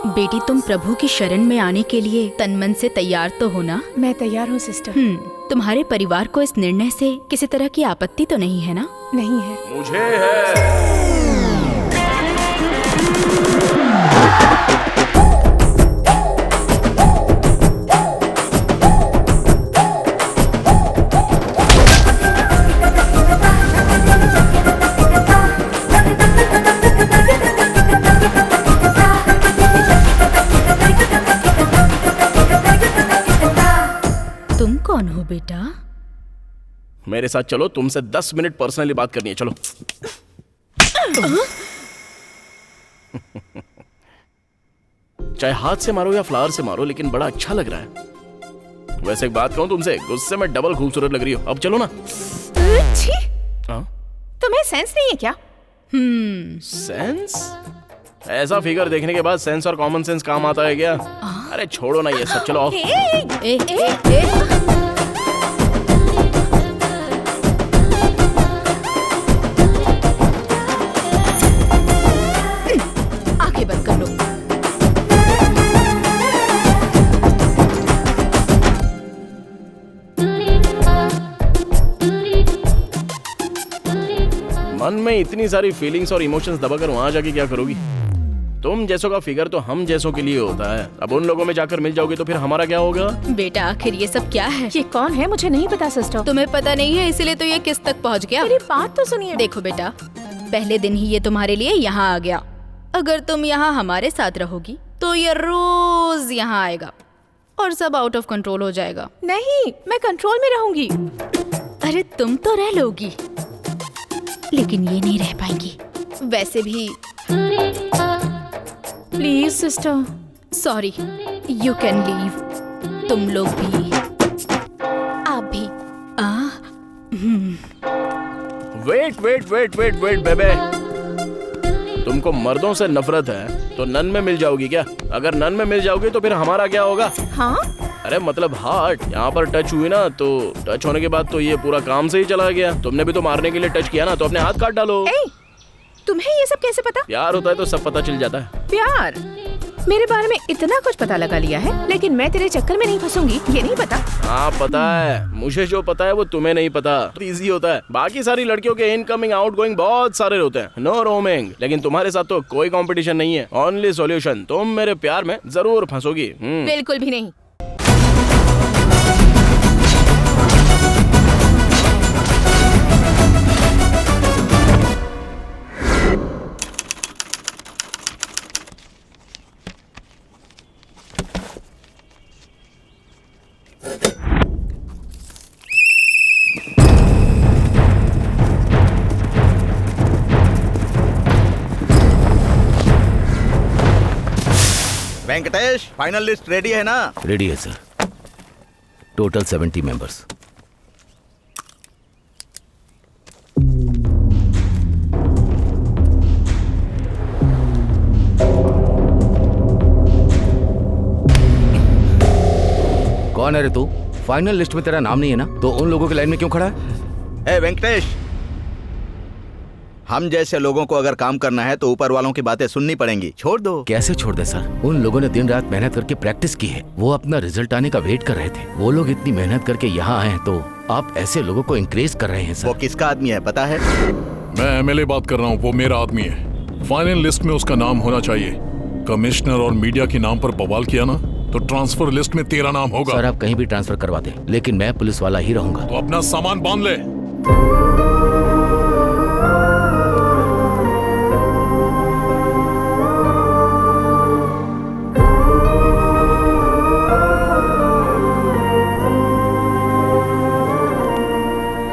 बेटी, तुम प्रभु की शरण में आने के लिए तन मन से तैयार तो हो ना? मैं तैयार हूँ सिस्टर। तुम्हारे परिवार को इस निर्णय से किसी तरह की आपत्ति तो नहीं है ना? नहीं है। मुझे है। तुम कौन हो बेटा? मेरे साथ चलो, तुमसे 10 मिनट पर्सनली बात करनी है। चलो। चाहे हाथ से मारो या फ्लावर से मारो, लेकिन बड़ा अच्छा लग रहा है। वैसे एक बात कहूं तुमसे, गुस्से में डबल खूबसूरत लग रही हो। अब चलो ना। तुम्हें सेंस नहीं है क्या? सेंस? ऐसा फिगर देखने के बाद सेंस और कॉमन सेंस काम आता है क्या? अरे छोड़ो ना ये सब, चलो आओ। आंखें बंद कर लो। मन में इतनी सारी फीलिंग्स और इमोशंस दबाकर वहां जाके क्या करोगी? तुम जैसों का फिगर तो हम जैसों के लिए होता है। अब उन लोगों में जाकर मिल जाओगे तो फिर हमारा क्या होगा? बेटा, आखिर ये सब क्या है? ये कौन है? मुझे नहीं पता सिस्टर। तुम्हें पता नहीं है, इसीलिए तो ये किस तक पहुंच गया। मेरी बात तो सुनिए। देखो बेटा, पहले दिन ही ये तुम्हारे लिए यहाँ आ गया। अगर तुम यहाँ हमारे साथ रहोगी तो ये रोज यहाँ आएगा और सब आउट ऑफ कंट्रोल हो जाएगा। नहीं, मैं कंट्रोल में रहूंगी। अरे तुम तो रह लोगी, लेकिन ये नहीं रह पाएंगी। वैसे भी please sister. Sorry, you can leave. तुम लोग भी, आप भी। Wait wait wait wait wait बेबे, तुमको मर्दों से नफरत है तो नन में मिल जाओगी क्या? अगर नन में मिल जाओगी तो फिर हमारा क्या होगा? हाँ? अरे मतलब हार्ट यहाँ पर टच हुई ना, तो टच होने के बाद तो ये पूरा काम से ही चला गया। तुमने भी तो मारने के लिए टच किया ना, तो अपने हाथ काट डालो। तुम्हें ये सब कैसे पता? प्यार होता है तो सब पता चल जाता है। प्यार? मेरे बारे में इतना कुछ पता लगा लिया है, लेकिन मैं तेरे चक्कर में नहीं फंसूंगी, ये नहीं पता? हाँ पता है, मुझे जो पता है वो तुम्हें नहीं पता। इजी होता है। बाकी सारी लड़कियों के इनकमिंग आउटगोइंग बहुत सारे होते हैं, नो रोमिंग। लेकिन तुम्हारे साथ तो कोई कंपटीशन नहीं है, ओनली सॉल्यूशन। तुम मेरे प्यार में जरूर फंसोगी। बिल्कुल भी नहीं। वेंकटेश, फाइनल लिस्ट रेडी है ना? रेडी है सर। Total 70 members. कौन है रे तू? फाइनल लिस्ट में तेरा नाम नहीं है ना, तो उन लोगों की लाइन में क्यों खड़ा है? वेंकटेश, हम जैसे लोगों को अगर काम करना है तो ऊपर वालों की बातें सुननी पड़ेंगी। छोड़ दो। कैसे छोड़ दे सर? उन लोगों ने दिन रात मेहनत करके प्रैक्टिस की है, वो अपना रिजल्ट आने का वेट कर रहे थे। वो लोग इतनी मेहनत करके यहाँ आए हैं, तो आप ऐसे लोगों को इंकरेज कर रहे हैं सर। वो किसका आदमी है पता है? मैं एमएलए बात कर रहा हूँ, वो मेरा आदमी है। फाइनल लिस्ट में उसका नाम होना चाहिए। कमिश्नर और मीडिया के नाम पर बवाल किया ना, तो ट्रांसफर लिस्ट में तेरा नाम होगा। सर आप कहीं भी ट्रांसफर करवा दें, लेकिन मैं पुलिस वाला ही रहूंगा। तो अपना सामान बांध ले।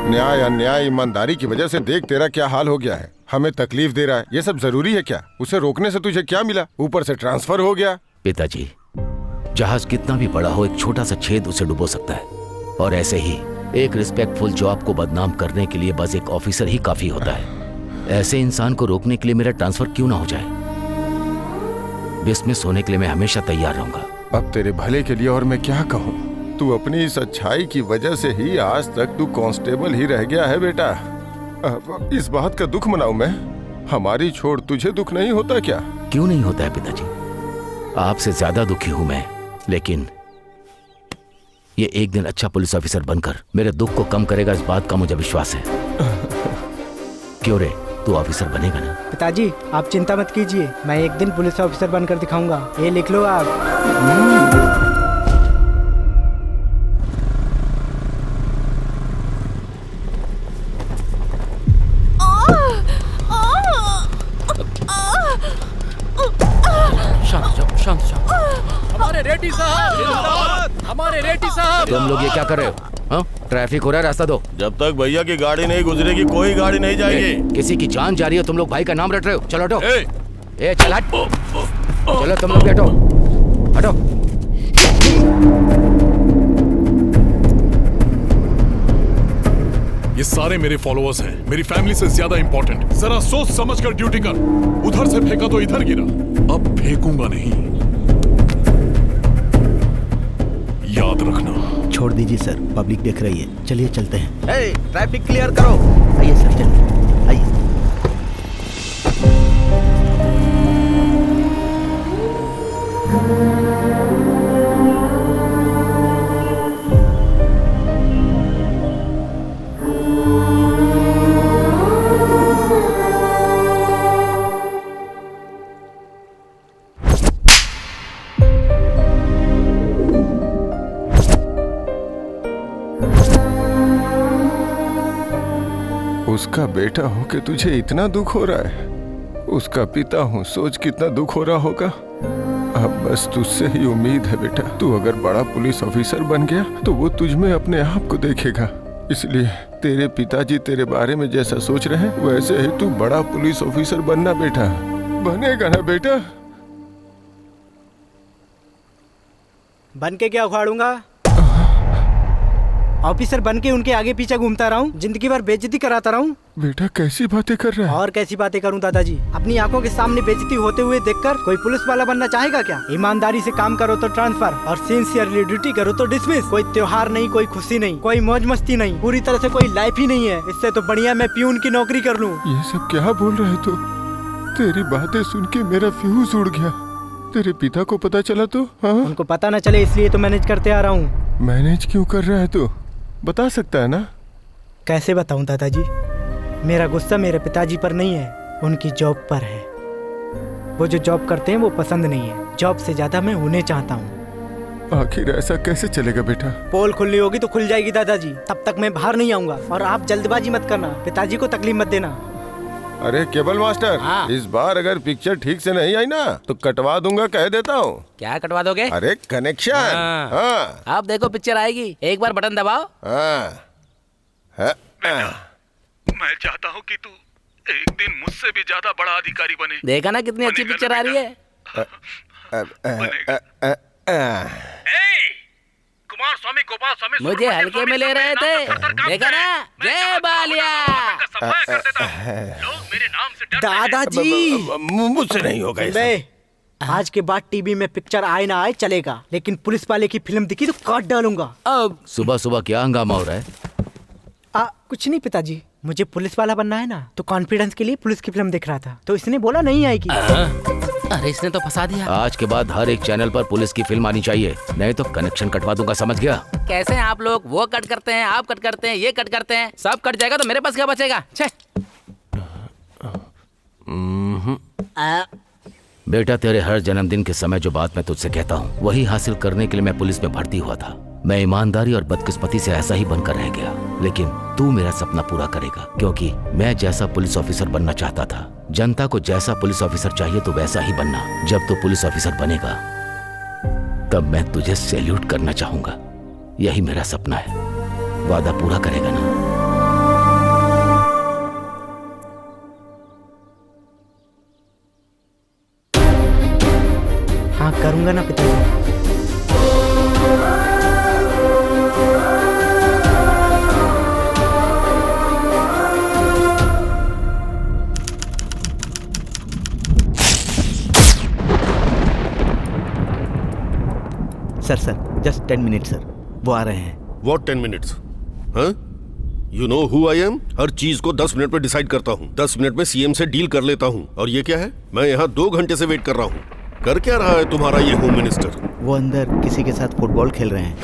न्याय अन्याय ईमानदारी की वजह से देख तेरा क्या हाल हो गया है। हमें तकलीफ दे रहा है, ये सब जरूरी है क्या? उसे रोकने से तुझे क्या मिला? ऊपर से ट्रांसफर हो गया। पिताजी, जहाज कितना भी बड़ा हो, एक छोटा सा छेद उसे डुबो सकता है। और ऐसे ही एक रिस्पेक्टफुल जॉब को बदनाम करने के लिए बस एक ऑफिसर ही काफी होता है। ऐसे इंसान को रोकने के लिए मेरा ट्रांसफर क्यों ना हो जाए? डिसमिस होने के लिए मैं हमेशा तैयार रहूंगा। अब तेरे भले के लिए और मैं क्या कहूँ? तू अपनी इस अच्छाई की वजह से ही आज तक तू कांस्टेबल ही रह गया है बेटा। इस बात का दुख मनाऊं मैं? हमारी छोड़ तुझे दुख नहीं होता क्या? क्यों नहीं होता है पिताजी? आपसे ज्यादा दुखी हूं मैं, लेकिन ये एक दिन अच्छा पुलिस ऑफिसर बनकर मेरे दुख को कम करेगा, इस बात का मुझे विश्वास है। क्यों रे, तू ऑफिसर बनेगा ना? पिताजी आप चिंता मत कीजिए, मैं एक दिन पुलिस ऑफिसर बनकर दिखाऊंगा। ये लिख लो आप। तुम लोग ये क्या कर रहे हो? हाँ? ट्रैफिक हो रहा है, रास्ता दो। जब तक भैया की गाड़ी नहीं गुजरेगी कोई गाड़ी नहीं जाएगी। किसी की जान जा रही है, तुम लोग भाई का नाम रट रहे हो। चलो हटो। ए चल हट। चलो तुम लोग भी हटो, हटो। ये सारे मेरे फॉलोअर्स हैं, मेरी फैमिली से ज्यादा इंपॉर्टेंट। जरा सोच समझकर ड्यूटी कर। उधर से फेंका तो इधर गिरा, अब फेंकूंगा नहीं, याद रखना। छोड़ दीजिए सर, पब्लिक देख रही है, चलिए चलते हैं। ट्रैफिक क्लियर करो। आइए सर, चलिए आइए। उसका बेटा हो के तुझे इतना दुख हो रहा है, उसका पिता हूँ, सोच कितना दुख हो रहा होगा। अब बस तुझसे ही उम्मीद है बेटा, तू अगर बड़ा पुलिस ऑफिसर बन गया तो वो तुझ में अपने आप को देखेगा। इसलिए तेरे पिताजी तेरे बारे में जैसा सोच रहे हैं वैसे ही तू बड़ा पुलिस ऑफिसर बनना बेटा, बनेगा ना बेटा? बन के क्या उखाड़ूंगा, ऑफिसर बन के उनके आगे पीछे घूमता रहा हूँ, जिंदगी भर बेइज्जती कराता रहा हूँ। बेटा कैसी बातें कर रहा है? और कैसी बातें करूं दादाजी, अपनी आंखों के सामने बेइज्जती होते हुए देखकर कोई पुलिस वाला बनना चाहेगा क्या? ईमानदारी से काम करो तो ट्रांसफर, और सिंसियरली ड्यूटी करो तो डिसमिस। कोई त्योहार नहीं, कोई खुशी नहीं, कोई मौज मस्ती नहीं, पूरी तरह से कोई लाइफ ही नहीं है। इससे तो बढ़िया मैं प्यून की नौकरी कर लूं। ये सब क्या बोल रहे तू? तेरी बातें सुन के मेरा फ्यूज उड़ गया। तेरे पिता को पता चला तो? हाँ? उनको पता न चले इसलिए तो मैनेज करते आ रहा हूँ। मैनेज क्यों कर रहा है तू? बता सकता है ना? कैसे बताऊं दादाजी, मेरा गुस्सा मेरे पिताजी पर नहीं है, उनकी जॉब पर है। वो जो जॉब करते हैं वो पसंद नहीं है, जॉब से ज्यादा मैं उन्हें चाहता हूँ। आखिर ऐसा कैसे चलेगा बेटा? पोल खुलनी होगी तो खुल जाएगी दादाजी, तब तक मैं बाहर नहीं आऊंगा। और आप जल्दबाजी मत करना, पिताजी को तकलीफ मत देना। अरे केबल मास्टर, इस बार अगर पिक्चर ठीक से नहीं आई ना तो कटवा दूंगा, कह देता हूँ। क्या कटवा दोगे? अरे कनेक्शन। हाँ। आप देखो पिक्चर आएगी, एक बार बटन दबाओ। मैं चाहता हूँ कि तू एक दिन मुझसे भी ज्यादा बड़ा अधिकारी बने। देखा ना कितनी अच्छी पिक्चर आ रही है। कुमार स्वामी, गोपाल स्वामी मुझे हल्के में ले रहे थे, देखा ना? जय बालिया। दादाजी मुझसे नहीं होगा ऐसा। आज के बाद टीवी में पिक्चर आए ना आए चलेगा, लेकिन पुलिस वाले की फिल्म दिखी तो काट डालूंगा। अब सुबह सुबह क्या हंगामा हो रहा है? कुछ नहीं पिताजी, मुझे पुलिस वाला बनना है ना, तो कॉन्फिडेंस के लिए पुलिस की फिल्म देख रहा था, तो इसने बोला नहीं आएगी। अरे इसने तो फंसा दिया। आज के बाद हर एक चैनल पर पुलिस की फिल्म आनी चाहिए, नहीं तो कनेक्शन कटवा दूंगा, समझ गया? कैसे आप लोग वो कट करते हैं, आप कट करते हैं, ये कट करते हैं, सब कट जाएगा तो मेरे पास क्या बचेगा? छे। बेटा, तेरे हर जन्मदिन के समय जो बात मैं तुझसे कहता हूँ वही हासिल करने के लिए मैं पुलिस में भर्ती हुआ था। मैं ईमानदारी और बदकिस्मती से ऐसा ही बनकर रह गया, लेकिन तू मेरा सपना पूरा करेगा, क्योंकि मैं जैसा पुलिस ऑफिसर बनना चाहता था, जनता को जैसा पुलिस ऑफिसर चाहिए तो वैसा ही बनना। जब तू पुलिस ऑफिसर बनेगा तब मैं तुझे सैल्यूट करना चाहूंगा। यही मेरा सपना है, वादा पूरा करेगा ना? हाँ करूंगा ना पिताजी। सर जस्ट 10 मिनट सर, वो आ रहे हैं। What 10 minutes? हाँ? You know who I am? हर चीज को 10 मिनट में डिसाइड करता हूँ, 10 मिनट में सीएम से डील कर लेता हूँ। और ये क्या है? मैं यहाँ 2 घंटे से वेट कर रहा हूँ। कर क्या रहा है तुम्हारा ये होम मिनिस्टर? वो अंदर किसी के साथ फुटबॉल खेल रहे हैं।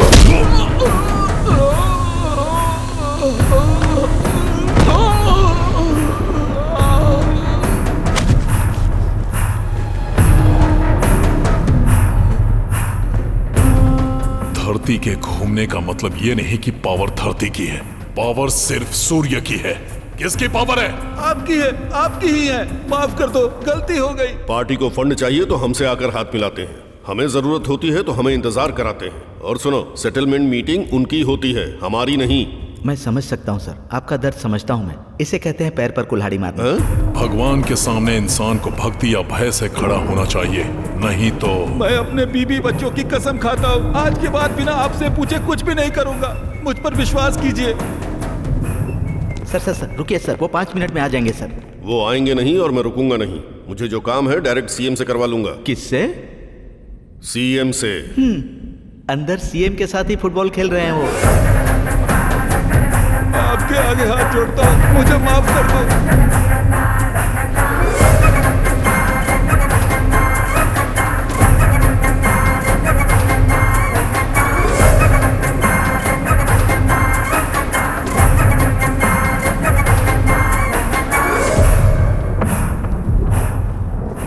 धरती के घूमने का मतलब ये नहीं कि पावर धरती की है, पावर सिर्फ सूर्य की है। किसकी पावर है? आपकी है, आपकी ही है। माफ कर दो, गलती हो गई। पार्टी को फंड चाहिए तो हमसे आकर हाथ मिलाते हैं, हमें जरूरत होती है तो हमें इंतजार कराते हैं। और सुनो, सेटलमेंट मीटिंग उनकी होती है, हमारी नहीं। मैं समझ सकता हूँ सर, आपका दर्द समझता हूँ मैं। इसे कहते हैं पैर पर कुल्हाड़ी मारना। भगवान के सामने इंसान को भक्ति या भय से खड़ा होना चाहिए, नहीं तो। मैं अपने बीबी बच्चों की कसम खाता हूँ, आज के बाद बिना आपसे पूछे कुछ भी नहीं करूँगा। मुझ पर विश्वास कीजिए। सर रुकिए सर, वो 5 मिनट में आ जाएंगे सर। वो आएंगे नहीं और मैं रुकूंगा नहीं। मुझे जो काम है डायरेक्ट सीएम से करवा लूंगा। किससे? सीएम से। अंदर सीएम के साथ ही फुटबॉल खेल रहे हैं वो। आपके आगे हाथ जोड़ता हूँ, मुझे माफ कर दो।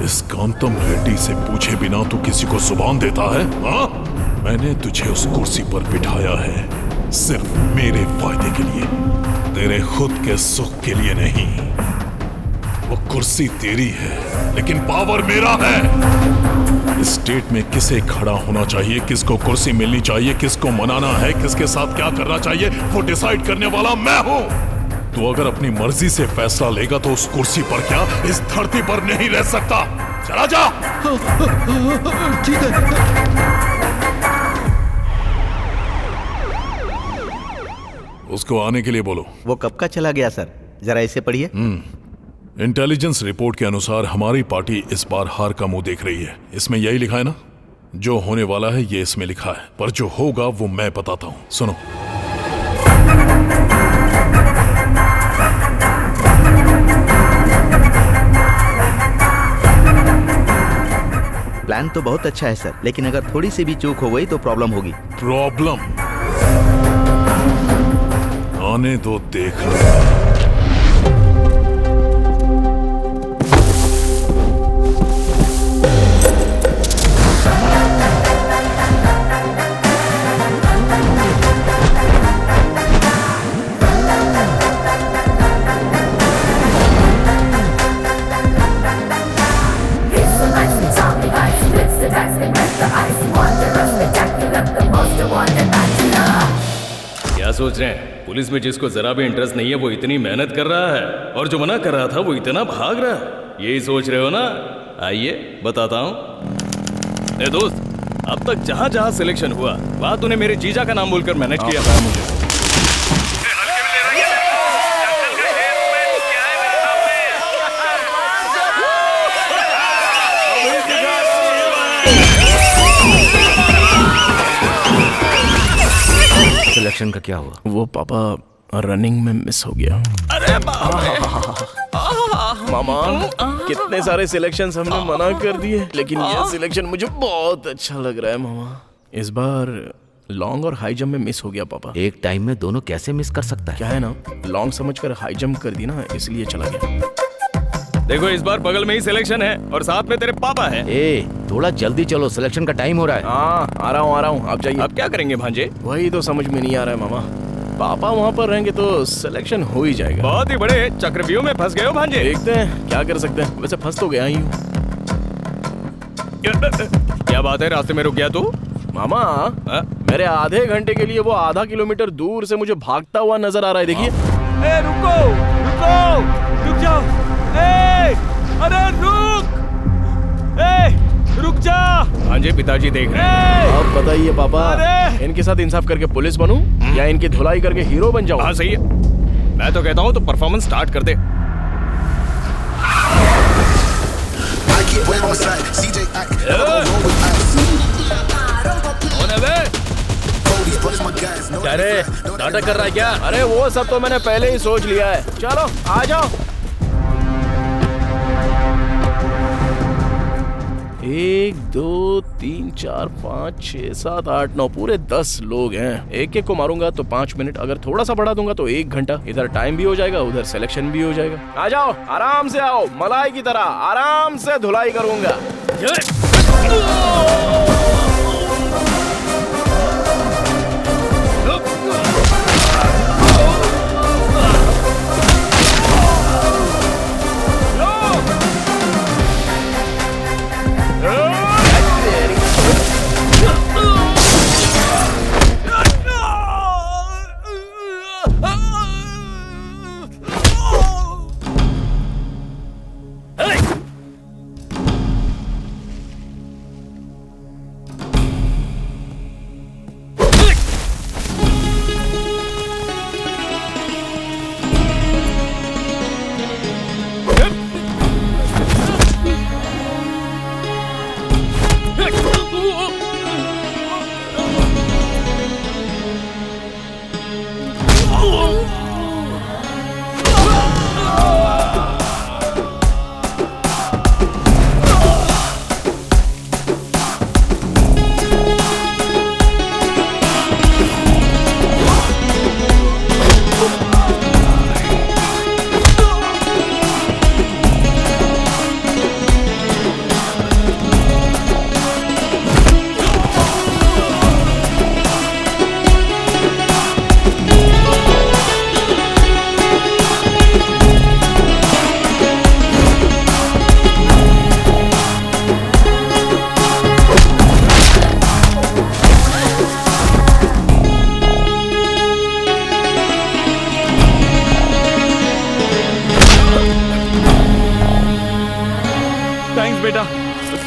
इस कांतम रेड्डी से पूछे बिना तू किसी को जुबान देता है? हाँ? मैंने तुझे उस कुर्सी पर बिठाया है सिर्फ मेरे फायदे के लिए, तेरे खुद के सुख के लिए नहीं। वो कुर्सी तेरी है लेकिन पावर मेरा है। इस स्टेट में किसे खड़ा होना चाहिए, किसको कुर्सी मिलनी चाहिए, किसको मनाना है, किसके साथ क्या करना चाहिए, वो डिसाइड करने वाला मैं हूं। तो अगर अपनी मर्जी से फैसला लेगा तो उस कुर्सी पर क्या इस धरती पर नहीं रह सकता। चला जा। ठीक है। उसको आने के लिए बोलो। वो कब का चला गया सर? जरा इसे पढ़िए। इंटेलिजेंस रिपोर्ट के अनुसार हमारी पार्टी इस बार हार का मुंह देख रही है। इसमें यही लिखा है ना? जो होने वाला है ये इसमें लिखा है, पर जो होगा वो मैं बताता हूं। सुनो। प्लान तो बहुत अच्छा है सर, लेकिन अगर थोड़ी सी भी चूक हो गई तो प्रॉब्लम होगी। प्रॉब्लम? आने दो, देख लो। क्या सोच रहे हैं? पुलिस में जिसको जरा भी इंटरेस्ट नहीं है वो इतनी मेहनत कर रहा है, और जो मना कर रहा था वो इतना भाग रहा है। यही सोच रहे हो ना? आइए बताता हूँ। दोस्त, अब तक जहाँ जहाँ सिलेक्शन हुआ वहाँ तूने मेरे जीजा का नाम बोलकर मैनेज किया था मुझे। सिलेक्शन का क्या हुआ? वो पापा रनिंग में मिस हो गया। अरे मामा, कितने सारे सिलेक्शंस हमने मना कर दिए, लेकिन ये सिलेक्शन मुझे बहुत अच्छा लग रहा है मामा। इस बार लॉन्ग और हाई जंप में मिस हो गया पापा। एक टाइम में दोनों कैसे मिस कर सकता है? क्या है ना, लॉन्ग समझकर हाई जंप कर दी ना, इसलिए चला गया। देखो इस बार बगल में ही सिलेक्शन है और साथ में तेरे पापा है। ए, थोड़ा जल्दी चलो, सिलेक्शन का टाइम हो रहा है। हाँ, आ रहा हूँ, आप जाइए। अब क्या करेंगे भांजे? वही तो समझ में नहीं आ रहा है मामा। पापा वहाँ पर रहेंगे तो सिलेक्शन हो ही जाएगा। बहुत ही बड़े चक्रव्यूह में फंस गए हो भांजे। देखते हैं क्या कर सकते हैं। वैसे फंस तो गया ही हूँ। क्या बात है, रास्ते में रुक गया तू? मामा, मेरे आधे घंटे के लिए वो आधा किलोमीटर दूर से मुझे भागता हुआ नजर आ रहा है। देखिए। रुको रुको, रुक जाओ। अरे रुक जा। भांजे, पिताजी देख रहे हैं। आप बताइए पापा, इनके साथ इंसाफ करके पुलिस बनूं या इनकी धुलाई करके हीरो बन जाऊं? हाँ सही है, मैं तो कहता हूँ तो परफॉर्मेंस स्टार्ट कर दे। अरे नाटक कर रहा है क्या? अरे वो सब तो मैंने पहले ही सोच लिया है। चलो आ जाओ। 1 2 3 4 5 6 7 8 9 पूरे 10 लोग हैं। एक एक को मारूंगा तो 5 मिनट, अगर थोड़ा सा बढ़ा दूंगा तो 1 घंटा। इधर टाइम भी हो जाएगा, उधर सिलेक्शन भी हो जाएगा। आ जाओ, आराम से आओ, मलाई की तरह आराम से धुलाई करूंगा।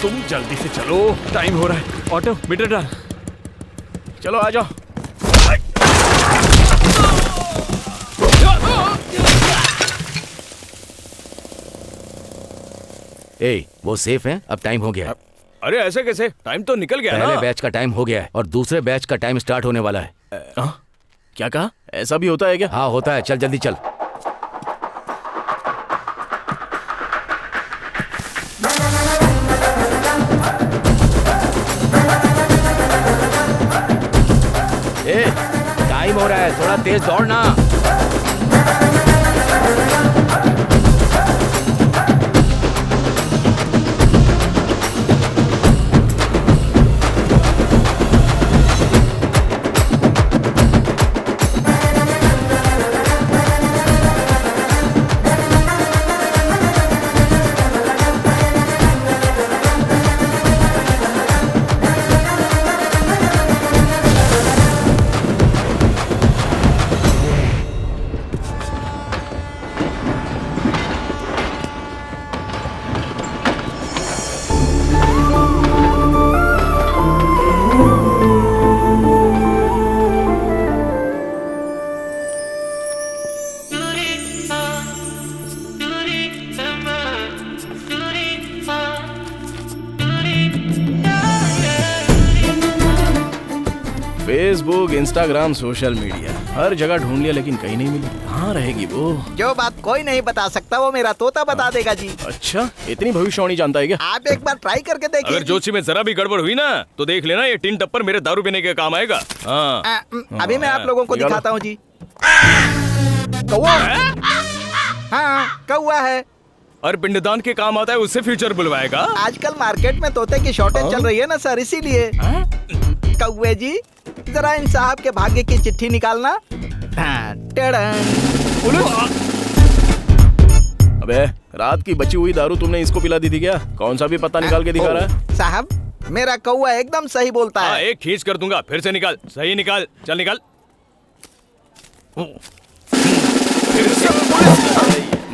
तुम जल्दी से चलो, टाइम हो रहा है। ऑटो मीटर डाल। चलो आ जाओ। ए, वो सेफ है? अब टाइम हो गया है। अरे ऐसे कैसे? टाइम तो निकल गया ना। पहले बैच का टाइम हो गया है और दूसरे बैच का टाइम स्टार्ट होने वाला है। क्या कहा? ऐसा भी होता है क्या? हाँ होता है, चल जल्दी चल। ए, टाइम हो रहा है, थोड़ा तेज दौड़ना। फेसबुक, इंस्टाग्राम, सोशल मीडिया, हर जगह ढूंढ लिया लेकिन कहीं नहीं मिली। कहाँ रहेगी वो? जो बात कोई नहीं बता सकता वो मेरा तोता बता देगा जी। अच्छा, इतनी भविष्यवाणी जानता है क्या? आप एक बार ट्राई करके देखिए। अगर जोशी में जरा भी गड़बड़ हुई ना तो देख लेना, ये टिन टप्पर मेरे दारू पीने के काम आएगा। हाँ। अभी मैं आप लोगों को दिखाता हूँ जी। कौवा। हाँ, कौवा है। और पिंडदान के काम आता है, उससे फ्यूचर बुलवाएगा। आजकल मार्केट में तोते की शॉर्टेज चल रही है ना सर, इसीलिए। कौवे जी, जरा इन साहब के भाग्य की चिट्ठी निकालना। अबे, रात की बची हुई दारू तुमने इसको पिला दी थी क्या? कौन सा भी पता निकाल के दिखा रहा है? साहब, मेरा कौवा एकदम सही बोलता है। एक खींच कर दूंगा, फिर से निकाल। सही निकाल, चल निकाल।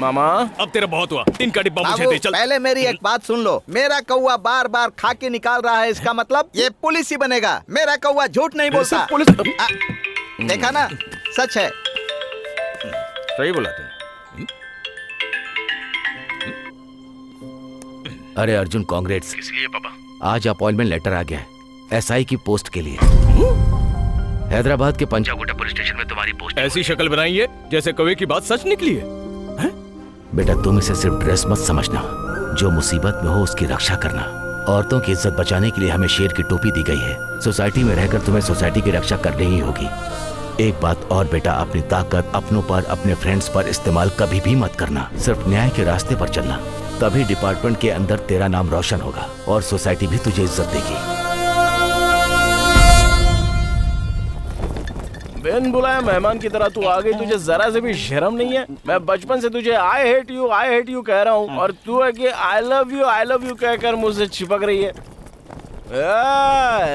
मामा, अब तेरा बहुत हुआ। 3 का डिब्बा मुझे दे, चल। पहले मेरी एक बात सुन लो। मेरा कौवा बार बार खा के निकाल रहा है, इसका मतलब ये पुलिस ही बनेगा। मेरा कौवा झूठ नहीं बोलता। देखा ना, सच है। सही बोला तूने। अरे अर्जुन, कांग्रेट्स। इसलिए पापा, आज अपॉइंटमेंट लेटर आ गया है एसआई की पोस्ट के लिए। हैदराबाद के पंचागोटा पुलिस स्टेशन में तुम्हारी पोस्ट। ऐसी शक्ल बनाई है जैसे कौवे की बात सच निकली है। बेटा, तुम इसे सिर्फ ड्रेस मत समझना, जो मुसीबत में हो उसकी रक्षा करना। औरतों की इज्जत बचाने के लिए हमें शेर की टोपी दी गई है। सोसाइटी में रहकर तुम्हें सोसाइटी की रक्षा करनी ही होगी। एक बात और बेटा, अपनी ताकत अपनों पर, अपने फ्रेंड्स पर इस्तेमाल कभी भी मत करना। सिर्फ न्याय के रास्ते पर चलना, तभी डिपार्टमेंट के अंदर तेरा नाम रोशन होगा और सोसाइटी भी तुझे इज्जत देगी। बिन बुलाए मेहमान की तरह तू आ गई, तुझे जरा से भी शर्म नहीं है? मैं बचपन से तुझे आई हेट यू कह रहा हूँ और तू है कि आई लव यू कहकर मुझसे चिपक रही है।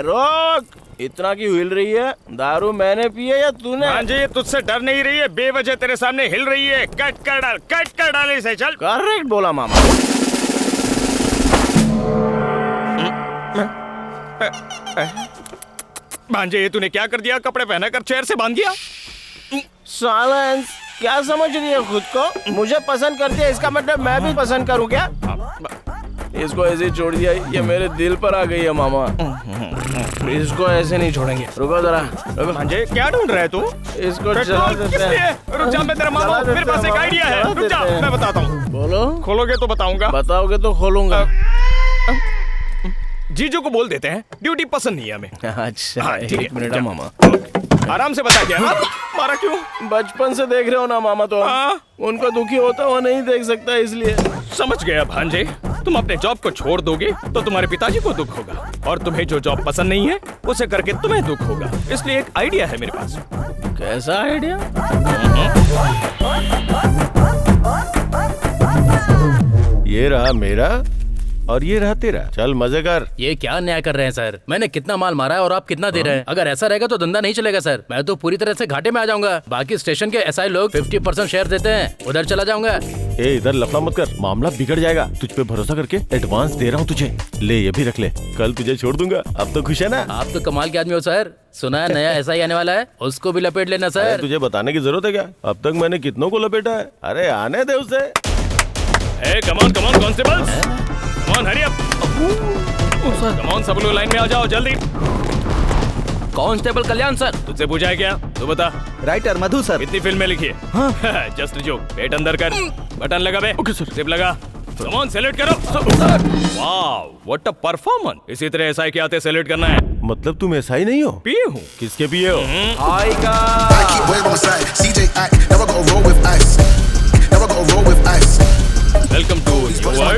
रोक, इतना क्यों हिल रही है? दारू मैंने पी है या तूने? हाँ जी, तुझसे डर नहीं रही है, बेवजह तेरे सामने हिल रही है। कट कर डाल इसे, चल। करेक्ट बोला मामा। भांजे, ये तूने क्या कर दिया? कपड़े पहना कर चेयर से बांध दिया। साइलेंस, क्या समझ रही है खुद को? मुझे पसंद करती है, इसका मतलब मैं भी पसंद करूं क्या? इसको ऐसे छोड़ दिया, ये मेरे दिल पर आ गई है मामा। इसको ऐसे नहीं छोड़ेंगे। रुको जरा, रुको। भांजे, क्या ढूंढ रहा है तू? इसको चला देते हैं। रुक जा, मैं तेरा मामा हूं, मेरे पास एक आइडिया है। रुक जा, मैं बताता हूँ। बोलो। खोलोगे तो बताऊंगा। बताओगे तो खोलूंगा। जीजू को बोल देते हैं, ड्यूटी पसंद नहीं है हमें। अच्छा, हाँ, ठीक है, एक मिनट जा। मामा। आराम से बता क्या? मारा क्यों? बचपन से देख रहे हो ना मामा, तो उनको दुखी होता हुआ नहीं देख सकता, इसलिए। समझ गया भांजे, तुम अपने जॉब को छोड़ दोगे तो तुम्हारे पिताजी को दुख होगा, और तुम्हें जो जॉब पसंद नहीं है उसे करके तुम्हें दुख होगा। इसलिए एक आइडिया है मेरे पास। कैसा आइडिया? ये रहा मेरा और ये रहा तेरा। चल मजे कर। ये क्या न्याय कर रहे हैं सर? मैंने कितना माल मारा है और आप कितना दे रहे हैं? अगर ऐसा रहेगा तो धंधा नहीं चलेगा सर। मैं तो पूरी तरह से घाटे में आ जाऊंगा। बाकी स्टेशन के एसआई लोग 50% शेयर देते हैं, उधर चला जाऊंगा। ए, इधर लफड़ा मत कर, मामला बिगड़ जाएगा। तुझ पे भरोसा करके एडवांस दे रहा हूँ तुझे, ले ये भी रख ले, कल तुझे छोड़ दूंगा। अब तो खुश है ना? आप तो कमाल के आदमी हो सर। सुना है नया एसआई आने वाला है, उसको भी लपेट लेना सर। तुझे बताने की जरूरत है क्या? अब तक मैंने कितनों को लपेटा है। अरे आने दे उसे। Come on constables, come on hurry up, come on सब लोग लाइन में आ जाओ जल्दी। कांस्टेबल कल्याण सर। तुझसे पूछा है क्या? तू बता। राइटर मधु सर। कितनी फिल्में लिखी है? हाँ। जस्ट जो, पेट अंदर कर, बटन लगा बे। Okay sir. जिप लगा। कम ऑन सैल्यूट करो। वाव, व्हाट अ परफॉर्मेंस। इसी तरह एसआई के आते सैल्यूट करना है। मतलब तुम एसआई नहीं हो? पिए हूँ। किसके पिए हो? हाय का। वेलकम टू योर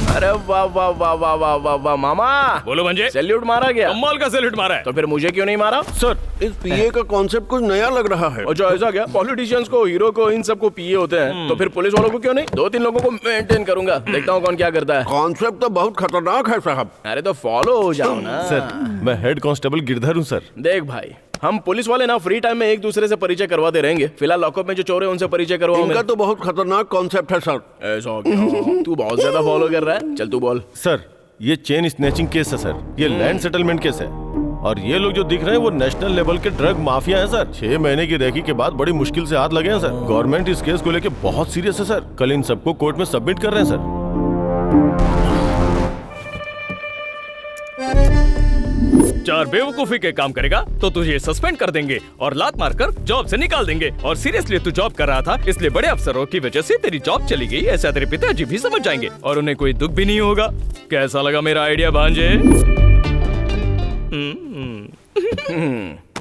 अरे वाह वाह वाह वाह वाह वाह वाह मामा। बोलो भंजे। सैल्यूट मारा गया? कमाल का सैल्यूट मारा है। तो फिर मुझे क्यों नहीं मारा? सर, इस पीए का कॉन्सेप्ट कुछ नया लग रहा है। अच्छा, ऐसा क्या? पॉलिटिशियंस को, हीरो को, इन सबको पीए होते हैं, तो फिर पुलिस वालों को क्यों नहीं? 2-3 लोगों को मेंटेन करूंगा, देखता हूँ कौन क्या करता है। कॉन्सेप्ट तो बहुत खतरनाक है साहब। अरे तो फॉलो हो जाओ ना। सर, मैं हेड कांस्टेबल गिरधर हूँ सर। देख भाई, हम पुलिस वाले ना फ्री टाइम में एक दूसरे से परिचय करवाते रहेंगे। फिलहाल लॉकअप में जो चोर है उनसे परिचय करवाओ। इनका तो बहुत खतरनाक कॉन्सेप्ट है सर। ऐसा क्या? तू बहुत ज्यादा फॉलो कर रहा है। चल तू बोल। सर, ये चेन स्नैचिंग केस है सर, ये लैंड सेटलमेंट केस है, और ये लोग जो दिख रहे हैं वो नेशनल लेवल के ड्रग माफिया हैं सर। 6 महीने की रेकी के बाद बड़ी मुश्किल से हाथ लगे हैं सर। गवर्नमेंट इस केस को लेके बहुत सीरियस है सर। कल इन सबको कोर्ट में सबमिट कर रहे हैं सर। चार बेवकूफी के काम करेगा तो तुझे सस्पेंड कर देंगे और लात मारकर जॉब से निकाल देंगे। और सीरियसली तू जॉब कर रहा था, इसलिए बड़े अफसरों की वजह से तेरी जॉब चली गई, ऐसा तेरे पिताजी भी समझ जाएंगे और उन्हें कोई दुख भी नहीं होगा। कैसा लगा मेरा आइडिया भांजे?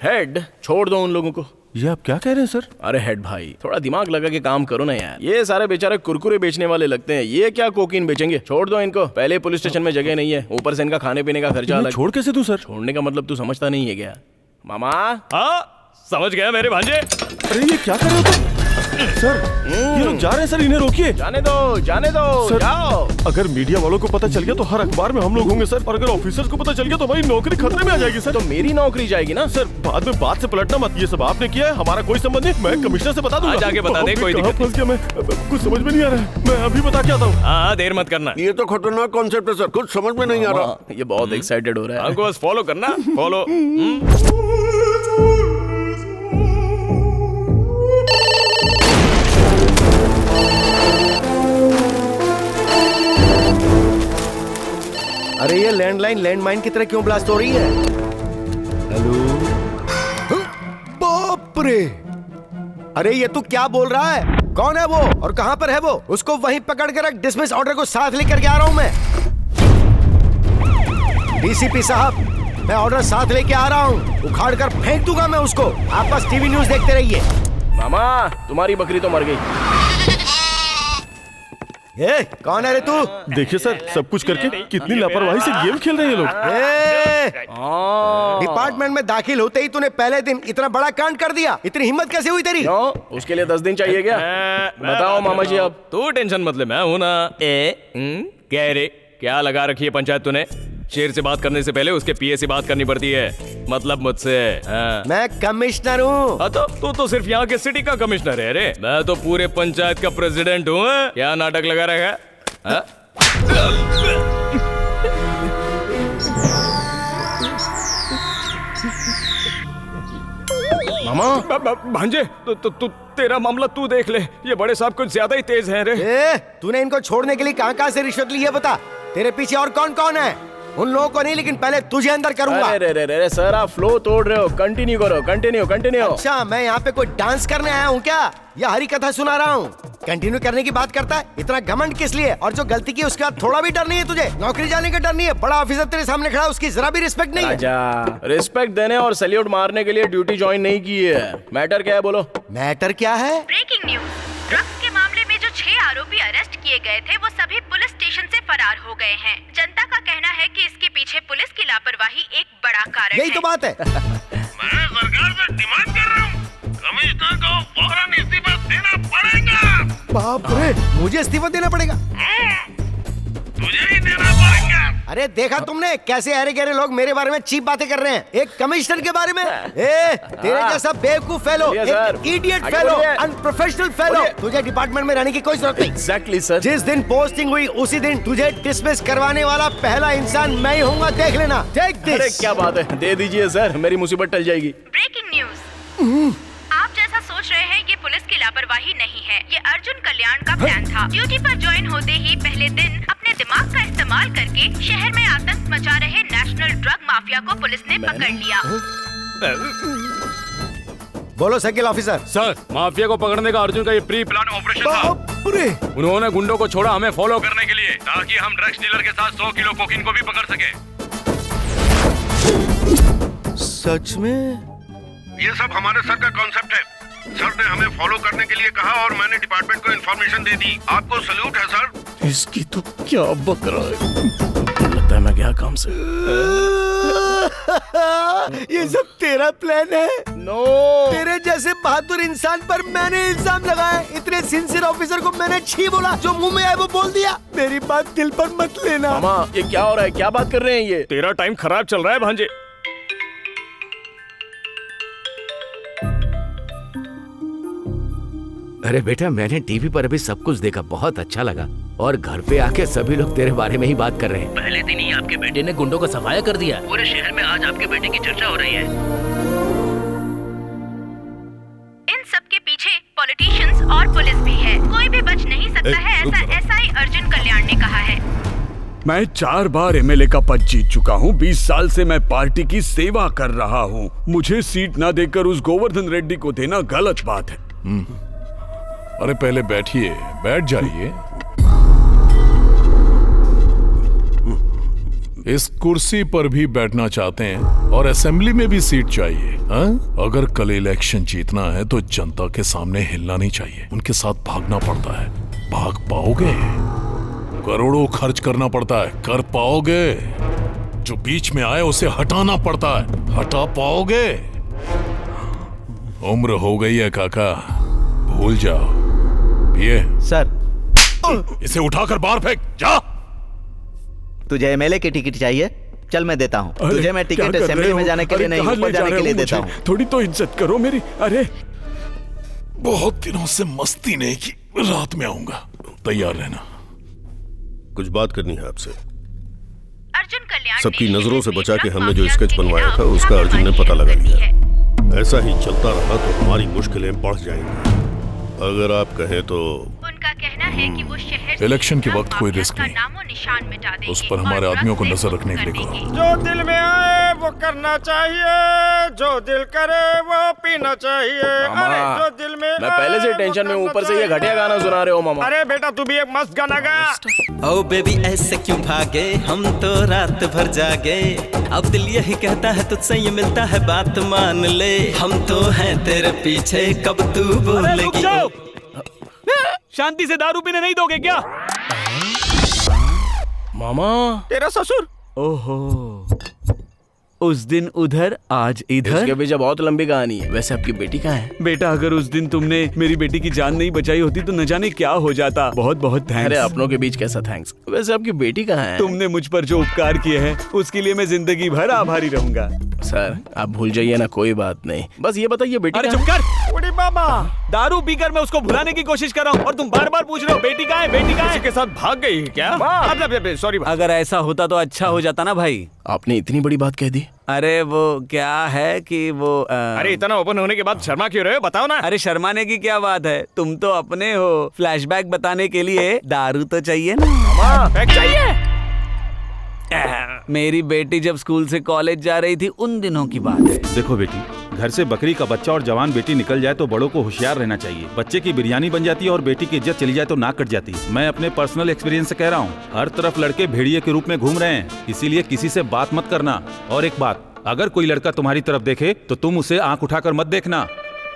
हेड, छोड़ दो उन लोगों को। ये आप क्या कह रहे हैं सर? अरे हेड भाई, थोड़ा दिमाग लगा के काम करो ना यार। ये सारे बेचारे कुरकुरे बेचने वाले लगते हैं, ये क्या कोकीन बेचेंगे? छोड़ दो इनको। पहले पुलिस स्टेशन में जगह नहीं है, ऊपर से इनका खाने पीने का खर्चा अलग। छोड़ कैसे दूं सर? छोड़ने का मतलब तू समझता नहीं है क्या मामा? हाँ, समझ गया मेरे भांजे। अरे ये क्या कर रहे हो सर? ये लोग जा रहे हैं सर, इन्हें रोकिए। जाने दो, जाने दो, सर, जाओ। अगर मीडिया वालों को पता चल गया तो हर अखबार में हम लोग होंगे सर, और अगर ऑफिसर्स को पता चल गया तो हमारी नौकरी खतरे में आ जाएगी सर। तो मेरी नौकरी जाएगी ना सर। बाद में बात से पलटना मत, ये सब आपने किया है, हमारा कोई संबंध नहीं। मैं कमिश्नर से बता दूंगा। आज आके बता दे, कोई दिक्कत फंस गया मैं, कुछ समझ में नहीं आ रहा है। मैं अभी बता के आता हूँ। हाँ, देर मत करना। ये तो खतरनाक कॉन्सेप्ट है सर, कुछ समझ में नहीं आ रहा। ये बहुत एक्साइटेड हो रहा है। हमको बस फॉलो करना, फॉलो। अरे ये लैंडलाइन लैंडमाइन की तरह क्यों ब्लास्ट हो रही है? हेलो? बाप रे! अरे ये तू क्या बोल रहा है? कौन है वो और कहाँ पर है वो? उसको वहीं पकड़ कर रख। डिसमिस ऑर्डर को साथ लेकर के आ रहा हूँ मैं। डीसीपी साहब, मैं ऑर्डर साथ लेके आ रहा हूँ। उखाड़ कर फेंक दूंगा मैं उसको। आप बस टीवी न्यूज देखते रहिए। मामा, तुम्हारी बकरी तो मर गई। ए, कौन है रे तू? देखिए सर, सब कुछ करके कितनी लापरवाही से गेम खेल रहे हैं ये लोग। डिपार्टमेंट में दाखिल होते ही तूने पहले दिन इतना बड़ा कांड कर दिया। इतनी हिम्मत कैसे हुई तेरी? उसके लिए 10 दिन चाहिए क्या? बताओ मामा जी। अब तू टेंशन मत ले, मैं हूं ना। क्या रे, क्या लगा रखी है पंचायत तूने? शेर से बात करने से पहले उसके पीए से बात करनी पड़ती है, मतलब मुझसे। मैं कमिश्नर हूँ। तो तू तो सिर्फ यहाँ के सिटी का कमिश्नर है रे। मैं तो पूरे पंचायत का प्रेसिडेंट हूँ। क्या नाटक लगा रखा है? मामा भांजे, तू तेरा मामला तू देख ले। ये बड़े साहब कुछ ज्यादा ही तेज हैं रे। तूने इनको छोड़ने के लिए कहाँ से रिश्वत ली है बता। तेरे पीछे और कौन कौन है? उन लोगों को नहीं, लेकिन पहले तुझे अंदर करूंगा। अरे सर, आप फ्लो तोड़ रहे हो। कंटिन्यू करो, कंटिन्यू। अच्छा, मैं यहाँ पे कोई डांस करने आया हूँ क्या या हरी कथा सुना रहा हूँ? कंटिन्यू करने की बात करता है। इतना घमंड किस लिए? और जो गलती की उसके बाद थोड़ा भी डर नहीं है तुझे? नौकरी जाने का डर नहीं है? बड़ा ऑफिसर तेरे सामने खड़ा, उसकी जरा भी रिस्पेक्ट नहीं है? रिस्पेक्ट देने और सैल्यूट मारने के लिए ड्यूटी ज्वाइन नहीं की है। मैटर क्या है बोलो? मैटर क्या है? ब्रेकिंग न्यूज, ड्रग्स के मामले में जो 6 आरोपी अरेस्ट किए गए थे वो सभी पुलिस स्टेशन से फरार हो गए हैं। जनता का कहना है कि इसके पीछे पुलिस की लापरवाही एक बड़ा कारण यही तो बात है। मैं सरकार से डिमांड कर रहा हूँ, कमिश्नर को फौरन इस्तीफा देना पड़ेगा। बाप रे, मुझे इस्तीफा देना पड़ेगा? तुझे ही देना पड़ेगा। अरे देखा तुमने कैसे अरे गहरे लोग मेरे बारे में चीप बातें कर रहे हैं, एक कमिश्नर के बारे में। तेरे जैसा बेवकूफ फेलो, एक इडियट फेलो, अनप्रोफेशनल फेलो, तुझे डिपार्टमेंट में रहने की कोई जरूरत नहीं। Exactly sir. जिस दिन पोस्टिंग हुई उसी दिन तुझे डिसमिस करवाने वाला पहला इंसान मैं ही होऊंगा, देख लेना। Take this. अरे क्या बात है, दे दीजिए सर, मेरी मुसीबत टल जाएगी। ब्रेकिंग न्यूज, आप जैसा सोच रहे हैं ये पुलिस की लापरवाही नहीं है, ये अर्जुन कल्याण का प्लान था। ड्यूटी पर ज्वाइन होते ही पहले दिन अपने दिमाग का इस्तेमाल करके शहर में आतंक मचा रहे नेशनल ड्रग माफिया को पुलिस ने पकड़ लिया। बोलो सर्किल ऑफिसर। सर, माफिया को पकड़ने का अर्जुन का ये प्री प्लान ऑपरेशन था। उन्होंने गुंडों को छोड़ा हमें फॉलो करने के लिए, ताकि हम ड्रग्स डीलर के साथ 100 किलो कोकीन को भी पकड़ सके। सच में? ये सब हमारे सर का कॉन्सेप्ट है। सर ने हमें फॉलो करने के लिए कहा और मैंने डिपार्टमेंट को इन्फॉर्मेशन दे दी। आपको सल्यूट है सर। इसकी तो क्या बक रहा है, लगता है मैं गया काम से। ये सब तेरा प्लान है? नो। तेरे जैसे बहादुर इंसान पर मैंने इल्जाम लगाया। इतने सिंसियर ऑफिसर को मैंने छी बोला, जो मुंह में आए वो बोल दिया। मेरी बात दिल पर मत लेना। मामा, ये क्या हो रहा है? क्या बात कर रहे हैं ये? तेरा टाइम खराब चल रहा है भांजे। अरे बेटा, मैंने टीवी पर अभी सब कुछ देखा, बहुत अच्छा लगा। और घर पे आके सभी लोग तेरे बारे में ही बात कर रहे हैं। पहले दिन ही आपके बेटे ने गुंडों को सफाया कर दिया। पूरे शहर में आज आपके बेटे की चर्चा हो रही है। इन सब के पीछे पॉलिटिशियंस और पुलिस भी है। कोई भी बच नहीं सकता है, ऐसा एसआई अर्जुन कल्याण ने कहा है। मैं 4 बार एमएलए का पद जीत चुका हूँ। 20 साल से मैं पार्टी की सेवा कर रहा हूँ। मुझे सीट न देकर उस गोवर्धन रेड्डी को देना गलत बात है। अरे पहले बैठिए, बैठ जाइए। इस कुर्सी पर भी बैठना चाहते हैं और असेंबली में भी सीट चाहिए, हाँ? अगर कल इलेक्शन जीतना है तो जनता के सामने हिलना नहीं चाहिए, उनके साथ भागना पड़ता है। भाग पाओगे? करोड़ों खर्च करना पड़ता है, कर पाओगे? जो बीच में आए उसे हटाना पड़ता है, हटा पाओगे? उम्र हो गई है काका, भूल जाओ। ये सर, इसे उठाकर बाहर फेंक। जा। तुझे एमएलए की टिकट चाहिए? चल मैं देता हूँ तुझे। मैं टिकट असेंबली में जाने के लिए नहीं, ऊपर जाने के लिए देता हूँ। थोड़ी तो इज्जत करो मेरी। अरे बहुत दिनों से मस्ती नहीं की, रात में आऊंगा, तैयार रहना। कुछ बात करनी है आपसे। अर्जुन कल्याण सबकी नजरों से बचा के हमने जो स्केच बनवाया था उसका अर्जुन ने पता लगा लिया। ऐसा ही चलता रहा तो हमारी मुश्किलें बढ़ जाएंगी। अगर आप कहें तो उनका कहना है कि वो शहर इलेक्शन के वक्त कोई रिस्क नहीं, नामो निशान मिटा देंगे। उस पर हमारे आदमियों को नजर रखने के लिए कहो। जो दिल में आए वो करना चाहिए, जो दिल करे वो पीना चाहिए। अरे जो दिल में मैं पहले से टेंशन में, ऊपर से ये घटिया गाना सुना रहे हो मामा। अरे बेटा तू भी एक मस्त गाना गा। ओ बेबी ऐसे क्यों भागे, हम तो रात भर जागे, अब दिल यही कहता है तुझसे ये मिलता है बात मान ले, हम तो हैं तेरे पीछे कब तू बोलेगी। शांति से दारू पीने नहीं दोगे क्या? मामा तेरा ससुर। ओहो, उस दिन उधर आज इधर। इसके पीछे बहुत लंबी कहानी है। वैसे आपकी बेटी कहाँ है? बेटा अगर उस दिन तुमने मेरी बेटी की जान नहीं बचाई होती तो न जाने क्या हो जाता। बहुत बहुत थैंक्स। अरे अपनों के बीच कैसा थैंक्स। वैसे आपकी बेटी कहाँ है? तुमने मुझ पर जो उपकार किए हैं उसके लिए मैं जिंदगी भर आभारी रहूंगा। सर आप भूल जाइए ना, कोई बात नहीं, बस ये बताइए बेटी। अरे चुप कर। उड़ी बाबा, दारू पीकर मैं उसको भुलाने की कोशिश कर रहा हूँ और तुम बार बार पूछ रहे हो बेटी कहाँ है, बेटी कहाँ है? किसी के साथ भाग गई क्या? सॉरी। अगर ऐसा होता तो अच्छा हो जाता ना भाई। आपने इतनी बड़ी बात कह दी। अरे वो क्या है कि वो अरे इतना ओपन होने के बाद शर्मा क्यों रहे हो, बताओ ना। अरे शर्माने की क्या बात है, तुम तो अपने हो। फ्लैशबैक बताने के लिए दारू तो चाहिए ना। चाहिए। मेरी बेटी जब स्कूल से कॉलेज जा रही थी उन दिनों की बात है। देखो बेटी, घर से बकरी का बच्चा और जवान बेटी निकल जाए तो बड़ों को होशियार रहना चाहिए। बच्चे की बिरयानी बन जाती है और बेटी की इज्जत चली जाए तो नाक कट जाती है। मैं अपने पर्सनल एक्सपीरियंस से कह रहा हूँ, हर तरफ लड़के भेड़िए के रूप में घूम रहे हैं, इसीलिए किसी से बात मत करना। और एक बात, अगर कोई लड़का तुम्हारी तरफ देखे तो तुम उसे आंख उठाकर मत देखना।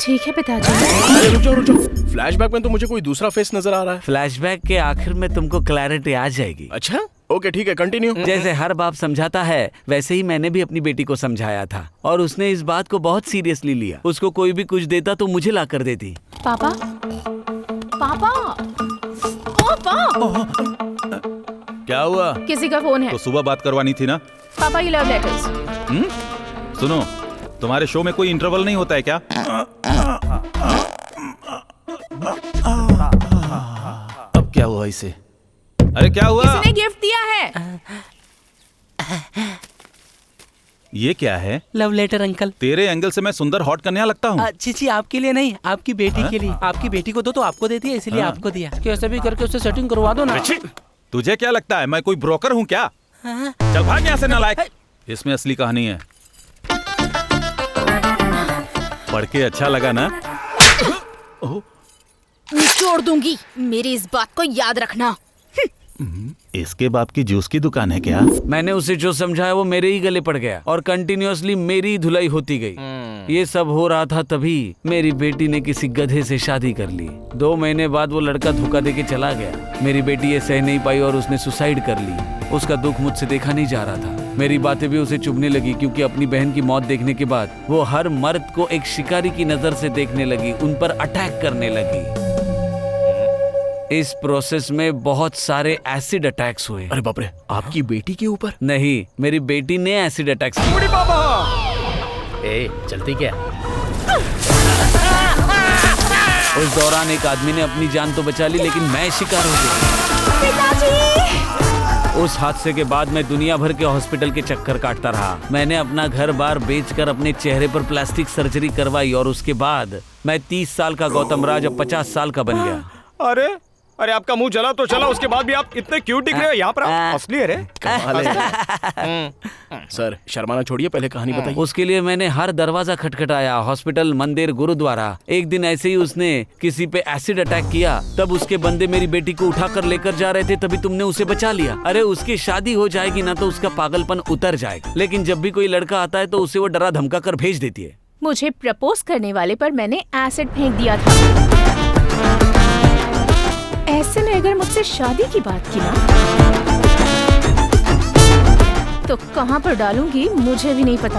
ठीक है पिताजी। अरे रुको, फ्लैशबैक में तो मुझे कोई दूसरा फेस नजर आ रहा है। फ्लैशबैक के आखिर में तुमको क्लैरिटी आ जाएगी। अच्छा ओके ठीक है, कंटिन्यू। जैसे हर बाप समझाता है वैसे ही मैंने भी अपनी बेटी को समझाया था और उसने इस बात को बहुत सीरियसली लिया। उसको कोई भी कुछ देता तो मुझे ला कर देती। पापा, पापा, पापा। क्या हुआ? किसी का फोन है। तो सुबह बात करवानी थी ना। पापा ये लव लेटर्स। सुनो, तुम्हारे शो में कोई इंटरवल नहीं होता है क्या? अब क्या हुआ इसे? अरे क्या हुआ? किसी ने गिफ्ट दिया है। ये क्या है? Love letter uncle. तेरे एंगल से मैं सुंदर हॉट कन्या लगता हूँ। जी आपके लिए नहीं, आपकी बेटी के लिए। आपकी बेटी को दो तो आपको दे दिया, इसलिए आपको दिया। कैसे भी करके उससे सेटिंग करवा दो ना। तुझे क्या लगता है मैं कोई ब्रोकर हूँ क्या? चल भाग यहाँ से नालायक। इसमें असली कहानी है। पढ़ के अच्छा लगा ना? छोड़ दूंगी, मेरी इस बात को याद रखना। इसके बाप की जूस की दुकान है क्या? मैंने उसे जो समझाया वो मेरे ही गले पड़ गया और कंटिन्यूअसली मेरी धुलाई होती गई। ये सब हो रहा था तभी मेरी बेटी ने किसी गधे से शादी कर ली। 2 महीने बाद वो लड़का धोखा देके चला गया। मेरी बेटी ये सह नहीं पाई और उसने सुसाइड कर ली। उसका दुख मुझसे देखा नहीं जा रहा था। मेरी बातें भी उसे चुभने लगी क्योंकि अपनी बहन की मौत देखने के बाद वो हर मर्द को एक शिकारी की नजर से देखने लगी, उन पर अटैक करने लगी। इस प्रोसेस में बहुत सारे एसिड अटैक्स हुए। अरे बाप रे, आपकी बेटी के ऊपर? नहीं, मेरी बेटी ने एसिड अटैक्स किए। ए, चलती क्या? उस दौरान एक आदमी ने अपनी जान तो बचा ली लेकिन मैं शिकार हो गया। उस हादसे के बाद मैं दुनिया भर के हॉस्पिटल के चक्कर काटता रहा। मैंने अपना घर बार बेचकर अपने चेहरे पर प्लास्टिक सर्जरी करवाई और उसके बाद मैं 30 साल का गौतम राज अब 50 साल का बन गया। अरे अरे आपका मुंह जला तो चला, उसके बाद भी आप इतने क्यूट दिख रहे हो। यहाँ पर असली है रे। सर शर्माना छोड़िए, पहले कहानी बताइए। उसके लिए मैंने हर दरवाजा खटखटाया, हॉस्पिटल, मंदिर, गुरुद्वारा। एक दिन ऐसे ही उसने किसी पे एसिड अटैक किया, तब उसके बंदे मेरी बेटी को उठाकर लेकर जा रहे थे, तभी तुमने उसे बचा लिया। अरे उसकी शादी हो जाएगी ना तो उसका पागलपन उतर जाएगा, लेकिन जब भी कोई लड़का आता है तो उसे वो डरा धमका कर भेज देती है। मुझे प्रपोज करने वाले पर मैंने एसिड फेंक दिया था। ऐसे में अगर मुझसे शादी की बात की ना तो कहाँ पर डालूंगी मुझे भी नहीं पता।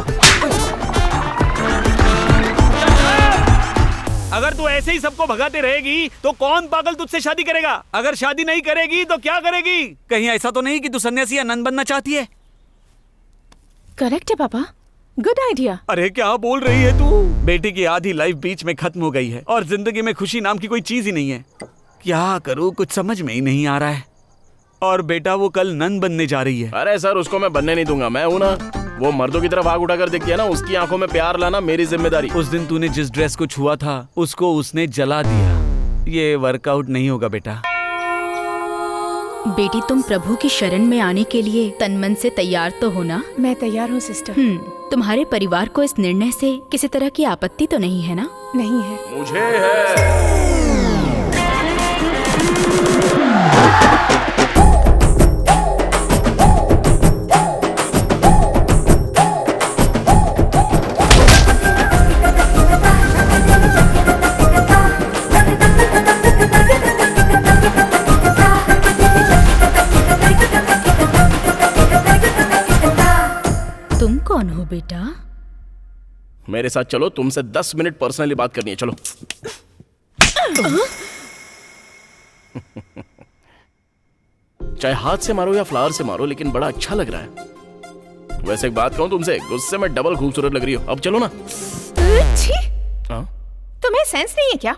अगर तू ऐसे ही सबको भगाते रहेगी तो कौन पागल तुझसे शादी करेगा? अगर शादी नहीं करेगी तो क्या करेगी? कहीं ऐसा तो नहीं कि तू सन्यासी या नन बनना चाहती है? करेक्ट है पापा, गुड आइडिया। अरे क्या बोल रही है तू? बेटी की आधी लाइफ बीच में खत्म हो गई है और जिंदगी में खुशी नाम की कोई चीज ही नहीं है। क्या करूं, कुछ समझ में ही नहीं आ रहा है। और बेटा वो कल नन बनने जा रही है। अरे सर उसको मैं बनने नहीं दूंगा, मैं हूं ना। वो मर्दों की तरफ आग उठाकर देखती है ना, उसकी आंखों में प्यार लाना मेरी जिम्मेदारी। उस दिन तूने जिस ड्रेस को छुआ था उसको उसने जला दिया। ये वर्कआउट नहीं होगा बेटा। बेटी तुम प्रभु की शरण में आने के लिए तन मन से तैयार तो हो ना? मैं तैयार हूँ सिस्टर। तुम्हारे परिवार को इस निर्णय से किसी तरह की आपत्ति तो नहीं है ना? नहीं है। मुझे है। मेरे साथ चलो, तुमसे 10 मिनट पर्सनली बात करनी है, चलो। चाहे हाथ से मारो या फ्लावर से मारो, लेकिन बड़ा अच्छा लग रहा है। वैसे एक बात कहूं तुमसे, गुस्से में डबल खूबसूरत लग रही हो। अब चलो ना। छी, हाँ? तुम्हें सेंस नहीं है क्या?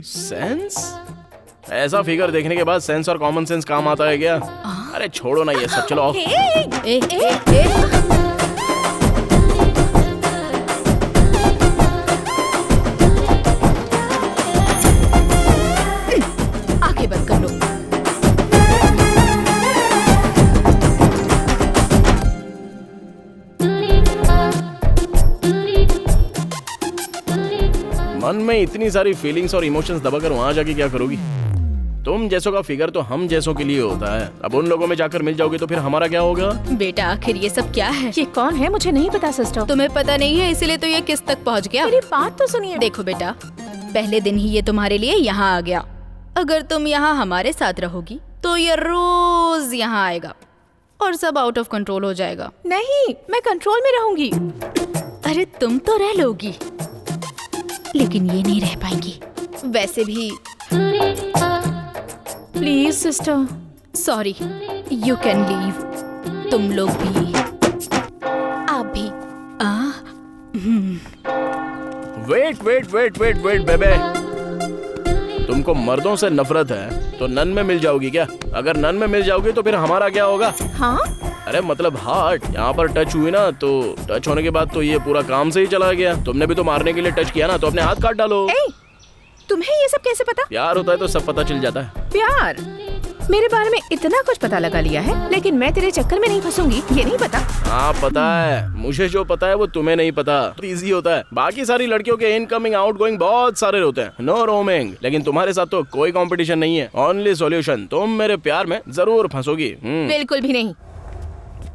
सेंस? ऐसा फिगर देखने के बाद सेंस और कॉमन सेंस काम आता है क्या? अरे छोड़ो ना ये सब, चलो ऑफ। आंखें बंद कर लो। मन में इतनी सारी फीलिंग्स और इमोशंस दबाकर वहां जाके क्या करोगी? तुम जैसों का फिगर तो हम जैसों के लिए होता है। अब उन लोगों में जाकर मिल जाओगे तो फिर हमारा क्या होगा? बेटा आखिर ये सब क्या है? ये कौन है मुझे नहीं पता सिस्टर। तुम्हें पता नहीं है इसीलिए तो ये किस तक पहुंच गया। मेरी बात तो सुनिए। देखो बेटा, पहले दिन ही ये तुम्हारे लिए यहाँ आ गया। अगर तुम यहाँ हमारे साथ रहोगी तो ये रोज यहाँ आएगा और सब आउट ऑफ कंट्रोल हो जाएगा। नहीं, मैं कंट्रोल में रहूंगी। अरे तुम तो रह लोगी, लेकिन ये नहीं रह पाएंगी। वैसे भी please sister. Sorry, you can leave. तुम लोग भी, आप भी। Wait wait wait wait wait बेबे, तुमको मर्दों से नफरत है तो नन में मिल जाओगी क्या? अगर नन में मिल जाओगी तो फिर हमारा क्या होगा? हाँ? अरे मतलब हार्ट यहाँ पर टच हुई ना, तो टच होने के बाद तो ये पूरा काम से ही चला गया। तुमने भी तो मारने के लिए टच किया ना, तो अपने हाथ काट डालो। तुम्हें ये सब कैसे पता? प्यार होता है तो सब पता चल जाता है। प्यार? मेरे बारे में इतना कुछ पता लगा लिया है, लेकिन मैं तेरे चक्कर में नहीं फंसूंगी, ये नहीं पता? हाँ पता है, मुझे जो पता है वो तुम्हें नहीं पता। इजी होता है, बाकी सारी लड़कियों के इनकमिंग आउटगोइंग बहुत सारे होते हैं, नो रोमिंग। लेकिन तुम्हारे साथ तो कोई कंपटीशन नहीं है, ओनली सॉल्यूशन। तुम मेरे प्यार में जरूर फंसोगी। बिल्कुल भी नहीं।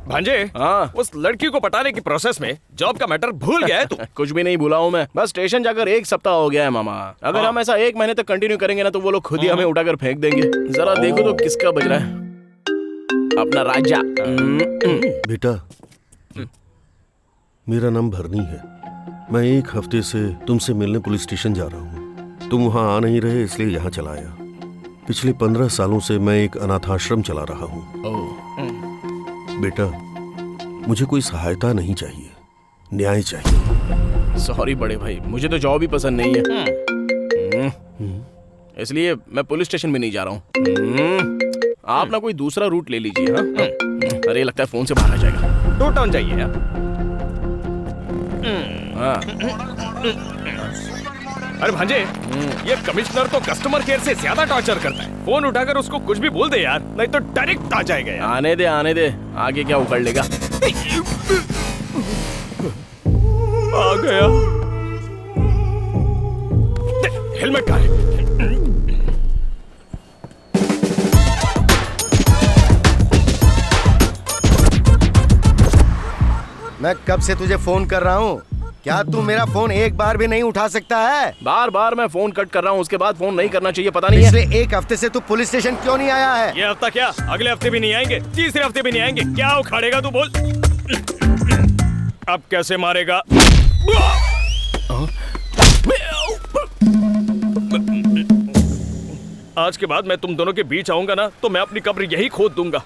भांजे, हाँ? उस लड़की को पटाने की प्रोसेस में जॉब का मैटर भूल गया है तू? कुछ भी नहीं भूला हूँ मैं, बस स्टेशन जाकर 1 सप्ताह हो गया है मामा। अगर हम ऐसा 1 महीने तक कंटिन्यू करेंगे ना तो वो लोग खुद ही हमें उठाकर फेंक देंगे। जरा देखो तो किसका बज रहा है, अपना राजा। बेटा, मेरा नाम भरनी है। मैं 1 हफ्ते से तुमसे मिलने पुलिस स्टेशन जा रहा हूँ। तुम वहाँ आ नहीं रहे इसलिए यहाँ चला आया। पिछले 15 सालों से मैं एक अनाथाश्रम चला रहा हूँ। बेटा, मुझे कोई सहायता नहीं चाहिए, न्याय चाहिए। सॉरी बड़े भाई, मुझे तो जॉब ही पसंद नहीं है, इसलिए मैं पुलिस स्टेशन में नहीं जा रहा हूँ। आप ना कोई दूसरा रूट ले लीजिए। हाँ? अरे लगता है फोन से बाहर आ जाएगा। टू टाउन जाइए यार। अरे भांजे, ये कमिश्नर तो कस्टमर केयर से ज्यादा टॉर्चर करता है। फोन उठाकर उसको कुछ भी बोल दे यार, नहीं तो डायरेक्ट आ जाएगा यार। आने दे, आगे क्या उखड़ लेगा। आ गया। हेलमेट कहाँ है? मैं कब से तुझे फोन कर रहा हूँ, क्या तू मेरा फोन एक बार भी नहीं उठा सकता है? बार बार मैं फोन कट कर रहा हूँ, उसके बाद फोन नहीं करना चाहिए, पता नहीं है। पिछले 1 हफ्ते से तू पुलिस स्टेशन क्यों नहीं आया है? ये हफ्ता क्या, अगले हफ्ते भी नहीं आएंगे, तीसरे हफ्ते भी नहीं आएंगे। क्या उखाड़ेगा तू, बोल। अब कैसे मारेगा? आज के बाद मैं तुम दोनों के बीच आऊंगा ना तो मैं अपनी कब्र यही खोद दूंगा।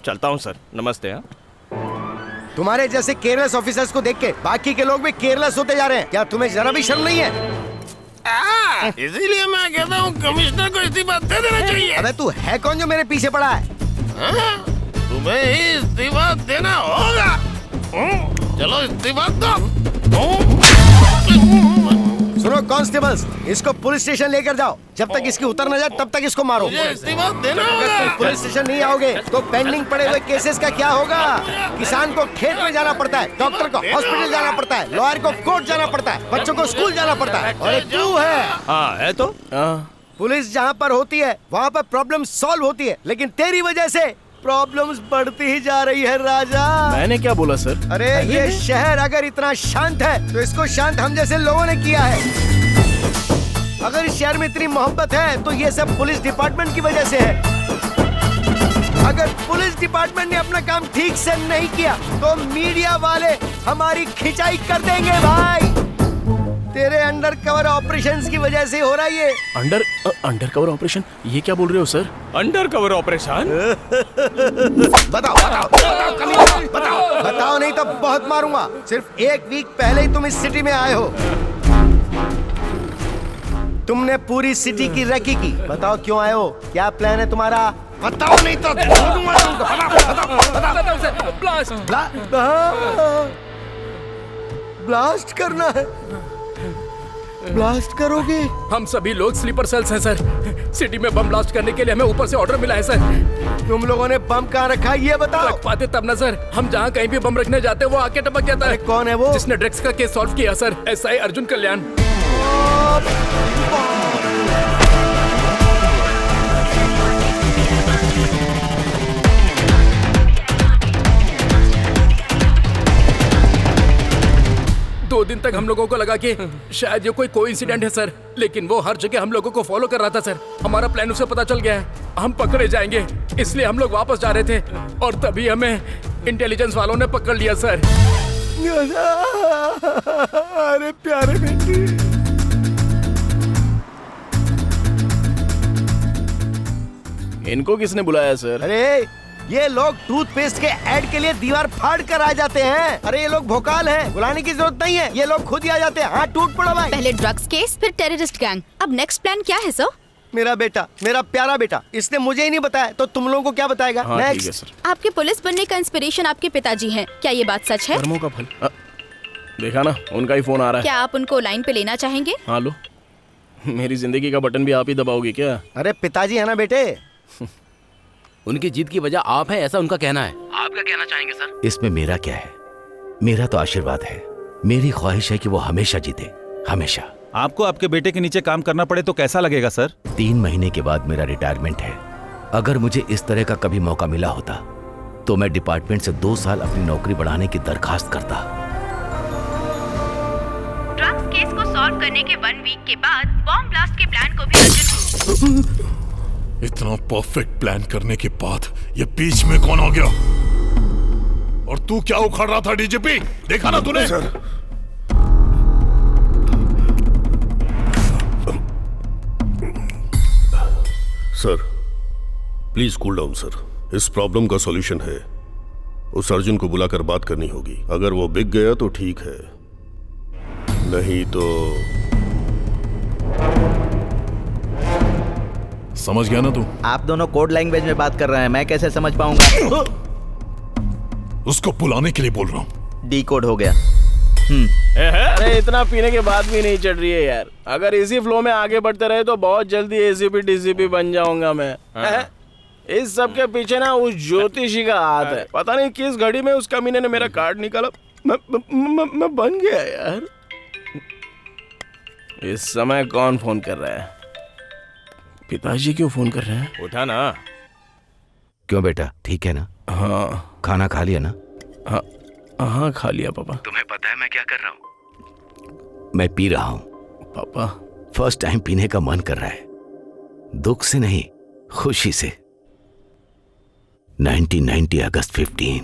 चलता हूँ सर, नमस्ते। हाँ, तुम्हारे जैसे केयरलेस ऑफिसर्स को देख के बाकी के लोग भी केयरलेस होते जा रहे हैं। क्या तुम्हें जरा भी शर्म नहीं है? इसीलिए मैं कहता हूँ कमिश्नर को इस्तीफा दे देना चाहिए। अबे तू है कौन जो मेरे पीछे पड़ा है? तुम्हें ही इस्तीफा देना होगा। चलो इस्तीफा दो। सुनो कांस्टेबल्स, इसको पुलिस स्टेशन लेकर जाओ। जब तक इसकी उतर न जाए तब तक इसको मारो। इस्तीफा देना होगा। अगर तुम पुलिस स्टेशन नहीं आओगे तो पेंडिंग पड़े हुए केसेस का क्या होगा? किसान को खेत में जाना पड़ता है, डॉक्टर को हॉस्पिटल जाना पड़ता है, लॉयर को कोर्ट जाना पड़ता है, बच्चों को स्कूल जाना पड़ता है। और तू है, हाँ है तो पुलिस जहाँ पर होती है वहाँ पर प्रॉब्लम सॉल्व होती है, लेकिन तेरी वजह से प्रॉब्लम्स बढ़ती ही जा रही है राजा। मैंने क्या बोला सर? अरे ये शहर अगर इतना शांत है तो इसको शांत हम जैसे लोगों ने किया है। अगर इस शहर में इतनी मोहब्बत है तो ये सब पुलिस डिपार्टमेंट की वजह से है। अगर पुलिस डिपार्टमेंट ने अपना काम ठीक से नहीं किया तो मीडिया वाले हमारी खिंचाई कर देंगे भाई। तेरे अंडर कवर ऑपरेशन की वजह से हो रहा है ये। Under cover operation? ये क्या बोल रहे हो सर? Under cover operation? बताओ नहीं तो बहुत मारूंगा। सिर्फ 1 वीक पहले ही तुम इस सिटी में आए हो। तुमने पूरी सिटी की रेकी की। बताओ क्यों आए हो, क्या प्लान है तुम्हारा? बताओ नहीं तो ब्लास्ट करना है। ब्लास्ट करोगे? हम सभी लोग स्लीपर सेल्स हैं सर। सिटी में बम ब्लास्ट करने के लिए हमें ऊपर से ऑर्डर मिला है सर। तुम लोगों ने बम कहाँ रखा है ये बताओ। रख पाते तब ना सर। हम जहाँ कहीं भी बम रखने जाते हैं वो आके टपक जाता है। कौन है वो? जिसने ड्रग्स का केस सॉल्व किया सर, एसआई अर्जुन कल्याण। दो दिन तक हम लोगों को लगा कि शायद ये कोई इंसिडेंट है सर, लेकिन वो हर जगह हम लोगों को फॉलो कर रहा था सर। हमारा प्लान उसे पता चल गया है, हम पकड़े जाएंगे, इसलिए हम लोग वापस जा रहे थे और तभी हमें इंटेलिजेंस वालों ने पकड़ लिया सर। अरे प्यारे बेटी। इनको किसने बुलाया सर? अरे ये लोग टूथपेस्ट के ऐड के लिए दीवार फाड़ कर आ जाते हैं। अरे ये लोग भोकाल हैं, बुलाने की जरूरत नहीं है, ये लोग खुद ही आ जाते हैं। हाँ टूट पड़ा भाई। पहले ड्रग्स केस, फिर टेररिस्ट गैंग, अब नेक्स्ट प्लान क्या है सर? मेरा बेटा, मेरा प्यारा बेटा, इसने मुझे ही नहीं बताया तो तुम लोगों को क्या बताएगा? हाँ, ठीक है सर। आपके पुलिस बनने का इंस्पिरेशन आपके पिताजी हैं, क्या ये बात सच है? कर्मों का फल। देखा ना, उनका ही फोन आ रहा है। क्या आप उनको लाइन पे लेना चाहेंगे? हाँ लो। मेरी जिंदगी का बटन भी आप ही दबाओगे क्या? अरे पिताजी है ना बेटे। उनकी जीत की वजह आप हैं, ऐसा उनका कहना है। आप क्या कहना चाहेंगे सर? इसमें मेरा क्या है? मेरा तो आशीर्वाद है। मेरी ख्वाहिश है कि वो हमेशा जीते, हमेशा। आपको आपके बेटे के नीचे काम करना पड़े तो कैसा लगेगा सर? 3 महीने के बाद मेरा रिटायरमेंट है। अगर मुझे इस तरह का कभी मौका मिला होता तो मैं डिपार्टमेंट से 2 साल अपनी नौकरी बढ़ाने की दरखास्त करता। ड्रग्स केस को सॉल्व करने के 1 वीक के बाद बॉम्ब ब्लास्ट के प्लान को भी अर्जुन इतना परफेक्ट प्लान करने के बाद ये बीच में कौन आ गया? और तू क्या उखाड़ रहा था डीजीपी? देखा ना तूने? Sir please cool down sir. इस प्रॉब्लम का सॉल्यूशन है, उस अर्जुन को बुलाकर बात करनी होगी। अगर वो बिक गया तो ठीक है, नहीं तो समझ गया ना तू? आप दोनों कोड लैंग्वेज में बात कर रहे हैं, मैं कैसे समझ पाऊंगा? उसको बुलाने के लिए बोल रहा हूँ। डी कोड हो गया। अरे इतना पीने के बाद भी नहीं चढ़ रही है यार। अगर इसी फ्लो में आगे बढ़ते रहे तो बहुत जल्दी एसीपी डीसीपी बन जाऊंगा मैं। इस सब के पीछे ना उस ज्योतिषी का हाथ है। पता नहीं किस घड़ी में उस कमीने ने मेरा कार्ड निकाला, मैं बन गया यार। इस समय कौन फोन कर रहा है? पिताजी क्यों फोन कर रहे हैं? उठा ना। क्यों बेटा, ठीक है ना? हाँ। खाना खा लिया ना? हाँ खा लिया पापा। तुम्हें पता है मैं क्या कर रहा हूँ? मैं पी रहा हूँ पापा। फर्स्ट टाइम पीने का मन कर रहा है, दुख से नहीं खुशी से। 1990 अगस्त 15,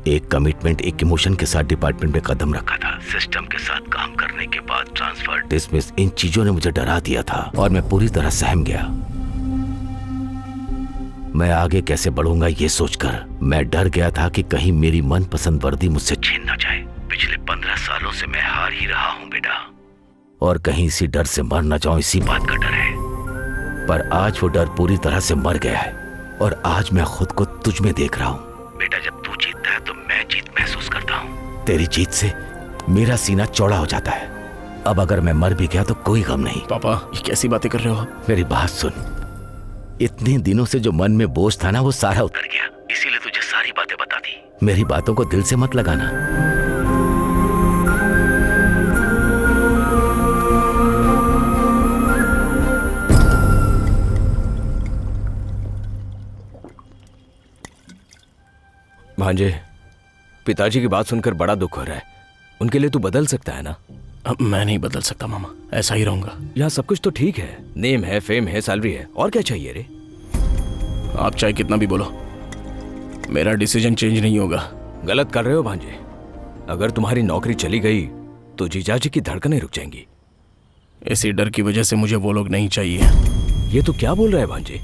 एक कमिटमेंट, एक इमोशन के साथ डिपार्टमेंट में कदम रखा था। सिस्टम के साथ काम करने के बाद ट्रांसफर, डिसमिस, इन चीजों ने मुझे डरा दिया था और मैं पूरी तरह सहम गया। मैं आगे कैसे बढ़ूंगा ये सोचकर मैं डर गया था कि कहीं मेरी मनपसंद वर्दी मुझसे छीन ना जाए। पिछले 15 सालों से मैं हार ही रहा हूं बेटा, और कहीं इसी डर से मर ना जाऊं, इसी बात का डर है। पर आज वो डर पूरी तरह से मर गया है और आज मैं खुद को तुझ में देख रहा हूं। बेटा जब तू जीतता है तो मैं जीत महसूस करता हूं। तेरी जीत से मेरा सीना चौड़ा हो जाता है। अब अगर मैं मर भी गया तो कोई गम नहीं। पापा ये कैसी बातें कर रहे हो आप? मेरी बात सुन, इतने दिनों से जो मन में बोझ था ना वो सारा उतर गया, इसीलिए तुझे सारी बातें बता दी। मेरी बातों को दिल से मत लगाना। भांजे, पिताजी की बात सुनकर बड़ा दुख हो रहा है। उनके लिए तू बदल सकता है ना? अब मैं नहीं बदल सकता मामा, ऐसा ही रहूंगा। यहाँ सब कुछ तो ठीक है, नेम है, फेम है, सैलरी है, और क्या चाहिए रे? आप चाहे कितना भी बोलो, मेरा डिसीजन चेंज नहीं होगा। गलत कर रहे हो भांजे। अगर तुम्हारी नौकरी चली गई तो जीजाजी की धड़कनें रुक जाएंगी। इसी डर की वजह से मुझे वो लोग नहीं चाहिए। ये तो क्या बोल रहा है भांजे?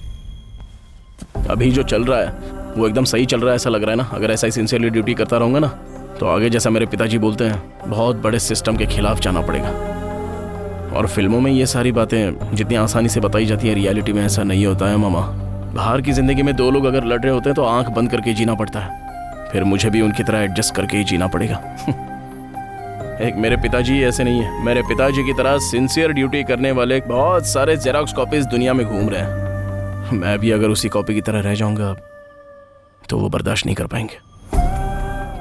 अभी जो चल रहा है वो एकदम सही चल रहा है ऐसा लग रहा है ना। अगर ऐसा ही सिंसियरली ड्यूटी करता रहूंगा ना तो आगे जैसा मेरे पिताजी बोलते हैं बहुत बड़े सिस्टम के खिलाफ जाना पड़ेगा। और फिल्मों में ये सारी बातें जितनी आसानी से बताई जाती हैं रियलिटी में ऐसा नहीं होता है मामा। बाहर की जिंदगी में दो लोग अगर लड़ रहे होते हैं तो आंख बंद करके जीना पड़ता है। फिर मुझे भी उनकी तरह एडजस्ट करके ही जीना पड़ेगा। एक मेरे पिताजी ऐसे नहीं है। मेरे पिताजी की तरह सिंसियर ड्यूटी करने वाले बहुत सारे जेरॉक्स कॉपीज दुनिया में घूम रहे हैं। मैं भी अगर उसी कॉपी की तरह रह जाऊंगा तो वो बर्दाश्त नहीं कर पाएंगे।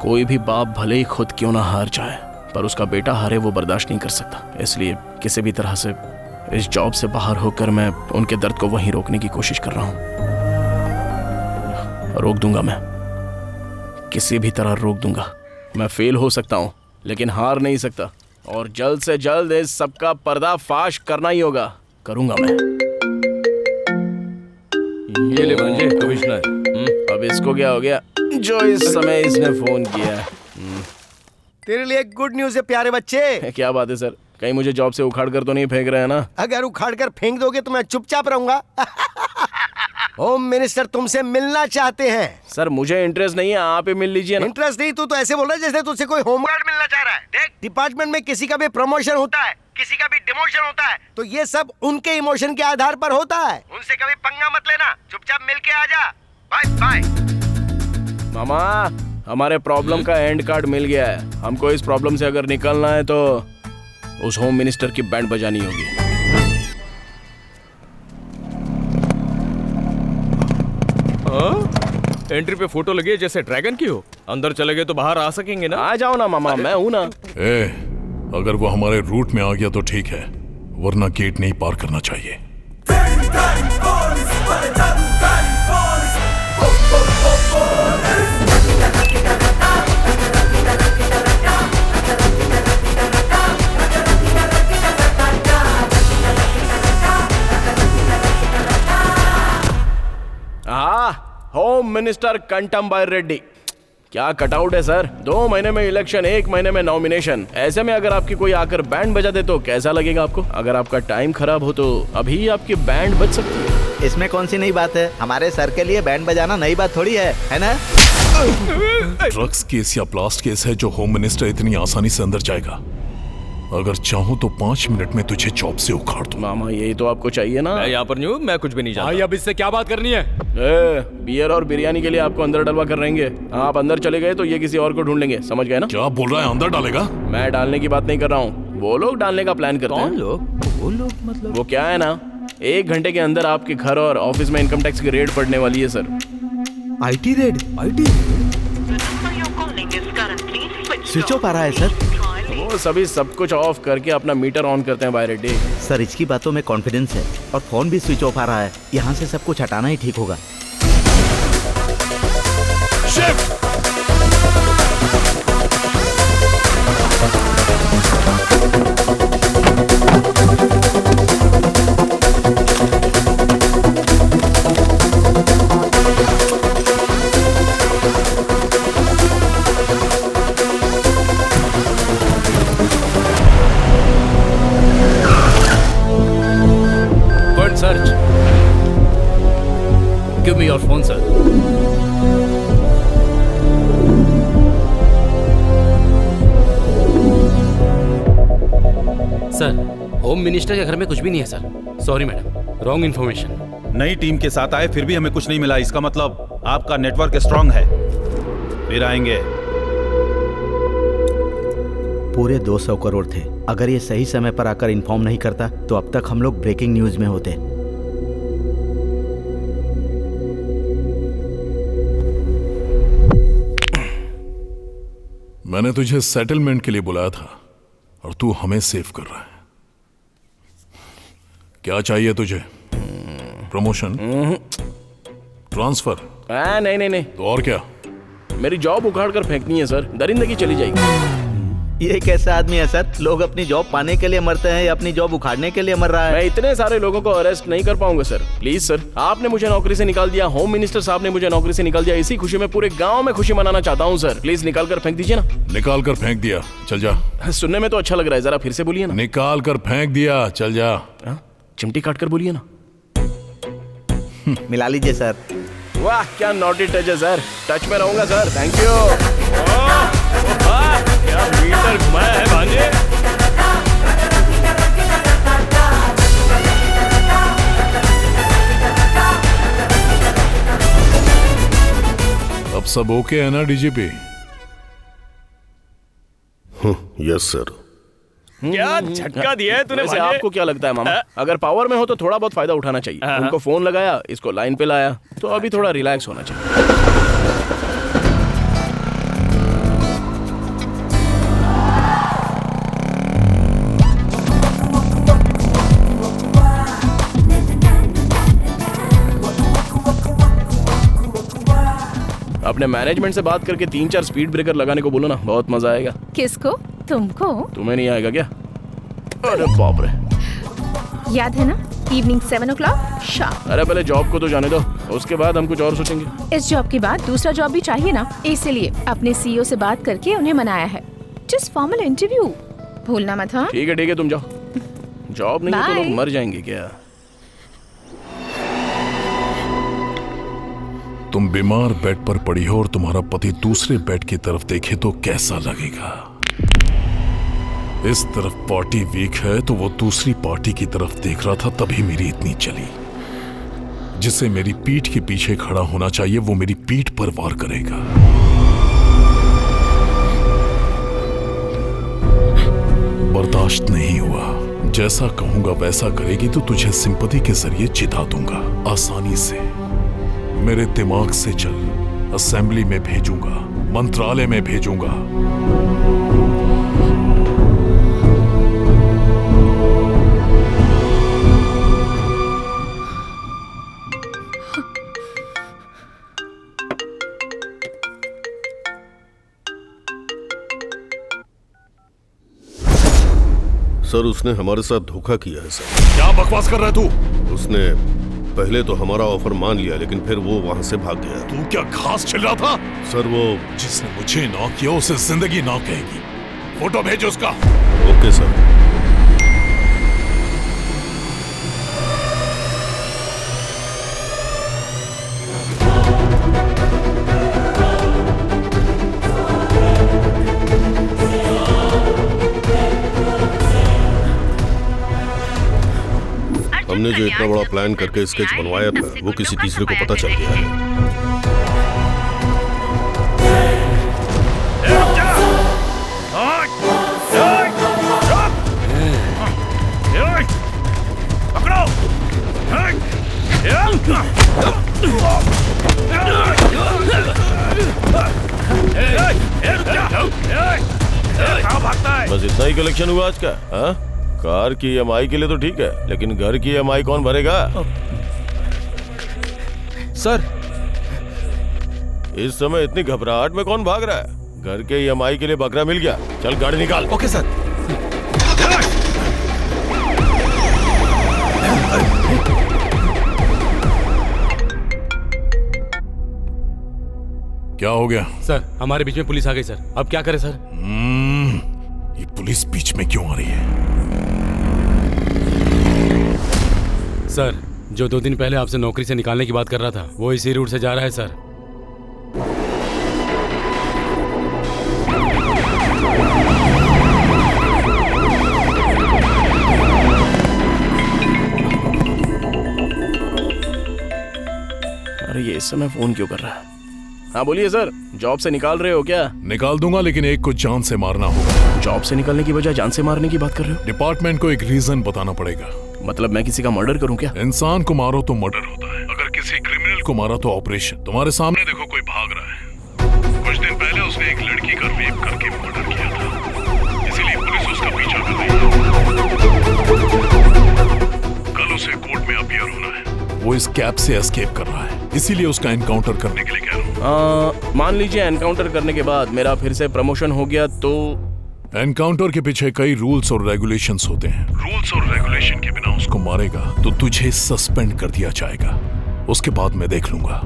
कोई भी बाप भले ही खुद क्यों ना हार जाए पर उसका बेटा हारे वो बर्दाश्त नहीं कर सकता। इसलिए किसी भी तरह से इस जॉब से बाहर होकर मैं उनके दर्द को वहीं रोकने की कोशिश कर रहा हूं। रोक दूंगा, मैं किसी भी तरह रोक दूंगा। मैं फेल हो सकता हूं लेकिन हार नहीं सकता। और जल्द से जल्द इस सबका पर्दाफाश करना ही होगा। करूंगा मैं। ये ले भांजे कमिश्नर। अब इसको क्या हो गया जो इस समय इसने फोन किया? तेरे लिए गुड न्यूज है प्यारे बच्चे। क्या बात है सर? कहीं मुझे जॉब से उखाड़ कर तो नहीं फेंक रहे हैं ना? अगर उखाड़ कर फेंक दोगे तो मैं चुपचाप रहूंगा। होम मिनिस्टर तुमसे मिलना चाहते हैं। सर मुझे इंटरेस्ट नहीं है, आप ही मिल लीजिए ना। इंटरेस्ट नहीं? तू तो ऐसे बोल रहा है जैसे तुझसे कोई होमगार्ड मिलना चाह रहा है। देख, डिपार्टमेंट में किसी का भी प्रमोशन होता है, किसी का भी डिमोशन होता है तो ये सब उनके इमोशन के आधार पर होता है। उनसे कभी पंगा मत लेना, चुपचाप मिल के आ जा। Bye bye. मामा हमारे प्रॉब्लम का एंड कार्ड मिल गया है। हमको इस प्रॉब्लम से अगर निकलना है तो उस होम मिनिस्टर की बैंड बजानी होगी। एंट्री पे फोटो लगी है जैसे ड्रैगन की हो। अंदर चले गए तो बाहर आ सकेंगे ना? आ जाओ ना मामा, मैं हूं ना। अगर वो हमारे रूट में आ गया तो ठीक है, वरना गेट नहीं पार करना चाहिए। होम मिनिस्टर कंटम बाय रेड्डी। क्या कटआउट है सर। 2 महीने में इलेक्शन, 1 महीने में नॉमिनेशन। ऐसे में अगर आपकी कोई आकर बैंड बजा दे तो कैसा लगेगा आपको? अगर आपका टाइम खराब हो तो अभी आपकी बैंड बज सकती है। इसमें कौन सी नई बात है? हमारे सर के लिए बैंड बजाना नई बात थोड़ी है ना? ड्रग्स केस या ब्लास्ट केस है जो होम मिनिस्टर इतनी आसानी से अंदर जाएगा? अगर चाहूं तो 5 मिनट में तुझे जॉब से उखाड़ दूं। मामा यही तो आपको चाहिए ना। मैं यहाँ पर नहीं हूँ, मैं कुछ भी नहीं जानता। भाई अब इससे क्या बात करनी है? बियर और बिरयानी के लिए आपको अंदर डलवा कर रहेंगे। आप अंदर चले गए तो ये किसी और को ढूंढ लेंगे, समझ गए ना? क्या बोल रहा है? अंदर डालेगा? मैं डालने की बात नहीं कर रहा हूँ, वो लोग डालने का प्लान करते हैं। कौन लोग? वो लोग मतलब? वो क्या है ना, 1 घंटे के अंदर आपके घर और ऑफिस में इनकम टैक्स की रेड पड़ने वाली है sir. IT raid? IT? Switch off आ रहा है सर। वो सभी सब कुछ ऑफ करके अपना मीटर ऑन करते हैं बाय रेड्डी। सर इसकी बातों में कॉन्फिडेंस है और फोन भी स्विच ऑफ आ रहा है। यहाँ से सब कुछ हटाना ही ठीक होगा। Search. Give me your phone, sir. Sir, home minister के घर में कुछ भी नहीं है sir. Sorry madam, wrong information. नई टीम के साथ आए फिर भी हमें कुछ नहीं मिला। इसका मतलब आपका नेटवर्क स्ट्रांग है। फिर आएंगे। पूरे 200 करोड़ थे। अगर ये सही समय पर आकर इन्फॉर्म नहीं करता तो अब तक हम लोग ब्रेकिंग न्यूज में होते। मैंने तुझे सेटलमेंट के लिए बुलाया था और तू हमें सेव कर रहा है। क्या चाहिए तुझे? प्रमोशन? ट्रांसफर? नहीं। तो और क्या? मेरी जॉब उखाड़ कर फेंकनी है सर, दरिंदगी चली जाएगी। ये कैसा आदमी है सर? लोग अपनी जॉब पाने के लिए मरते हैं या अपनी जॉब उखाड़ने के लिए मर रहा है? मैं इतने सारे लोगों को अरेस्ट नहीं कर पाऊंगा सर। प्लीज सर, आपने मुझे नौकरी से निकाल दिया, होम मिनिस्टर साहब ने मुझे नौकरी से निकाल दिया, इसी खुशी में पूरे गांव में खुशी मनाना चाहता हूं सर। प्लीज निकाल कर फेंक दीजिए ना। निकाल कर फेंक दिया, चल जा। सुनने में तो अच्छा लग रहा है, जरा फिर से बोलिए ना। निकाल कर फेंक दिया, चल जा। चिमटी काट कर बोलिए ना। मिला लीजिए सर। वाह क्या नॉटी टच है सर, टच में रहूंगा सर, थैंक यू। क्या मीटर घुमाया है भांजे। अब सब ओके है ना डीजीपी? Yes sir. क्या झटका दिया है तूने वैसे भांजे? आपको क्या लगता है मामा, अगर पावर में हो तो थोड़ा बहुत फायदा उठाना चाहिए। उनको फोन लगाया, इसको लाइन पे लाया, तो अभी थोड़ा रिलैक्स होना चाहिए। अपने मैनेजमेंट से बात करके 3-4 स्पीड ब्रेकर लगाने को बोलो ना, बहुत मजा आएगा। किसको? तुमको? तुम्हें नहीं आएगा क्या? अरे बाप रे। याद है ना, इवनिंग 7 o'clock शार्प। अरे पहले जॉब को तो जाने दो, उसके बाद हम कुछ और सोचेंगे। इस जॉब के बाद दूसरा जॉब भी चाहिए ना, इसलिए अपने सीईओ से बात करके उन्हें मनाया है। जस्ट फॉर्मल इंटरव्यू, भूलना मत। हाँ ठीक है तुम जाओ। जॉब नहीं है तो लोग मर जाएंगे क्या? तुम बीमार बेड पर पड़ी हो और तुम्हारा पति दूसरे बेड की तरफ देखे तो कैसा लगेगा? इस तरफ पार्टी वीक है तो वो दूसरी पार्टी की तरफ देख रहा था, तभी मेरी इतनी चली। जिसे मेरी पीठ के पीछे खड़ा होना चाहिए वो मेरी पीठ पर वार करेगा। बर्दाश्त नहीं हुआ। जैसा कहूंगा वैसा करेगी तो तुझे सिंपैथी के जरिए जिता दूंगा आसानी से। मेरे दिमाग से चल, असेंबली में भेजूंगा, मंत्रालय में भेजूंगा। सर उसने हमारे साथ धोखा किया है सर। क्या बकवास कर रहा है तू? उसने पहले तो हमारा ऑफर मान लिया, लेकिन फिर वो वहां से भाग गया। तू क्या घास छिल रहा था? सर वो जिसने मुझे ना किया उसे जिंदगी ना कहेगी। फोटो भेजो उसका। Okay sir. हमने जो इतना बड़ा प्लान करके स्केच बनवाया था वो किसी तीसरे को पता चल गया है। बस इतना ही कलेक्शन हुआ आज का? हाँ? कार की EMI के लिए तो ठीक है, लेकिन घर की EMI कौन भरेगा? सर इस समय इतनी घबराहट में कौन भाग रहा है? घर के EMI के लिए बकरा मिल गया, चल गाड़ी निकाल। Okay sir. क्या हो गया? सर हमारे बीच में पुलिस आ गई सर, अब क्या करें सर? ये पुलिस बीच में क्यों आ रही है? सर जो 2 दिन पहले आपसे नौकरी से निकालने की बात कर रहा था वो इसी रूट से जा रहा है सर। अरे ये इस समय फोन क्यों कर रहा है? हाँ बोलिए सर, जॉब से निकाल रहे हो क्या? निकाल दूंगा, लेकिन एक को जान से मारना होगा। जॉब से निकालने की बजाय जान से मारने की बात कर रहे हो? डिपार्टमेंट को एक रीजन बताना पड़ेगा। मतलब मैं किसी का मर्डर करूं क्या? इंसान को मारो तो मर्डर होता है, अगर किसी क्रिमिनल को मारा तो ऑपरेशन। तुम्हारे सामने देखो कोई भाग रहा है। कुछ दिन पहले उसने एक लड़की का रेप करके मर्डर किया था, इसीलिए पुलिस उसका पीछा कर रही है। कल उसे कोर्ट में अपीयर होना है। वो इस कैब से एस्केप कर रहा है, इसीलिए उसका एनकाउंटर करने के लिए कह रहा हूँ। मान लीजिए एनकाउंटर करने के बाद मेरा फिर से प्रमोशन हो गया तो एनकाउंटर के पीछे कई रूल्स और रेगुलेशंस होते हैं। रूल्स और रेगुलेशन के बिना उसको मारेगा तो तुझे सस्पेंड कर दिया जाएगा। उसके बाद मैं देख लूंगा।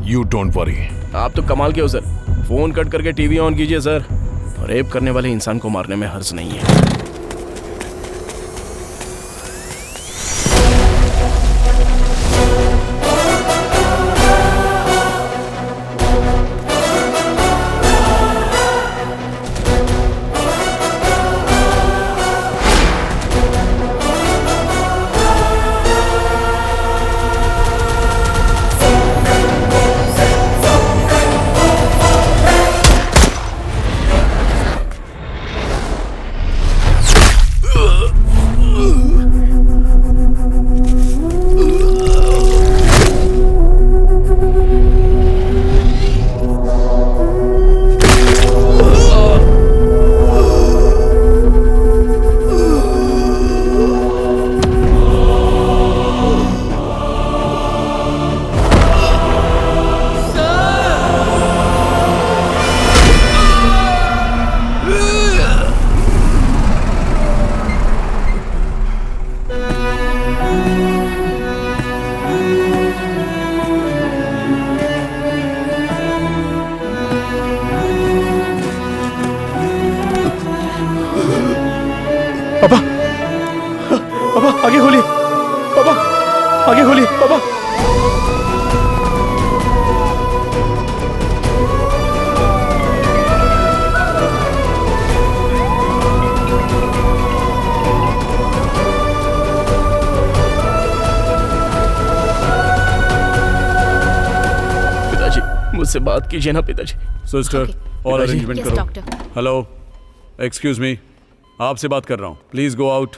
You don't worry. आप तो कमाल के हो सर। फोन कट करके टीवी ऑन कीजिए सर। रेप करने वाले इंसान को मारने में हर्ज नहीं है। आगे खोलिए पापा, आगे खोलिए पापा। पिताजी मुझसे बात कीजिए ना पिताजी। सिस्टर और अरेंजमेंट Yes, करो। doctor. हेलो, एक्सक्यूज मी, आपसे बात कर रहा हूँ, please go out.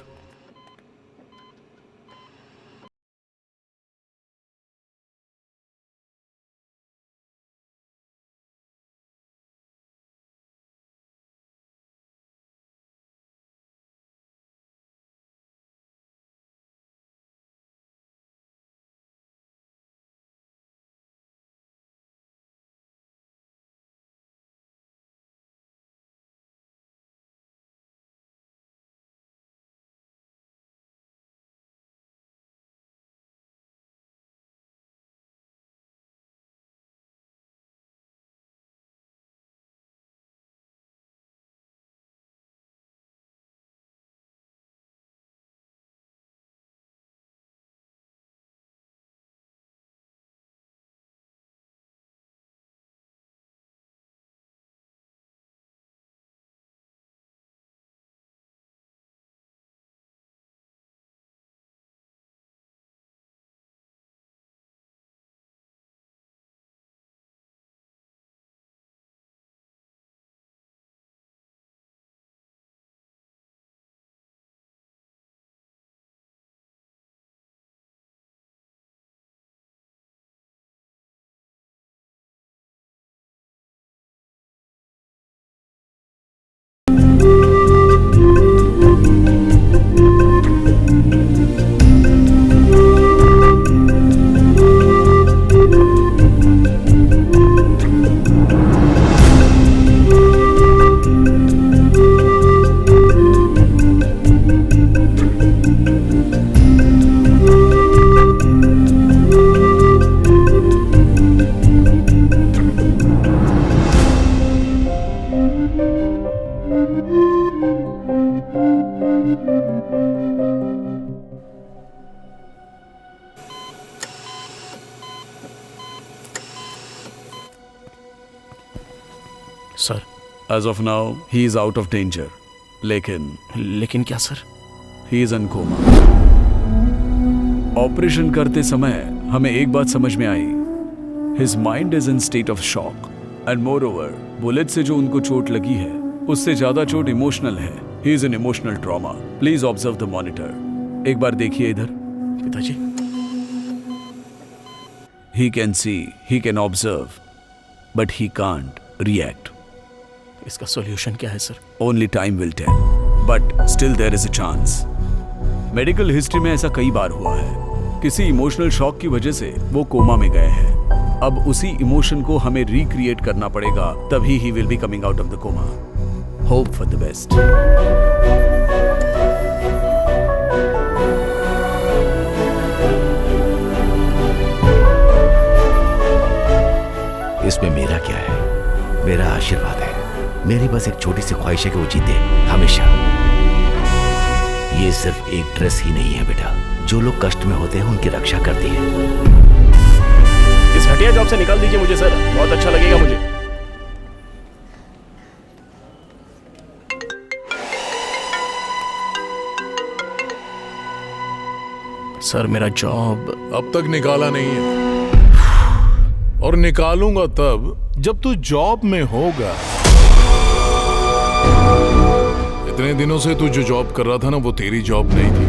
Sir as of now he is out of danger, लेकिन क्या sir? He is in coma. Operation करते समय हमें एक बात समझ में आई, his mind is in state of shock and more over bullet से जो उनको चोट लगी है उससे ज्यादा चोट इमोशनल है। He is in emotional trauma. Please observe the monitor. एक बार देखिए इधर। पिताजी he can see, he can observe, but he can't react. इसका सॉल्यूशन क्या है sir? Only time will tell, but still there is a chance. Medical history में ऐसा कई बार हुआ है, किसी इमोशनल शॉक की वजह से वो कोमा में गए हैं। अब उसी इमोशन को हमें रिक्रिएट करना पड़ेगा, तभी he will be coming out of the coma. Hope for the best. इसमें मेरा क्या है? मेरा आशीर्वाद है। मेरी बस एक छोटी सी ख्वाहिश है कि वो जीते हमेशा। ये सिर्फ एक ड्रेस ही नहीं है बेटा, जो लोग कष्ट में होते हैं उनकी रक्षा करती है। इस घटिया जॉब से निकाल दीजिए मुझे सर, बहुत अच्छा लगेगा मुझे। सर मेरा जॉब अब तक निकाला नहीं है, और निकालूंगा तब जब तू जॉब में होगा। इतने दिनों से तू जो जॉब कर रहा था ना, वो तेरी जॉब नहीं थी।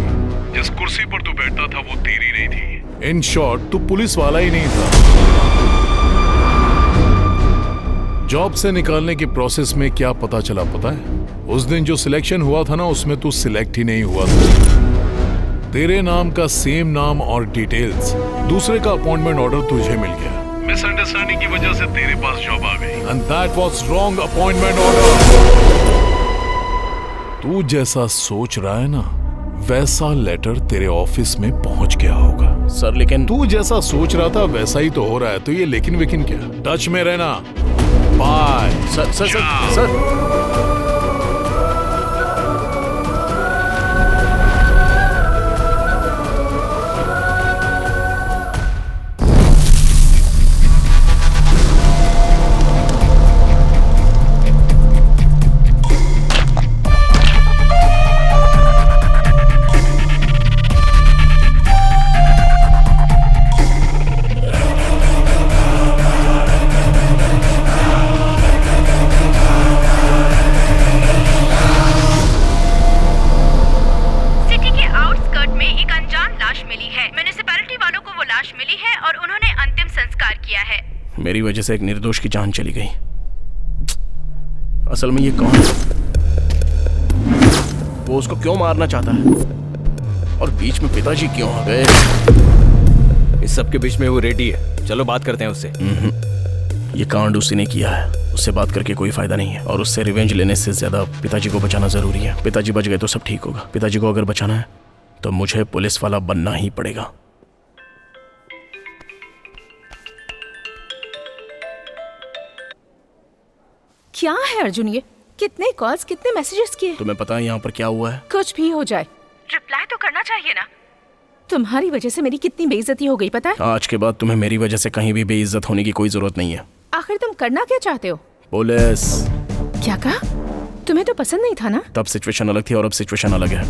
जिस कुर्सी पर तू बैठता था वो तेरी नहीं थी। इन शॉर्ट तू पुलिस वाला ही नहीं था। जॉब से निकालने के प्रोसेस में क्या पता चला पता है? उस दिन जो सिलेक्शन हुआ था ना, उसमें तू सिलेक्ट ही नहीं हुआ था। तेरे नाम का सेम नाम और डिटेल्स, दूसरे का अपॉइंटमेंट ऑर्डर तुझे मिल गया। मिसअंडरस्टैंडिंग की वजह से तेरे पास जॉब आ गई, and that was wrong appointment order. तू जैसा सोच रहा है ना, वैसा लेटर तेरे ऑफिस में पहुंच गया होगा। सर लेकिन तू जैसा सोच रहा था वैसा ही तो हो रहा है, तो ये लेकिन वेकिन क्या? टच में रहना। Bye. Sir sir sir sir मेरी वजह से एक निर्दोष की जान चली गई। असल में ये कौन है? वो उसको क्यों मारना चाहता है? और बीच में पिताजी क्यों आ गए? इस सब के बीच में वो रेडी है, चलो बात करते हैं उससे। ये कांड उसी ने किया है, उससे बात करके कोई फायदा नहीं है, और उससे रिवेंज लेने से ज्यादा पिताजी को बचाना जरूरी है। पिताजी बच गए तो सब ठीक होगा। पिताजी को अगर बचाना है तो मुझे पुलिस वाला बनना ही पड़ेगा। क्या है अर्जुन ये? कितने कॉल्स, कितने मैसेजेस किए? तुम्हें पता है यहाँ पर क्या हुआ है? कुछ भी हो जाए रिप्लाई तो करना चाहिए ना। तुम्हारी वजह से मेरी कितनी बेइज्जती हो गई पता है? आज के बाद तुम्हें मेरी वजह से कहीं भी बेइज्जत होने की कोई जरूरत नहीं है। आखिर तुम करना क्या चाहते हो? पुलिस। क्या कहा? तुम्हें तो पसंद नहीं था ना? तब सिचुएशन अलग थी और अब सिचुएशन अलग है।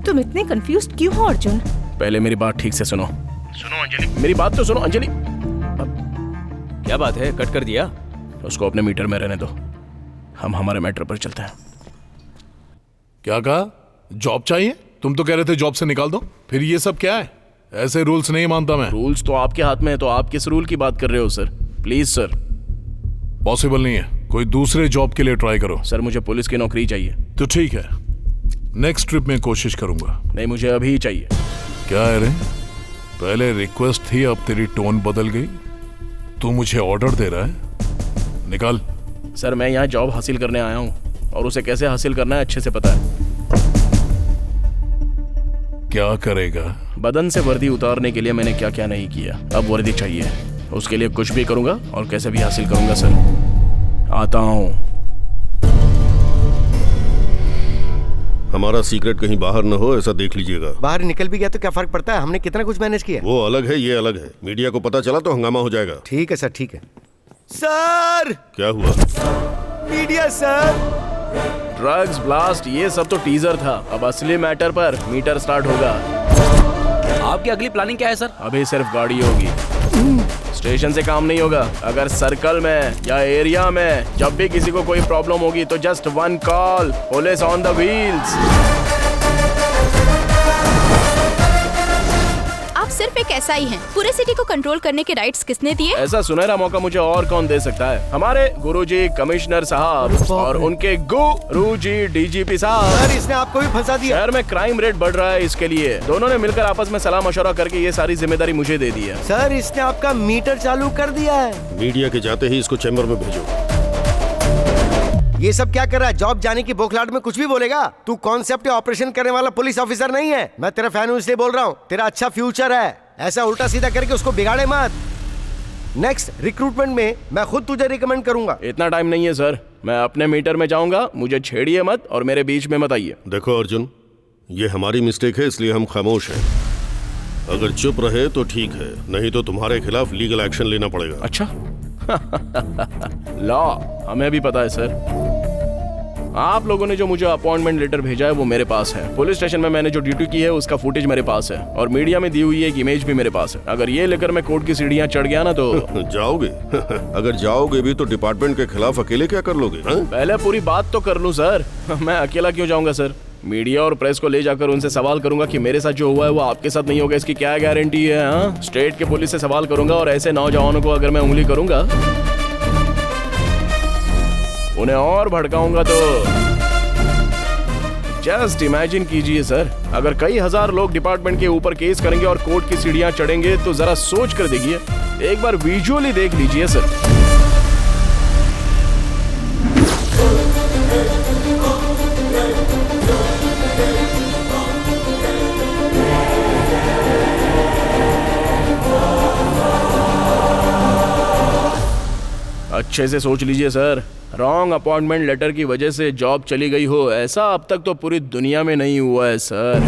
तुम इतने कंफ्यूज्ड क्यों हो अर्जुन? पहले मेरी बात ठीक से सुनो। सुनो अंजलि, मेरी बात तो सुनो अंजलि। क्या बात है, कट कर दिया? उसको अपने मीटर में रहने दो, हम हमारे मैटर पर चलते हैं। क्या कहा? जॉब चाहिए? तुम तो कह रहे थे जॉब से निकाल दो, फिर ये सब क्या है? ऐसे रूल्स नहीं मानता मैं। रूल्स तो आपके हाथ में है, तो आप किस रूल की बात कर रहे हो सर? Please sir. पॉसिबल नहीं है, कोई दूसरे जॉब के लिए ट्राई करो। सर मुझे पुलिस की नौकरी चाहिए। तो ठीक है, नेक्स्ट ट्रिप में कोशिश करूंगा। नहीं, मुझे अभी चाहिए। क्या है रे? पहले रिक्वेस्ट थी, अब तेरी टोन बदल गई। तू मुझे ऑर्डर दे रहा है? निकाल। सर मैं यहाँ जॉब हासिल करने आया हूँ, और उसे कैसे हासिल करना है अच्छे से पता है। क्या करेगा? बदन से वर्दी उतारने के लिए मैंने क्या क्या नहीं किया, अब वर्दी चाहिए। उसके लिए कुछ भी करूंगा और कैसे भी हासिल करूंगा सर। आता हूँ। हमारा सीक्रेट कहीं बाहर न हो, ऐसा देख लीजिएगा। बाहर निकल भी गया तो क्या फर्क पड़ता है? हमने कितना कुछ मैनेज किया। वो अलग है, ये अलग है। मीडिया को पता चला तो हंगामा हो जाएगा। ठीक है सर, ठीक है सर। क्या हुआ? Media sir. ड्रग्स, ब्लास्ट, ये सब तो टीजर था। अब असली मैटर पर मीटर स्टार्ट होगा। आपकी अगली प्लानिंग क्या है सर? अभी सिर्फ गाड़ी होगी, स्टेशन से काम नहीं होगा। अगर सर्कल में या एरिया में जब भी किसी को कोई प्रॉब्लम होगी तो just one call, police on the wheels. आप सिर्फ एक एसआई हैं। पूरे सिटी को कंट्रोल करने के राइट्स किसने दिए? ऐसा सुनहरा मौका मुझे और कौन दे सकता है? हमारे गुरुजी कमिश्नर साहब और उनके गुरुजी डीजीपी साहब। सर इसने आपको भी फंसा दिया। शहर में क्राइम रेट बढ़ रहा है, इसके लिए दोनों ने मिलकर आपस में सलाह मशवरा करके ये सारी जिम्मेदारी मुझे दे दी है। सर इसने आपका मीटर चालू कर दिया है। मीडिया के जाते ही इसको चैम्बर में भेजो। ये सब क्या कर रहा है? जॉब जाने की बौखलाहट में कुछ भी बोलेगा? तू कॉन्सेप्ट ऑपरेशन करने वाला पुलिस ऑफिसर नहीं है। मैं तेरा फैन हूँ इसलिए बोल रहा हूँ। तेरा अच्छा फ्यूचर है, ऐसा उल्टा सीधा करके उसको बिगाड़े मत। नेक्स्ट रिक्रूटमेंट में मैं खुद तुझे रिकमेंड करूंगा। इतना टाइम नहीं है सर, मैं अपने मीटर में जाऊंगा, मुझे छेड़िए मत और मेरे बीच में मत आइए। देखो अर्जुन, ये हमारी मिस्टेक है इसलिए हम खामोश हैं। अगर चुप रहे तो ठीक है, नहीं तो तुम्हारे खिलाफ लीगल एक्शन लेना पड़ेगा। अच्छा लॉ हमें भी पता है सर। आप लोगों ने जो मुझे अपॉइंटमेंट लेटर भेजा है वो मेरे पास है। पुलिस स्टेशन में मैंने जो ड्यूटी की है उसका फुटेज मेरे पास है और मीडिया में दी हुई एक इमेज भी मेरे पास है। अगर ये लेकर मैं कोर्ट की सीढ़ियां चढ़ गया ना तो जाओगे अगर जाओगे भी तो डिपार्टमेंट के खिलाफ अकेले क्या कर लोगे? पहले पूरी बात तो कर लूं सर। मैं अकेला क्यों जाऊंगा सर? मीडिया और प्रेस को ले जाकर उनसे सवाल करूंगा कि मेरे साथ जो हुआ है वो आपके साथ नहीं होगा, इसकी क्या गारंटी है? हाँ, स्टेट के पुलिस से सवाल करूंगा और ऐसे नौजवानों को अगर मैं उंगली करूंगा, उन्हें और भड़काऊंगा तो जस्ट इमेजिन कीजिए सर, अगर कई हजार लोग डिपार्टमेंट के ऊपर केस करेंगे और कोर्ट की सीढ़ियां चढ़ेंगे तो जरा सोच कर देखिए, एक बार विजुअली देख लीजिए सर। अच्छे से सोच लीजिए सर, रॉन्ग अपॉइंटमेंट लेटर की वजह से जॉब चली गई हो, ऐसा अब तक तो पूरी दुनिया में नहीं हुआ है सर।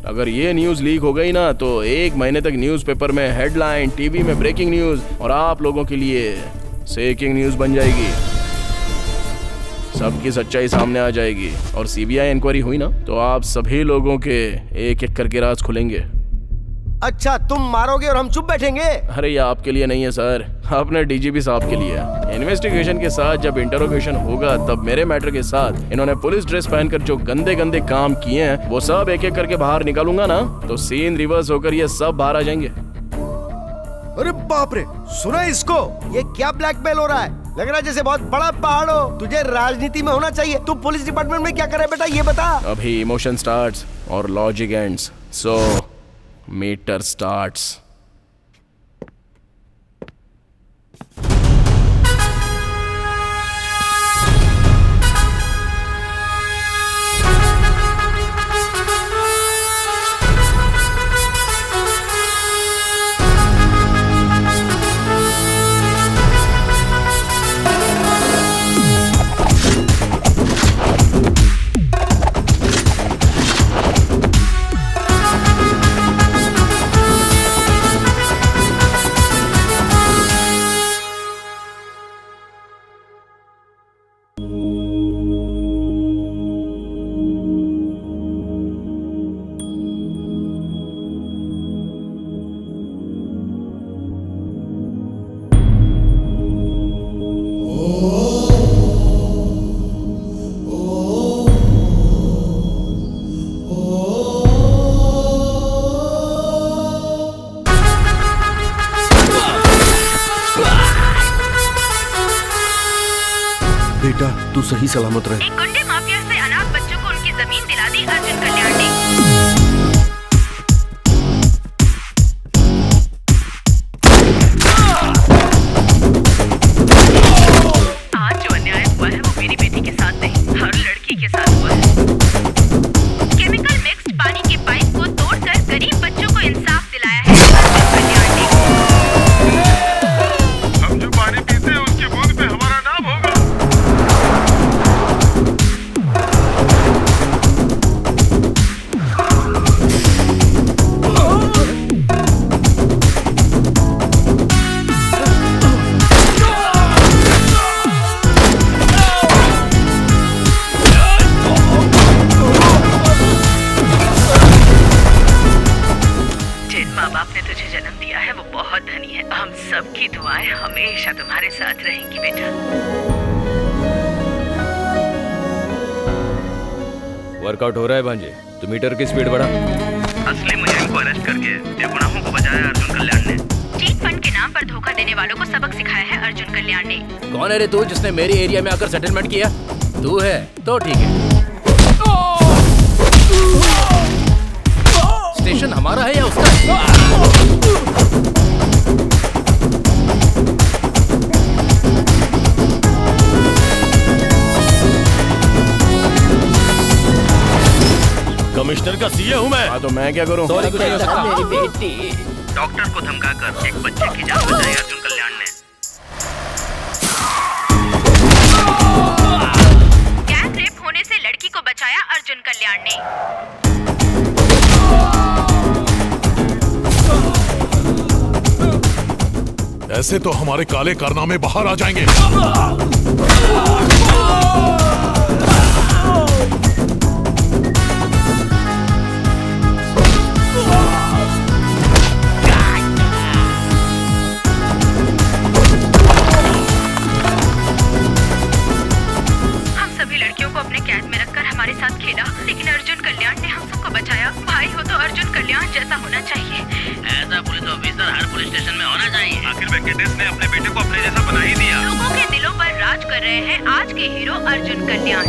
अगर ये न्यूज़ लीक हो गई ना तो 1 महीने तक न्यूज़पेपर में हेडलाइन, टीवी में ब्रेकिंग न्यूज़ और आप लोगों के लिए सेकिंग न्यूज़ बन जाएगी। सबकी सच्चाई सामने आ जाएगी और सीबीआई इंक्वायरी हुई ना तो आप सभी लोगों के एक एक करके राज खुलेंगे। अच्छा, तुम मारोगे और हम चुप बैठेंगे? अरे ये आपके लिए नहीं है सर, अपने डीजीपी साहब के लिए। इन्वेस्टिगेशन के साथ जब इंटरोगेशन होगा तब मेरे मैटर के साथ इन्होंने पुलिस ड्रेस पहनकर जो गंदे गंदे काम किए हैं वो सब एक एक करके बाहर निकालूंगा ना तो सीन रिवर्स होकर ये सब बाहर आ जाएंगे। अरे बाप रे, सुना इसको? ये क्या ब्लैकमेल हो रहा है? लग रहा है जैसे बहुत बड़ा पहाड़ हो। तुझे राजनीति में होना चाहिए। तू पुलिस डिपार्टमेंट में क्या करे बेटा, ये बता। अभी इमोशन स्टार्ट्स और लॉजिक एंड्स, सो मीटर स्टार्ट्स। बेटा तू सही सलामत रहे। एक गुंडे माफिया से अनाथ बच्चों को उनकी जमीन दिला दी अर्जुन कल्याण ने। आज जो अन्याय हुआ है वो मेरी बेटी के साथ नहीं, हर लड़की के साथ हुआ है। केमिकल मिक्स्ड पानी के पाइप को तोड़कर गरीब बच्चों को इंसाफ दिलाया है अर्जुन कल्याण ने। हम जो पानी पीते हैं उसके बूंद पे हमारा नाम होगा। जिन माँ बाप ने तुझे जन्म दिया है वो बहुत धनी है। हम सबकी दुआएं हमेशा तुम्हारे साथ रहेंगी बेटा। वर्कआउट हो रहा है भांजे, तो मीटर की स्पीड बढ़ा। असली मुझे इनको अरेस्ट करके बेगुनाहों को बचाया अर्जुन कल्याण ने। चीट फंड के नाम पर धोखा देने वालों को सबक सिखाया है अर्जुन कल्याण ने। कौन है रे तू जिसने मेरे एरिया में आकर सेटलमेंट किया? तू है तो ठीक है। स्टेशन हमारा है या उसका? का सीए हूँ मैं। हाँ तो मैं क्या करूँ? मेरी बेटी। डॉक्टर को धमकाकर एक बच्चे की जान बचाई अर्जुन कल्याण ने। गैंग रेप होने से लड़की को बचाया अर्जुन कल्याण ने। ऐसे तो हमारे काले कारनामे बाहर आ जाएंगे। हम सभी लड़कियों को अपने कैद में रखकर हमारे साथ खेला, लेकिन अर्जुन कल्याण ने हम सबको बचाया। भाई हो तो अर्जुन कल्याण जैसा होना चाहिए। ऐसा पुलिस ऑफिसर हर पुलिस स्टेशन में होना चाहिए। आखिर वेंकटेश ने अपने बेटे को अपने जैसा बना ही दिया। लोगों के दिलों पर राज कर रहे हैं आज के hero Arjun Kalyan.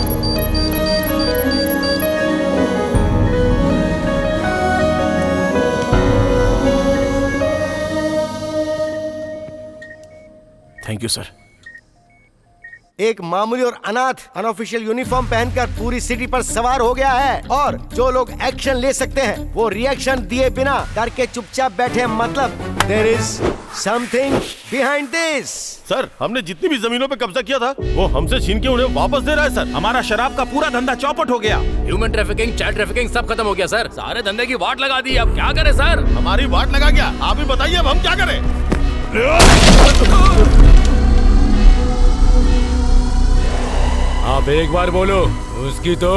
Thank you sir. एक मामूली और अनाथ अनऑफिशियल यूनिफॉर्म पहनकर पूरी सिटी पर सवार हो गया है और जो लोग एक्शन ले सकते हैं वो रिएक्शन दिए बिना डर के चुपचाप बैठे। मतलब there is something behind this. Sir हमने जितनी भी जमीनों पे कब्जा किया था वो हमसे छीन के उन्हें वापस दे रहा है सर। हमारा शराब का पूरा धंधा चौपट हो गया। ह्यूमन ट्रैफिकिंग, चाइल्ड ट्रैफिकिंग सब खत्म हो गया सर। सारे धंधे की वाट लगा दी। अब क्या करें सर? हमारी वाट लगा गया, आप ही बताइए अब हम क्या करें? आप एक बार बोलो उसकी तो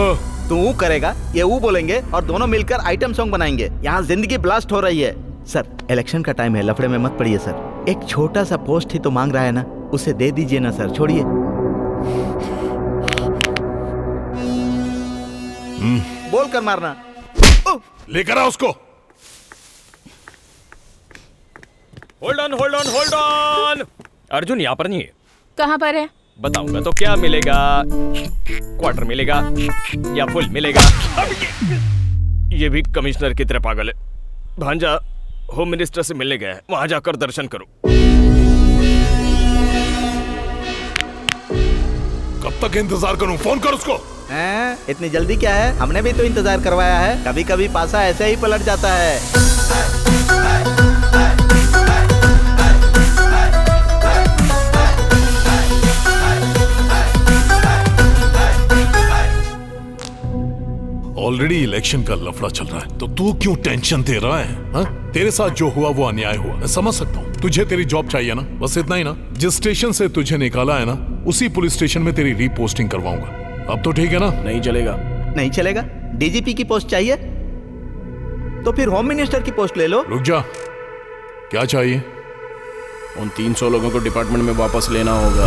तू करेगा, ये वो बोलेंगे और दोनों मिलकर आइटम सॉन्ग बनाएंगे। यहाँ जिंदगी ब्लास्ट हो रही है। सर इलेक्शन का टाइम है, लफड़े में मत पड़िए सर। एक छोटा सा पोस्ट ही तो मांग रहा है ना, उसे दे दीजिए ना सर, छोड़िए। बोल कर मारना। लेकर आ उसको। Hold on hold on hold on. Arjun यहाँ पर नहीं है। कहाँ पर है? बताऊंगा तो क्या मिलेगा? क्वार्टर मिलेगा या फुल मिलेगा? ये भी कमिश्नर की तरह पागल है। भांजा होम मिनिस्टर से मिलने गया है, वहां जाकर दर्शन करो। कब तक इंतजार करूं? फोन कर उसको। इतनी जल्दी क्या है? हमने भी तो इंतजार करवाया है। कभी कभी पासा ऐसे ही पलट जाता है। ऑलरेडी इलेक्शन का लफड़ा चल रहा है तो तू क्यों टेंशन दे रहा है? हा? तेरे साथ जो हुआ वो अन्याय हुआ, मैं समझ सकता हूँ। तुझे तेरी जॉब चाहिए ना, बस इतना ही ना। जिस स्टेशन से तुझे निकाला है ना, उसी पुलिस स्टेशन में तेरी रीपोस्टिंग करवाऊंगा। अब तो ठीक है ना? नहीं चलेगा। नहीं चलेगा? डीजीपी की पोस्ट चाहिए तो फिर होम मिनिस्टर की पोस्ट ले लो। रुक जा, क्या चाहिए? उन 300 लोगों को डिपार्टमेंट में वापस लेना होगा।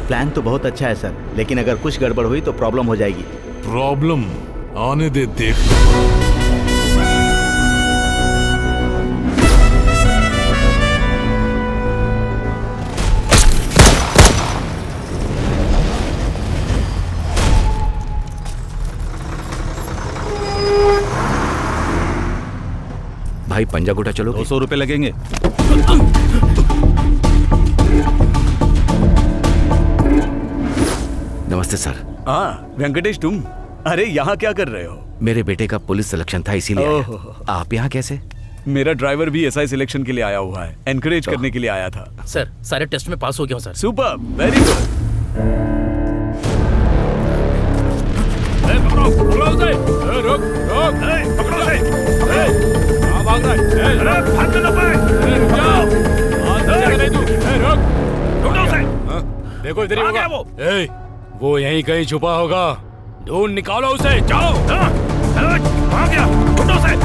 प्लान तो बहुत अच्छा है सर, लेकिन अगर कुछ गड़बड़ हुई तो प्रॉब्लम हो जाएगी। प्रॉब्लम आने दे, देख। भाई पंजागुटा चलो। 200 रुपए लगेंगे। नमस्ते सर। हाँ वेंकटेश तुम? अरे यहाँ क्या कर रहे हो? मेरे बेटे का पुलिस सिलेक्शन था इसीलिए आया। आप यहाँ कैसे? मेरा ड्राइवर भी एसआई सिलेक्शन के लिए आया हुआ है, एनकरेज करने के लिए आया था। सर सारे टेस्ट में पास हो गया हूँ सर। Super, very good. पकड़ो उसे। रुक रुक, पकड़ो उसे। कहाँ भाग रहा है? अरे भागने ना पाए। रुक जाओ। नहीं तू। रुक, ढूंढो उसे। देखो इधर ही होगा वो। वो यहीं कहीं छुपा होगा, ढूंढ निकालो उसे। जाओ। वहाँ गया, ढूंढो उसे।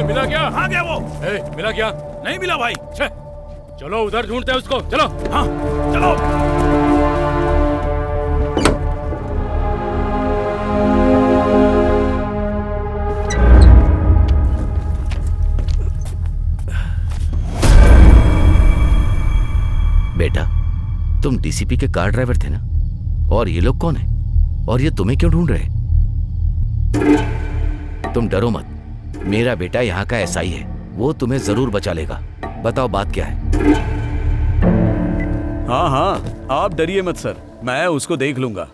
मिला क्या? हाँ गया वो। मिला क्या? नहीं मिला भाई। चलो उधर ढूंढते हैं उसको। चलो। हाँ चलो। डीसीपी के कार ड्राइवर थे ना? और ये लोग कौन है? और ये तुम्हें क्यों ढूंढ रहे? तुम डरो मत, मेरा बेटा यहाँ का एसआई है, वो तुम्हें जरूर बचा लेगा। बताओ बात क्या है? हाँ हाँ, आप डरिए मत सर, मैं उसको देख लूंगा।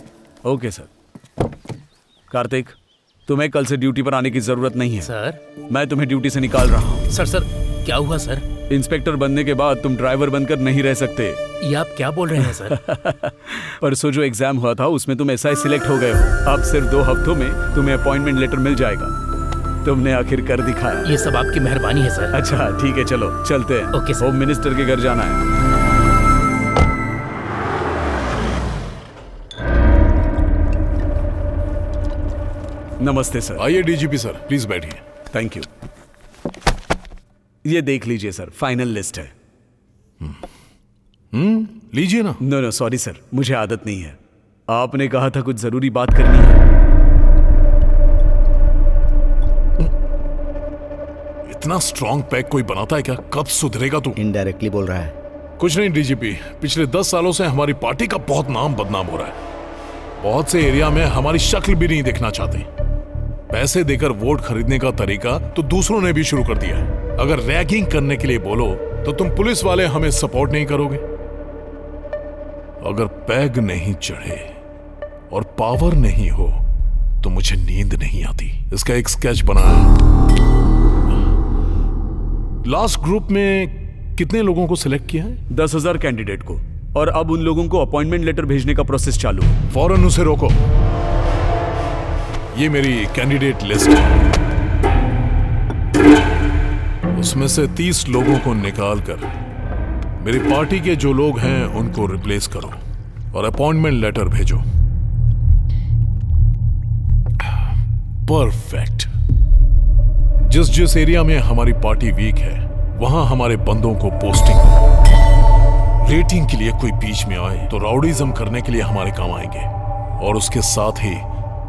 Okay sir. कार्तिक, तुम्हें कल से ड्यूटी पर आने की जरूरत नहीं है सर। मैं तुम्हें ड्यूटी से निकाल रहा हूँ। सर क्या हुआ सर? इंस्पेक्टर बनने के बाद तुम ड्राइवर बनकर नहीं रह सकते। ये आप क्या बोल रहे हैं सर? परसों जो एग्जाम हुआ था उसमें तुम एसआई सिलेक्ट हो गए हो। अब सिर्फ 2 हफ्तों में तुम्हें अपॉइंटमेंट लेटर मिल जाएगा। तुमने आखिर कर दिखाया। ये सब आपकी मेहरबानी है सर। अच्छा ठीक है, चलो चलते हैं। Okay sir. होम मिनिस्टर के घर जाना है। नमस्ते सर। आइए डीजीपी सर, प्लीज बैठिए। Thank you. ये देख लीजिए सर, फाइनल लिस्ट है। लीजिए ना। नो सॉरी सर, मुझे आदत नहीं है। आपने कहा था कुछ जरूरी बात करनी है। इतना स्ट्रॉन्ग पैक कोई बनाता है क्या? कब सुधरेगा तू? इनडायरेक्टली बोल रहा है। कुछ नहीं डीजीपी, पिछले 10 सालों से हमारी पार्टी का बहुत नाम बदनाम हो रहा है। बहुत से एरिया में हमारी शक्ल भी नहीं देखना चाहते। पैसे देकर वोट खरीदने का तरीका तो दूसरों ने भी शुरू कर दिया है। अगर रैगिंग करने के लिए बोलो तो तुम पुलिस वाले हमें सपोर्ट नहीं करोगे। अगर पैग नहीं चढ़े और पावर नहीं हो तो मुझे नींद नहीं आती। इसका एक स्केच बनाया है। लास्ट ग्रुप में कितने लोगों को सिलेक्ट किया है? 10,000 कैंडिडेट को, और अब उन लोगों को अपॉइंटमेंट लेटर भेजने का प्रोसेस चालू है। फौरन उसे रोको। ये मेरी कैंडिडेट लिस्ट है। उसमें से 30 लोगों को निकाल कर मेरी पार्टी के जो लोग हैं उनको रिप्लेस करो और अपॉइंटमेंट लेटर भेजो। परफेक्ट। जिस एरिया में हमारी पार्टी वीक है वहां हमारे बंदों को पोस्टिंग दो। रेटिंग के लिए कोई बीच में आए तो राउडीज्म करने के लिए हमारे काम आएंगे और उसके साथ ही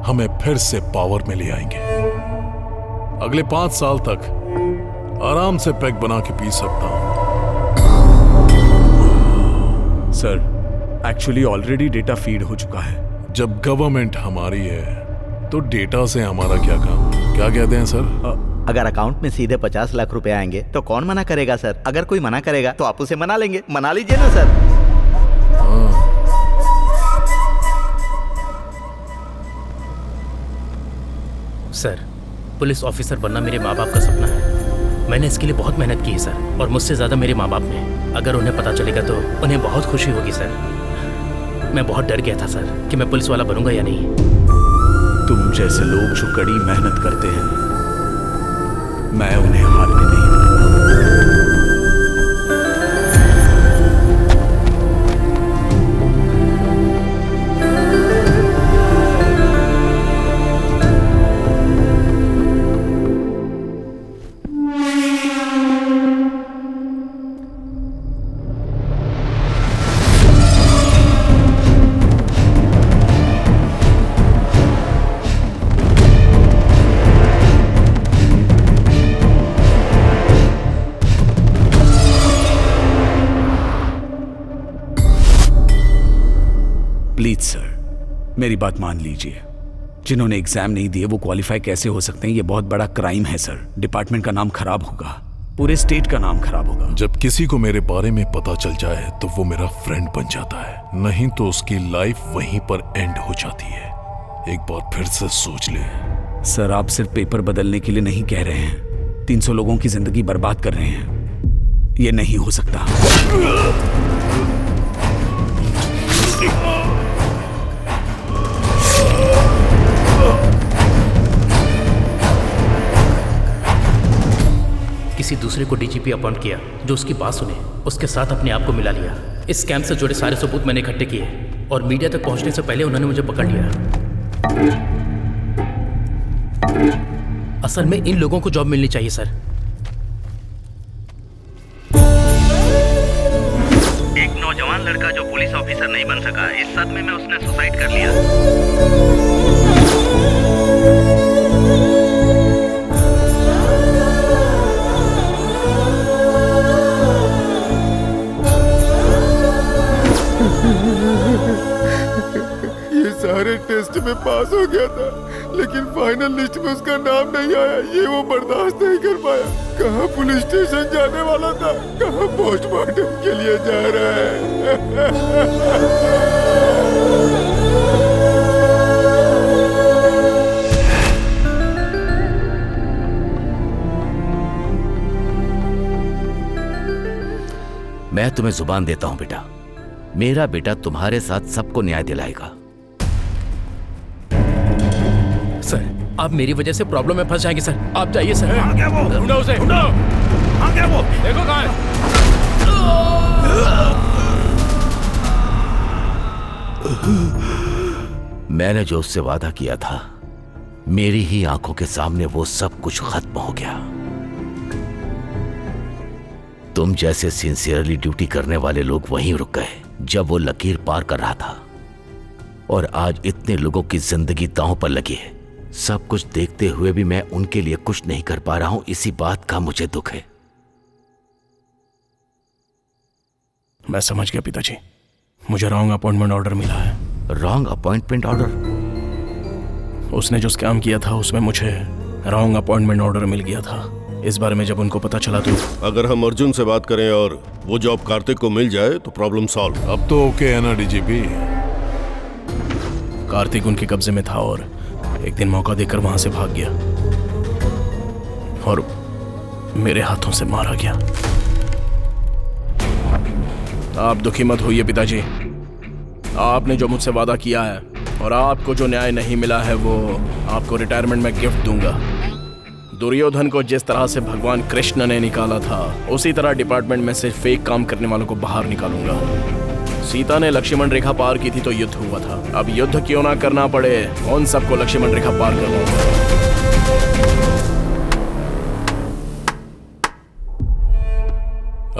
हमें फिर से पावर में ले आएंगे। अगले 5 साल तक आराम से पैक बना के पी सकता हूं। Sir, actually already data feed हो चुका है। जब गवर्नमेंट हमारी है तो डेटा से हमारा क्या काम? क्या कहते हैं सर? अगर अकाउंट में सीधे 50 लाख रुपए आएंगे तो कौन मना करेगा सर? अगर कोई मना करेगा तो आप उसे मना लेंगे। मना लीजिए ना सर। सर, पुलिस ऑफिसर बनना मेरे माँ बाप का सपना है। मैंने इसके लिए बहुत मेहनत की है सर, और मुझसे ज़्यादा मेरे माँ बाप ने। अगर उन्हें पता चलेगा तो उन्हें बहुत खुशी होगी सर। मैं बहुत डर गया था सर कि मैं पुलिस वाला बनूंगा या नहीं। तुम जैसे लोग जो कड़ी मेहनत करते हैं, मैं उन्हें हारने नहीं दूंगा। प्लीज सर, मेरी बात मान लीजिए। जिन्होंने एग्जाम नहीं दिए वो क्वालिफाई कैसे हो सकते हैं? ये बहुत बड़ा क्राइम है सर। डिपार्टमेंट का नाम खराब होगा, पूरे स्टेट का नाम खराब होगा। जब किसी को मेरे बारे में पता चल जाए तो वो मेरा फ्रेंड बन जाता है, नहीं तो उसकी लाइफ वहीं पर एंड हो जाती है। एक बार फिर से सोच ले। सर, आप सिर्फ पेपर बदलने के लिए नहीं कह रहे हैं, 300 लोगों की जिंदगी बर्बाद कर रहे हैं। ये नहीं हो सकता। किसी दूसरे को डीजीपी अपॉइंट किया जो उसकी बात सुने, उसके साथ अपने आप को मिला लिया। इस स्कैम से जुड़े सारे सबूत मैंने इकट्ठे किए और मीडिया तक पहुंचने से पहले उन्होंने मुझे पकड़ लिया। असल में इन लोगों को जॉब मिलनी चाहिए सर। एक नौजवान लड़का जो पुलिस ऑफिसर नहीं बन सका, इस सदमे में उसने सुसाइड कर लिया। जवाब नहीं आया, ये वो बर्दाश्त नहीं कर पाया। कहाँ पुलिस स्टेशन जाने वाला था, कहाँ पोस्टमार्टम के लिए जा रहा है। मैं तुम्हें जुबान देता हूं बेटा, मेरा बेटा तुम्हारे साथ सबको न्याय दिलाएगा। सर, आप मेरी वजह से प्रॉब्लम में फंस जाएंगे सर। आप जाइए सर। क्या वो? ढूंढो उसे। ढूंढो। क्या वो? देखो कहाँ है। मैंने जो उससे वादा किया था, मेरी ही आंखों के सामने वो सब कुछ खत्म हो गया। तुम जैसे सिंसियरली ड्यूटी करने वाले लोग वहीं रुक गए जब वो लकीर पार कर रहा था, और आज इतने लोगों की जिंदगी दांव पर लगी है। सब कुछ देखते हुए भी मैं उनके लिए कुछ नहीं कर पा रहा हूं, इसी बात का मुझे दुख है। मैं समझ गया पिताजी, मुझे रॉन्ग अपॉइंटमेंट ऑर्डर मिला है। Wrong appointment order? उसने जो स्कैम किया था उसमें मुझे रॉन्ग अपॉइंटमेंट ऑर्डर मिल गया था। इस बारे में जब उनको पता चला तो अगर हम अर्जुन से बात करें और वो जॉब कार्तिक को मिल जाए तो प्रॉब्लम सॉल्व। अब तो ओके है ना डीजीपी? कार्तिक उनके कब्जे में था और एक दिन मौका देकर वहां से भाग गया और मेरे हाथों से मारा गया। आप दुखी मत होइए पिताजी, आपने जो मुझसे वादा किया है और आपको जो न्याय नहीं मिला है वो आपको रिटायरमेंट में गिफ्ट दूंगा। दुर्योधन को जिस तरह से भगवान कृष्ण ने निकाला था, उसी तरह डिपार्टमेंट में से फेक काम करने वालों को बाहर निकालूंगा। सीता ने लक्ष्मण रेखा पार की थी तो युद्ध हुआ था, अब युद्ध क्यों ना करना पड़े, उन सबको लक्ष्मण रेखा पार करवाऊंगा।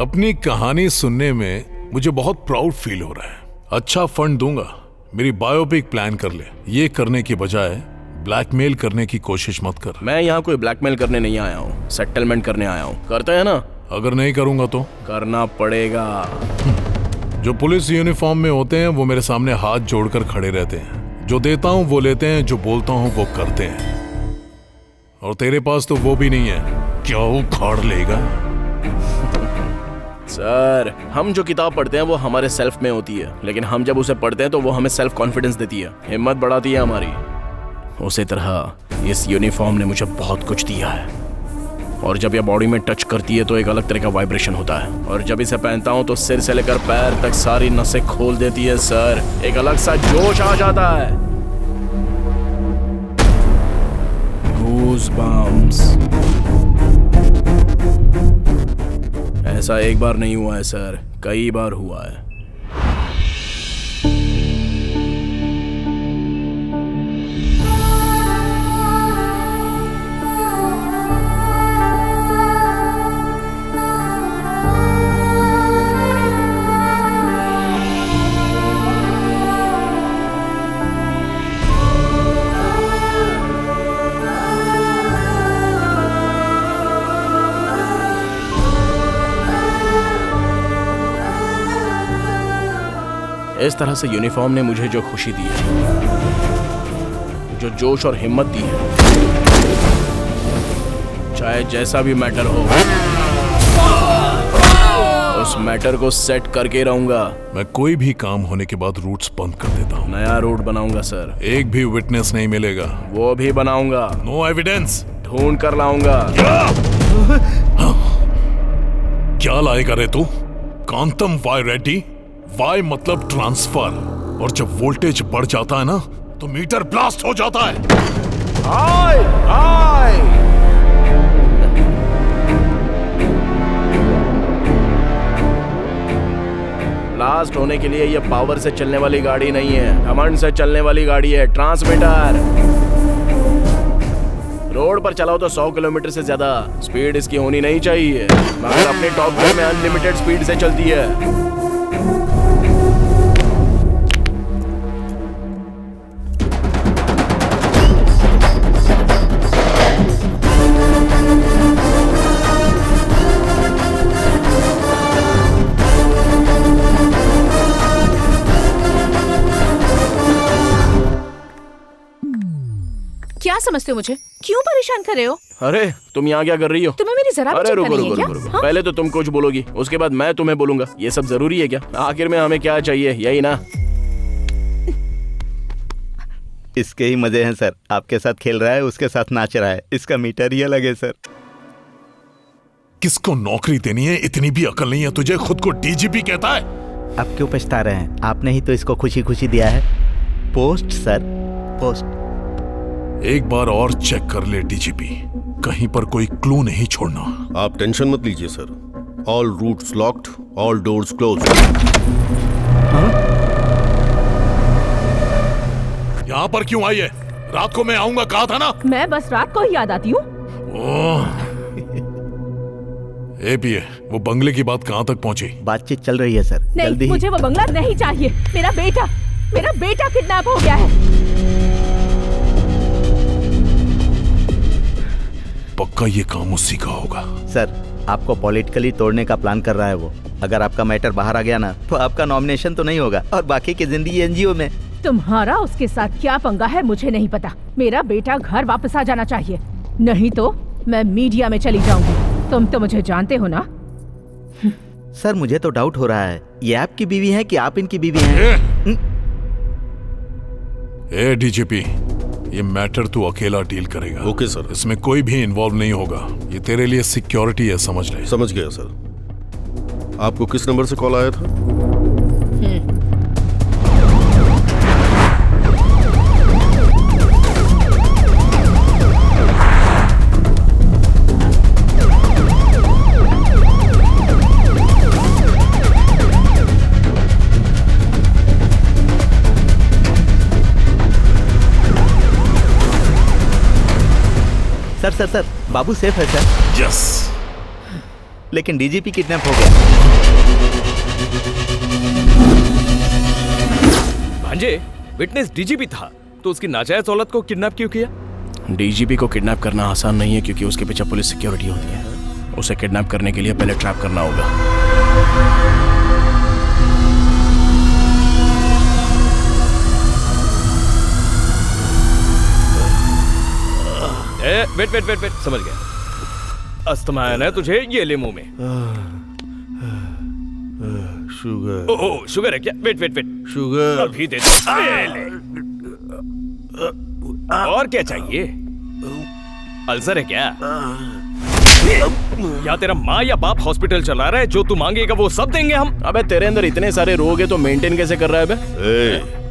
अपनी कहानी सुनने में मुझे बहुत प्राउड फील हो रहा है। अच्छा फंड दूंगा, मेरी बायोपिक प्लान कर ले। ये करने की बजाय ब्लैकमेल करने की कोशिश मत कर। मैं यहाँ कोई ब्लैकमेल करने नहीं आया हूँ, सेटलमेंट करने आया हूँ। करते हैं ना? अगर नहीं करूंगा तो? करना पड़ेगा। जो पुलिस यूनिफॉर्म में होते हैं वो मेरे सामने हाथ जोड़कर खड़े रहते हैं। जो देता हूँ वो लेते हैं, जो बोलता हूँ वो करते हैं। और तेरे पास तो वो भी नहीं है, क्या उखाड़ लेगा? सर, हम जो किताब पढ़ते हैं वो हमारे सेल्फ में होती है, लेकिन हम जब उसे पढ़ते हैं तो वो हमें सेल्फ कॉन्फिडेंस देती है, हिम्मत बढ़ाती है हमारी। उसी तरह इस यूनिफॉर्म ने मुझे बहुत कुछ दिया है, और जब यह बॉडी में टच करती है तो एक अलग तरह का वाइब्रेशन होता है, और जब इसे पहनता हूं तो सिर से लेकर पैर तक सारी नसें खोल देती है सर। एक अलग सा जोश आ जाता है। गूज़बम्प्स। ऐसा एक बार नहीं हुआ है सर, कई बार हुआ है। इस तरह से यूनिफॉर्म ने मुझे जो खुशी दी है, जो जोश और हिम्मत दी है, चाहे जैसा भी मैटर हो, उस मैटर को सेट करके रहूंगा। मैं कोई भी काम होने के बाद रूट्स बंद कर देता हूँ। नया रूट बनाऊंगा सर। एक भी विटनेस नहीं मिलेगा। वो भी बनाऊंगा। No evidence. ढूंढ कर लाऊंगा। क्या लाएगा रे तू? कांतम वाई रेड्डी। वाई मतलब ट्रांसफर, और जब वोल्टेज बढ़ जाता है ना तो मीटर ब्लास्ट हो जाता है। हाय हाय। ब्लास्ट होने के लिए ये पावर से चलने वाली गाड़ी नहीं है, घमंड से चलने वाली गाड़ी है। ट्रांसमीटर। रोड पर चलाओ तो 100 किलोमीटर से ज्यादा स्पीड इसकी होनी नहीं चाहिए, मगर अपने टॉप गियर में अनलिमिटेड स्पीड से चलती है। समझते हो मुझे? क्यों परेशान कर रहे हो? अरे तुम यहाँ क्या कर रही हो? तुम्हें मेरी जरा भी अरे चिंता रुको नहीं है रुको क्या? रुको रुको। हाँ? पहले तो तुम कुछ बोलोगी, उसके बाद मैं तुम्हें बोलूंगा। ये सब जरूरी है क्या? आखिर में हमें क्या चाहिए, यही ना? इसके ही मजे हैं सर। आपके साथ खेल रहा है, उसके साथ नाच रहा है, इसका मीटर ही अलग है सर। किसको नौकरी देनी है, इतनी भी अकल नहीं है तुझे? खुद को डीजीपी कहता है। आप क्यों पछता रहे हैं? आपने ही तो इसको खुशी खुशी दिया है। Post sir, post. एक बार और चेक कर ले डीजीपी, कहीं पर कोई क्लू नहीं छोड़ना। आप टेंशन मत लीजिए sir. All routes locked, all doors closed. यहाँ पर क्यों आई है? रात को मैं आऊंगा कहा था ना। मैं बस रात को ही याद आती हूँ। एपीए, वो बंगले की बात कहाँ तक पहुँची? बातचीत चल रही है सर। नहीं, मुझे वो बंगला नहीं चाहिए। मेरा बेटा किडनैप हो गया है। पक्का ये काम उसी का होगा। सर, आपको पॉलिटिकली तोड़ने का प्लान कर रहा है वो। अगर आपका मैटर बाहर आ गया ना, तो आपका नॉमिनेशन तो नहीं होगा और बाकी की जिंदगी एनजीओ में। तुम्हारा उसके साथ क्या पंगा है मुझे नहीं पता। मेरा बेटा घर वापस आ जाना चाहिए, नहीं तो मैं मीडिया में चली जाऊंगी। तुम तो मुझे जानते हो ना। सर, मुझे तो डाउट हो रहा है, ये आपकी बीवी है कि आप इनकी बीवी हैं? ए डीजीपी, ये मैटर तू अकेला डील करेगा। Okay sir. इसमें कोई भी इन्वॉल्व नहीं होगा। ये तेरे लिए सिक्योरिटी है, समझ ले। समझ गया सर। आपको किस नंबर से कॉल आया था? सर, बाबू सेफ है सर। यस। लेकिन डीजीपी किडनैप हो गया। भांजे, विटनेस डीजीपी था तो उसकी नाजायज औलाद को किडनैप क्यों किया? डीजीपी को किडनैप करना आसान नहीं है, क्योंकि उसके पीछे पुलिस सिक्योरिटी होती है। उसे किडनैप करने के लिए पहले ट्रैप करना होगा। वेट, समझ गया। अस्थमा है ना तुझे, ये ले मुंह में। शुगर। ओह, शुगर है क्या? वेट। शुगर अभी दे। ले। और क्या चाहिए? अल्सर है क्या? या तेरा माँ या बाप हॉस्पिटल चला रहा है, जो तू मांगेगा वो सब देंगे हम। अबे तेरे अंदर इतने सारे रोग है तो मेंटेन कैसे कर रहा है बे?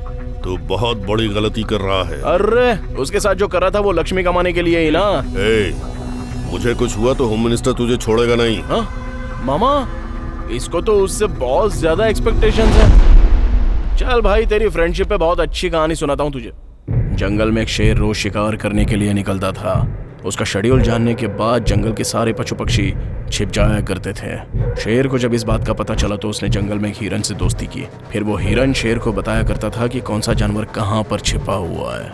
तू बहुत बड़ी गलती कर रहा है। अरे उसके साथ जो कर रहा था वो लक्ष्मी कमाने के लिए ही ना। मुझे कुछ हुआ तो होम मिनिस्टर तुझे छोड़ेगा नहीं। हाँ मामा, इसको तो उससे बहुत ज्यादा एक्सपेक्टेशंस है। चल भाई, तेरी फ्रेंडशिप पे बहुत अच्छी कहानी सुनाता हूँ तुझे। जंगल में एक शेर रोज शिकार करने के लिए निकलता था। उसका शेड्यूल जानने के बाद जंगल के सारे पशु पक्षी छिप जाया करते थे। शेर को जब इस बात का पता चला तो उसने जंगल में एक हिरन से दोस्ती की। फिर वो हिरन शेर को बताया करता था कि कौन सा जानवर कहाँ पर छिपा हुआ है,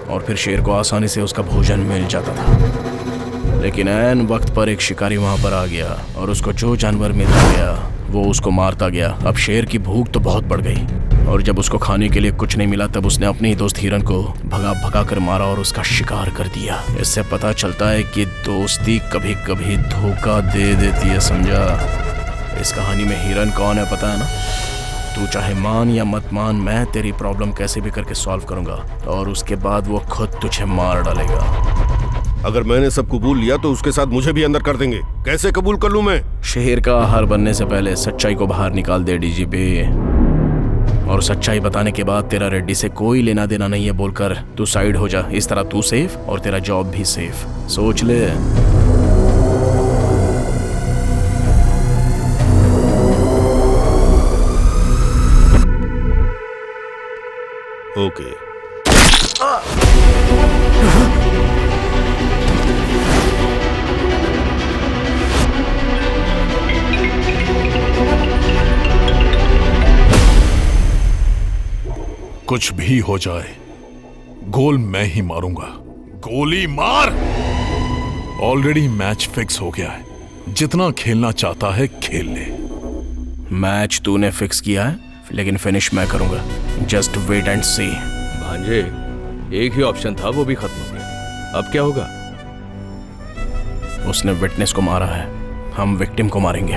और फिर शेर को आसानी से उसका भोजन मिल जाता था। लेकिन ऐन वक्त पर एक शिकारी वहाँ पर आ गया और उसको जो जानवर मिल गया वो उसको मारता गया। अब शेर की भूख तो बहुत बढ़ गई, और जब उसको खाने के लिए कुछ नहीं मिला तब उसने अपने ही दोस्त हिरन को भगा कर मारा और उसका शिकार कर दिया। इससे पता चलता है कि दोस्ती कभी कभी धोखा दे देती है, समझा? इस कहानी में हिरन कौन है पता है ना? तू चाहे मान या मत मान, मैं तेरी प्रॉब्लम कैसे भी करके सॉल्व करूंगा, और उसके बाद वो खुद तुझे मार डालेगा। अगर मैंने सब कबूल लिया तो उसके साथ मुझे भी अंदर कर देंगे। कैसे कबूल कर लूं मैं? शेर का आहार बनने से पहले सच्चाई को बाहर निकाल दे डीजीपी, और सच्चाई बताने के बाद तेरा रेड्डी से कोई लेना देना नहीं है बोलकर तू साइड हो जा। इस तरह तू सेफ और तेरा जॉब भी सेफ। सोच ले। ओके। कुछ भी हो जाए, गोल मैं ही मारूंगा। गोली मार। ऑलरेडी मैच फिक्स हो गया है, जितना खेलना चाहता है खेल ले। मैच तूने फिक्स किया है, लेकिन फिनिश मैं करूंगा। जस्ट वेट एंड सी। भांजे, एक ही ऑप्शन था, वो भी खत्म हो गया। अब क्या होगा? उसने विटनेस को मारा है, हम विक्टिम को मारेंगे।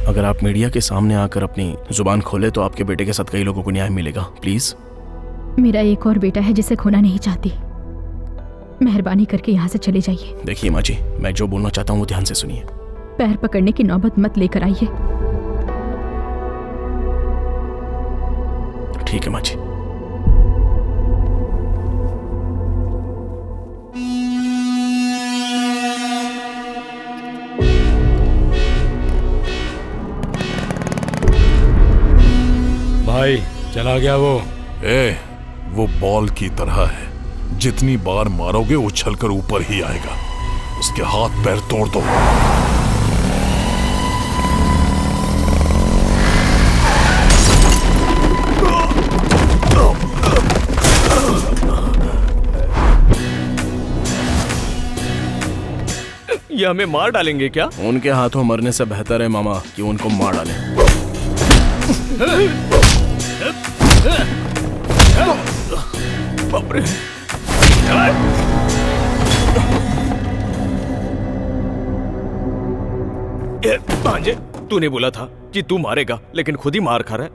अगर आप मीडिया के सामने आकर अपनी जुबान खोले तो आपके बेटे के साथ कई लोगों को न्याय मिलेगा। प्लीज। मेरा एक और बेटा है जिसे खोना नहीं चाहती। मेहरबानी करके यहाँ से चले जाइए। देखिए माँ जी, मैं जो बोलना चाहता हूँ वो ध्यान से सुनिए। पैर पकड़ने की नौबत मत लेकर आइए। ठीक है माँ जी। भाई चला गया वो। वो बॉल की तरह है, जितनी बार मारोगे उछलकर ऊपर ही आएगा। उसके हाथ पैर तोड़ दो। ये हमें मार डालेंगे क्या? उनके हाथों मरने से बेहतर है मामा कि उनको मार डालें। बाप रे। भांजे, तूने बोला था कि तू मारेगा, लेकिन खुद ही मार खा रहा है।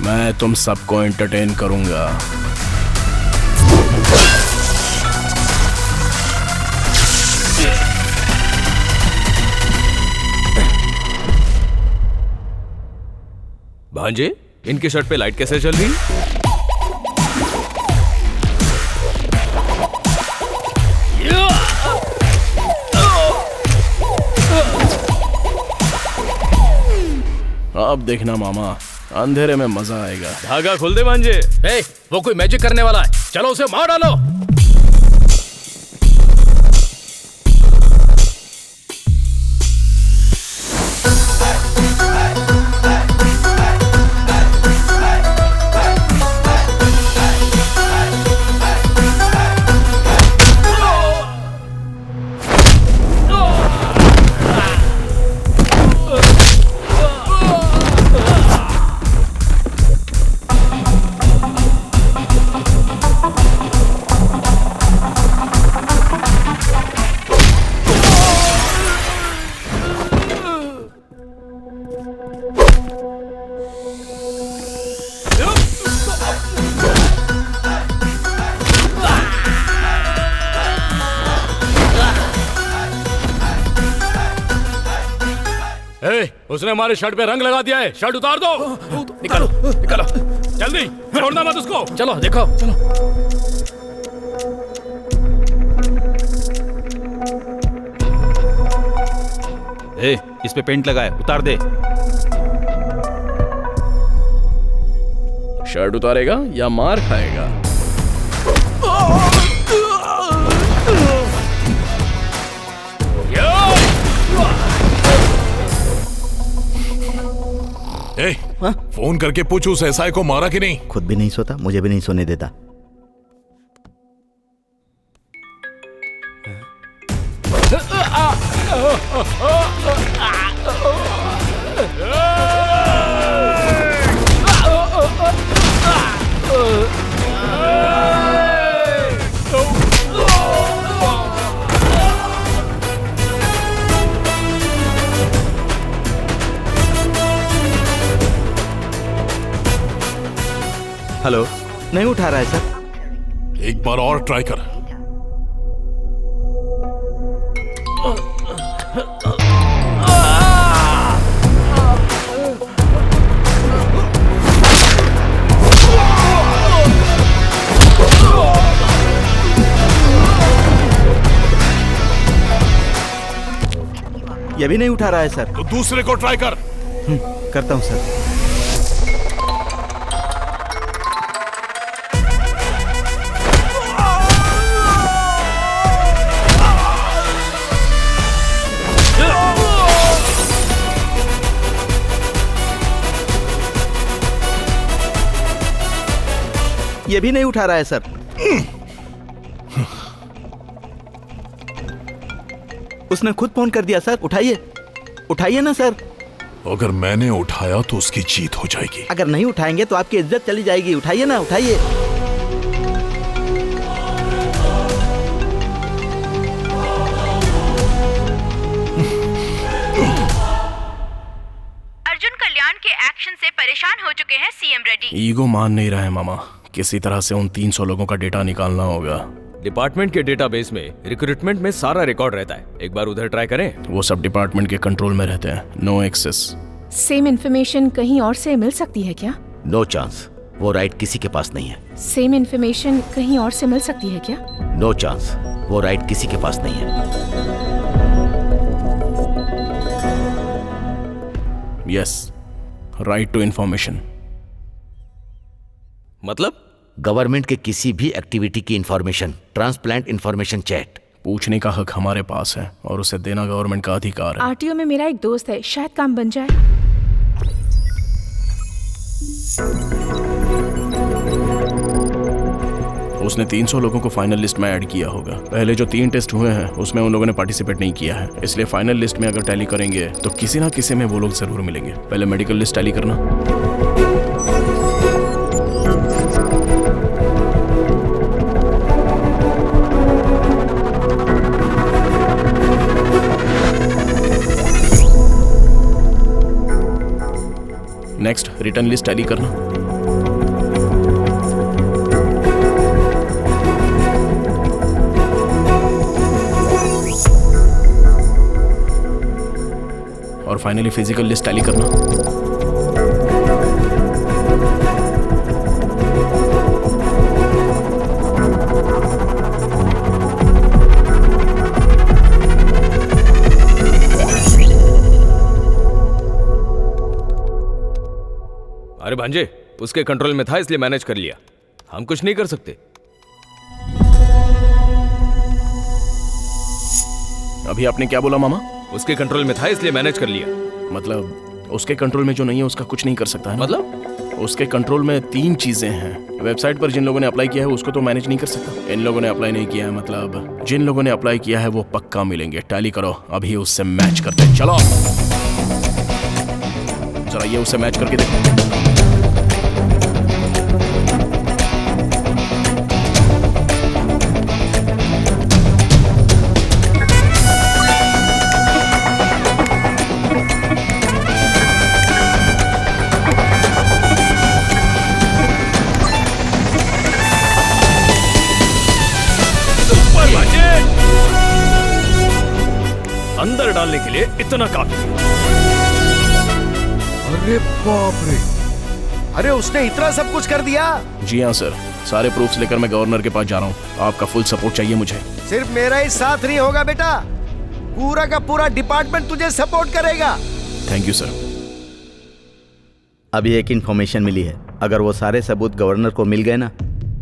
मैं तुम सबको एंटरटेन करूंगा। भांजे, इनके शर्ट पे लाइट कैसे चल रही? अब देखना मामा, अंधेरे में मजा आएगा। धागा खोल दे भांजे। वो कोई मैजिक करने वाला है, चलो उसे मार डालो। उसने हमारे शर्ट पे रंग लगा दिया है, शर्ट उतार दो। निकालो निकालो, जल्दी, छोड़ना मत उसको। चलो देखो, चलो। इस पे पेंट लगा है, उतार दे। शर्ट उतारेगा या मार खाएगा? फोन करके पूछ उस एसआई को मारा कि नहीं। खुद भी नहीं सोता, मुझे भी नहीं सोने देता। हेलो, नहीं उठा रहा है सर। एक बार और ट्राई कर। ये भी नहीं उठा रहा है सर। तो दूसरे को ट्राई कर। करता हूं सर। ये भी नहीं उठा रहा है सर। उसने खुद फोन कर दिया सर। उठाइए उठाइए ना सर। अगर मैंने उठाया तो उसकी जीत हो जाएगी। अगर नहीं उठाएंगे तो आपकी इज्जत चली जाएगी। उठाइए ना, उठाइए। अर्जुन कल्याण के एक्शन से परेशान हो चुके हैं सीएम रेड्डी। ईगो मान नहीं रहा है मामा, किसी तरह से उन 300 लोगों का डेटा निकालना होगा। डिपार्टमेंट के डेटाबेस में रिक्रूटमेंट में सारा रिकॉर्ड रहता है, एक बार उधर ट्राई करें। वो सब डिपार्टमेंट के कंट्रोल में रहते हैं, नो एक्सेस। सेम इन्फॉर्मेशन कहीं और से मिल सकती है क्या? नो चांस, वो राइट किसी के पास नहीं है। सेम इन्फॉर्मेशन कहीं और से मिल सकती है क्या? नो चांस, वो राइट किसी के पास नहीं है। Yes, right to information. मतलब गवर्नमेंट के किसी भी एक्टिविटी की इंफॉर्मेशन, ट्रांसप्लांट इंफॉर्मेशन चैट पूछने का हक हमारे पास है और उसे देना गवर्नमेंट का अधिकार है। आरटीओ में मेरा एक दोस्त है, शायद काम बन जाए। उसने 300 लोगों को फाइनल लिस्ट में ऐड किया होगा। पहले जो 3 टेस्ट हुए हैं उसमें उन लोगों ने पार्टिसिपेट नहीं किया है, इसलिए फाइनल लिस्ट में अगर टैली करेंगे तो किसी ना किसी में वो लोग जरूर मिलेंगे। पहले मेडिकल लिस्ट टैली करना। नेक्स्ट रिटर्न लिस्ट टैली करना। और फाइनली फिजिकल लिस्ट टैली करना। अरे भांजे, उसके कंट्रोल में था इसलिए मैनेज कर लिया, हम कुछ नहीं कर सकते। अभी आपने क्या बोला मामा? उसके कंट्रोल में था इसलिए मैनेज कर लिया। मतलब उसके कंट्रोल में जो नहीं है उसका कुछ नहीं कर सकता है? मतलब उसके कंट्रोल में 3 चीजें हैं। वेबसाइट पर जिन लोगों ने अप्लाई किया है उसको तो मैनेज नहीं कर सकता। इन लोगों ने अप्लाई नहीं किया है, मतलब जिन लोगों ने अप्लाई किया है वो पक्का मिलेंगे। टैली करो, अभी उससे मैच करते हैं। चलो जरा ये उससे मैच करके देखो। अंदर डालने के लिए इतना काफी। अरे बाप रे, अरे उसने इतना सब कुछ कर दिया। जी हाँ सर, सारे प्रूफ्स लेकर मैं गवर्नर के पास जा रहा हूँ। आपका फुल सपोर्ट चाहिए मुझे। सिर्फ मेरा ही साथ नहीं होगा बेटा, पूरा का पूरा डिपार्टमेंट तुझे सपोर्ट करेगा। Thank you sir. अभी एक इन्फॉर्मेशन मिली है, अगर वो सारे सबूत गवर्नर को मिल गए ना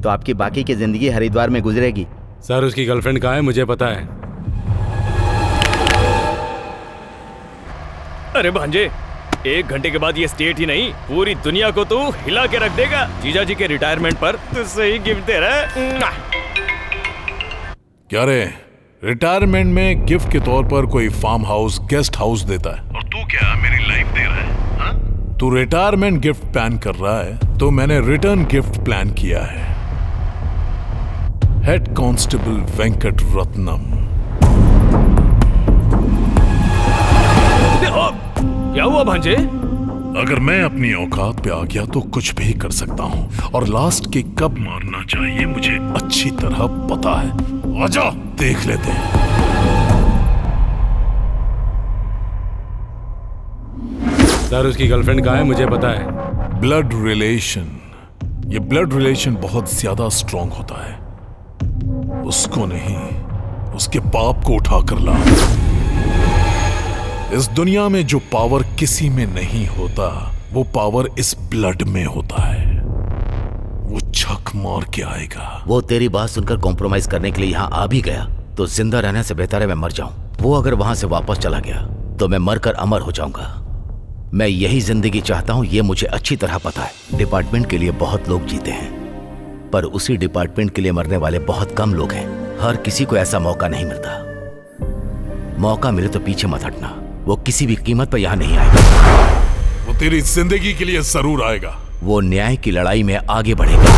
तो आपकी बाकी की जिंदगी हरिद्वार में गुजरेगी। सर उसकी गर्लफ्रेंड कहाँ है मुझे पता है। अरे भांजे, 1 घंटे के बाद ये स्टेट ही नहीं पूरी दुनिया को तू हिला के रख देगा। जीजा जी के रिटायरमेंट पर तुझसे ही गिफ्ट दे रहा है। क्या रे, रिटायरमेंट में गिफ्ट के तौर पर कोई फार्म हाउस, गेस्ट हाउस देता है और तू क्या मेरी लाइफ दे रहा है? हा? तू रिटायरमेंट गिफ्ट प्लान कर रहा है तो मैंने रिटर्न गिफ्ट प्लान किया है। Head constable Venkat Ratnam. क्या हुआ भांजे? अगर मैं अपनी औकात पे आ गया तो कुछ भी कर सकता हूँ और लास्ट किक कब मारना चाहिए मुझे अच्छी तरह पता है। आजा देख लेते हैं। सर उसकी गर्लफ्रेंड कहाँ है मुझे पता है। ब्लड रिलेशन, ये ब्लड रिलेशन बहुत ज्यादा स्ट्रॉन्ग होता है। उसको नहीं, उसके बाप को उठा कर ला। इस दुनिया में जो पावर किसी में नहीं होता वो पावर इस ब्लड में होता है। वो छक मार के आएगा। वो तेरी बात सुनकर कॉम्प्रोमाइज करने के लिए यहाँ आ भी गया तो जिंदा रहने से बेहतर है मैं मर जाऊं। वो अगर वहां से वापस चला गया तो मैं मरकर अमर हो जाऊंगा। मैं यही जिंदगी चाहता हूं, ये मुझे अच्छी तरह पता है। डिपार्टमेंट के लिए बहुत लोग जीते हैं पर उसी डिपार्टमेंट के लिए मरने वाले बहुत कम लोग हैं। हर किसी को ऐसा मौका नहीं मिलता। मौका मिले तो पीछे मत हटना, वो किसी भी कीमत पर यहाँ नहीं आएगा। वो तेरी जिंदगी के लिए जरूर आएगा। वो न्याय की लड़ाई में आगे बढ़ेगा,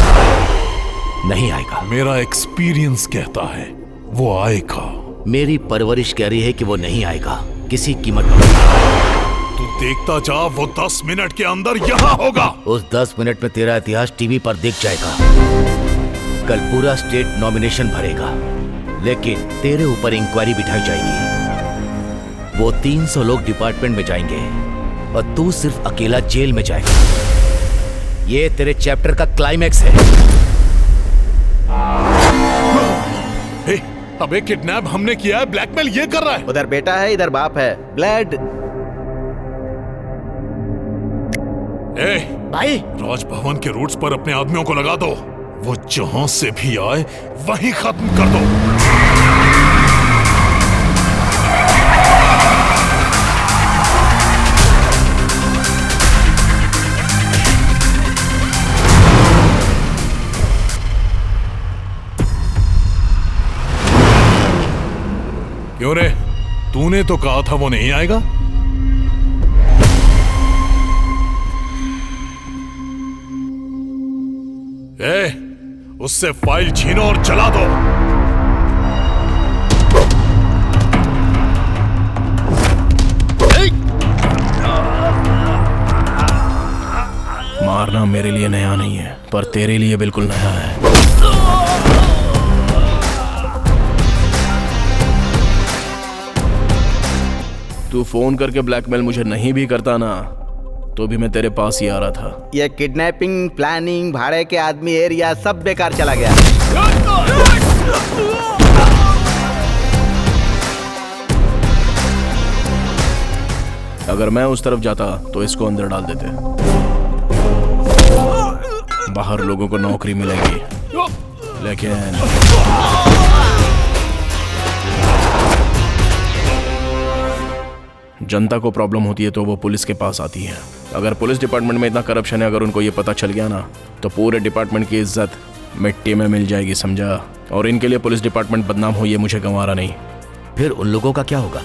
नहीं आएगा। मेरा एक्सपीरियंस कहता है वो आएगा। मेरी परवरिश कह रही है कि वो नहीं आएगा किसी कीमत पर। तू देखता जा, वो 10 मिनट के अंदर यहाँ होगा। उस 10 मिनट में तेरा इतिहास टीवी पर दिख जाएगा। कल पूरा स्टेट नॉमिनेशन भरेगा, लेकिन तेरे ऊपर इंक्वायरी बिठाई जाएगी। वो 300 लोग डिपार्टमेंट में जाएंगे और तू सिर्फ अकेला जेल में जाएगा। ये तेरे चैप्टर का क्लाइमैक्स है। अबे किडनैप हमने किया है, ब्लैकमेल ये कर रहा है। उधर बेटा है, इधर बाप है। ब्लड भाई, राजभवन के रूट्स पर अपने आदमियों को लगा दो। वो जहां से भी आए वहीं खत्म कर दो। क्यों रे, तूने तो कहा था वो नहीं आएगा। उससे फाइल छीनो और जला दो। मारना मेरे लिए नया नहीं है, पर तेरे लिए बिल्कुल नया है। तू फोन करके ब्लैकमेल मुझे नहीं भी करता ना, तो भी मैं तेरे पास ही आ रहा था। ये किडनैपिंग, प्लानिंग, भाड़े के आदमी एरिया सब बेकार चला गया। अगर मैं उस तरफ जाता तो इसको अंदर डाल देते। बाहर लोगों को नौकरी मिलेगी, लेकिन जनता को प्रॉब्लम होती है तो वो पुलिस के पास आती है। अगर पुलिस डिपार्टमेंट में इतना करप्शन है, अगर उनको ये पता चल गया ना, तो पूरे डिपार्टमेंट की इज्जत मिट्टी में मिल जाएगी, समझा। और इनके लिए पुलिस डिपार्टमेंट बदनाम हो, ये मुझे गंवारा नहीं। फिर उन लोगों का क्या होगा?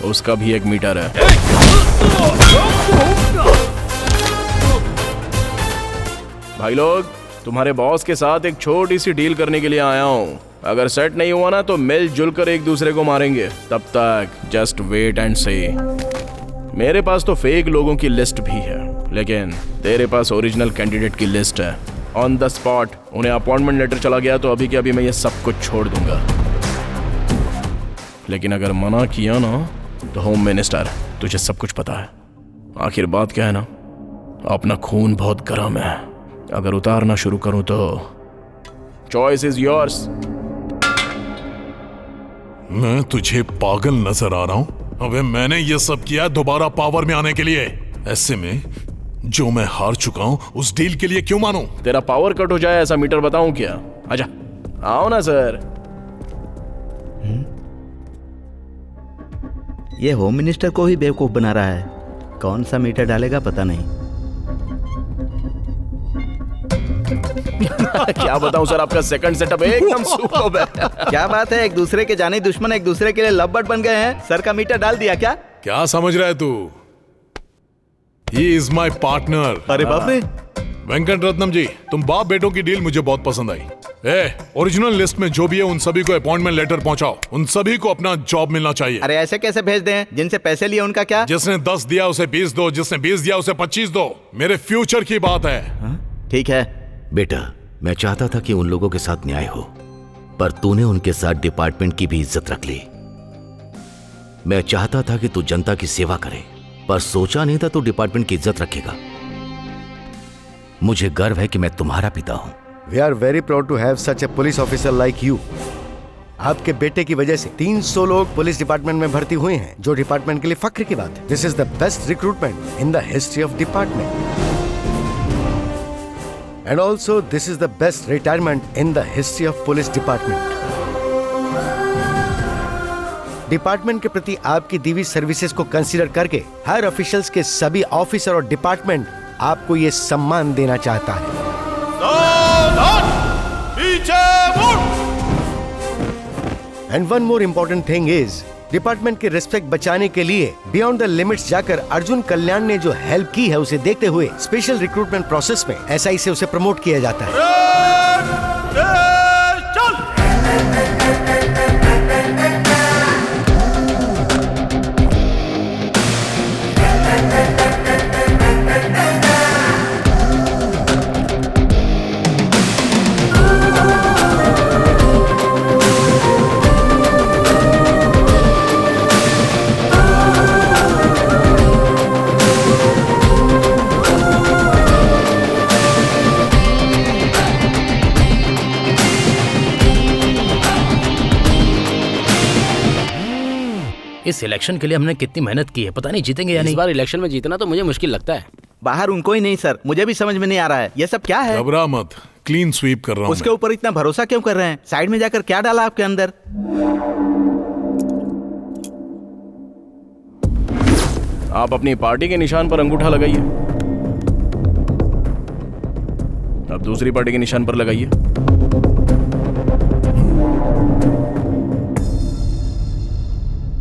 उसका भी एक मीटर है। भाई लोग, तुम्हारे बॉस के साथ एक छोटी सी डील करने के लिए आया हूँ। अगर सेट नहीं हुआ ना तो मिलजुल कर एक दूसरे को मारेंगे। तब तक जस्ट वेट एंड सी। मेरे पास तो फेक लोगों की लिस्ट भी है, लेकिन तेरे पास ओरिजिनल कैंडिडेट की लिस्ट है। ऑन द स्पॉट उन्हें अपॉइंटमेंट लेटर चला गया तो अभी के अभी मैं ये सब कुछ छोड़ दूंगा। लेकिन अगर मना किया ना तो होम मिनिस्टर, तुझे सब कुछ पता है। आखिर बात क्या है ना, अपना खून बहुत गर्म है। अगर उतारना शुरू करूं तो चॉइस इज योर्स। मैं तुझे पागल नजर आ रहा हूं? अबे मैंने ये सब किया दोबारा पावर में आने के लिए। ऐसे में जो मैं हार चुका हूं उस डील के लिए क्यों मानूं? तेरा पावर कट हो जाए ऐसा मीटर बताऊं क्या? आजा, आओ ना सर। ये होम मिनिस्टर को ही बेवकूफ बना रहा है। कौन सा मीटर डालेगा पता नहीं। क्या बताऊं सर, आपका सेकंड सेटअप एकदम सुपर्ब है। क्या बात है, एक दूसरे के जाने दुश्मन एक दूसरे के लिए लव बन गए हैं। सर का मीटर डाल दिया क्या? क्या समझ रहा है तू? He is my partner। अरे बाप रे। वेंकट रत्नम जी, तुम बाप बेटों की डील मुझे बहुत पसंद आई। ओरिजिनल लिस्ट में जो भी है उन सभी को अपॉइंटमेंट लेटर पहुंचाओ। उन सभी को अपना जॉब मिलना चाहिए। अरे ऐसे कैसे भेज दें? जिनसे पैसे लिए उनका क्या? जिसने 10 दिया उसे 20 दो, जिसने 20 दिया उसे 25 दो। मेरे फ्यूचर की बात है। ठीक है बेटा, मैं चाहता था कि उन लोगों के साथ न्याय हो, पर तूने उनके साथ डिपार्टमेंट की भी इज्जत रख ली। मैं चाहता था कि तू जनता की सेवा करे, पर सोचा नहीं था तू डिपार्टमेंट की इज्जत रखेगा। मुझे गर्व है कि मैं तुम्हारा पिता हूं। We are very proud to have such a police officer like you. आपके बेटे की वजह से 300 लोग पुलिस डिपार्टमेंट में भर्ती हुए हैं, जो डिपार्टमेंट के लिए फख्र की बात है। This is the best recruitment in the history of department. And also, this is the best retirement in the history of police department. Department के प्रति आपकी दी हुई सर्विसेज को कंसीडर करके हर ऑफिशियल्स के सभी ऑफिसर और डिपार्टमेंट आपको ये सम्मान देना चाहता है। पीछे मुड़। And one more important thing is, department की रिस्पेक्ट बचाने के लिए बियॉन्ड द लिमिट्स जाकर अर्जुन कल्याण ने जो हेल्प की है उसे देखते हुए स्पेशल रिक्रूटमेंट प्रोसेस में एसआई से उसे प्रमोट किया जाता है। इस इलेक्शन के लिए हमने कितनी मेहनत की है, पता नहीं जीतेंगे या नहीं। इस बार इलेक्शन में जीतना तो मुझे मुश्किल लगता है। बाहर उनको ही नहीं सर, मुझे भी समझ में नहीं आ रहा है ये सब क्या है। घबरा मत, क्लीन स्वीप कर रहा हूँ। उसके ऊपर इतना भरोसा क्यों कर रहे हैं? साइड में जाकर क्या डाला आपके अंदर? आप अपनी पार्टी के निशान पर अंगूठा लगाइए, अब दूसरी पार्टी के निशान पर लगाइए।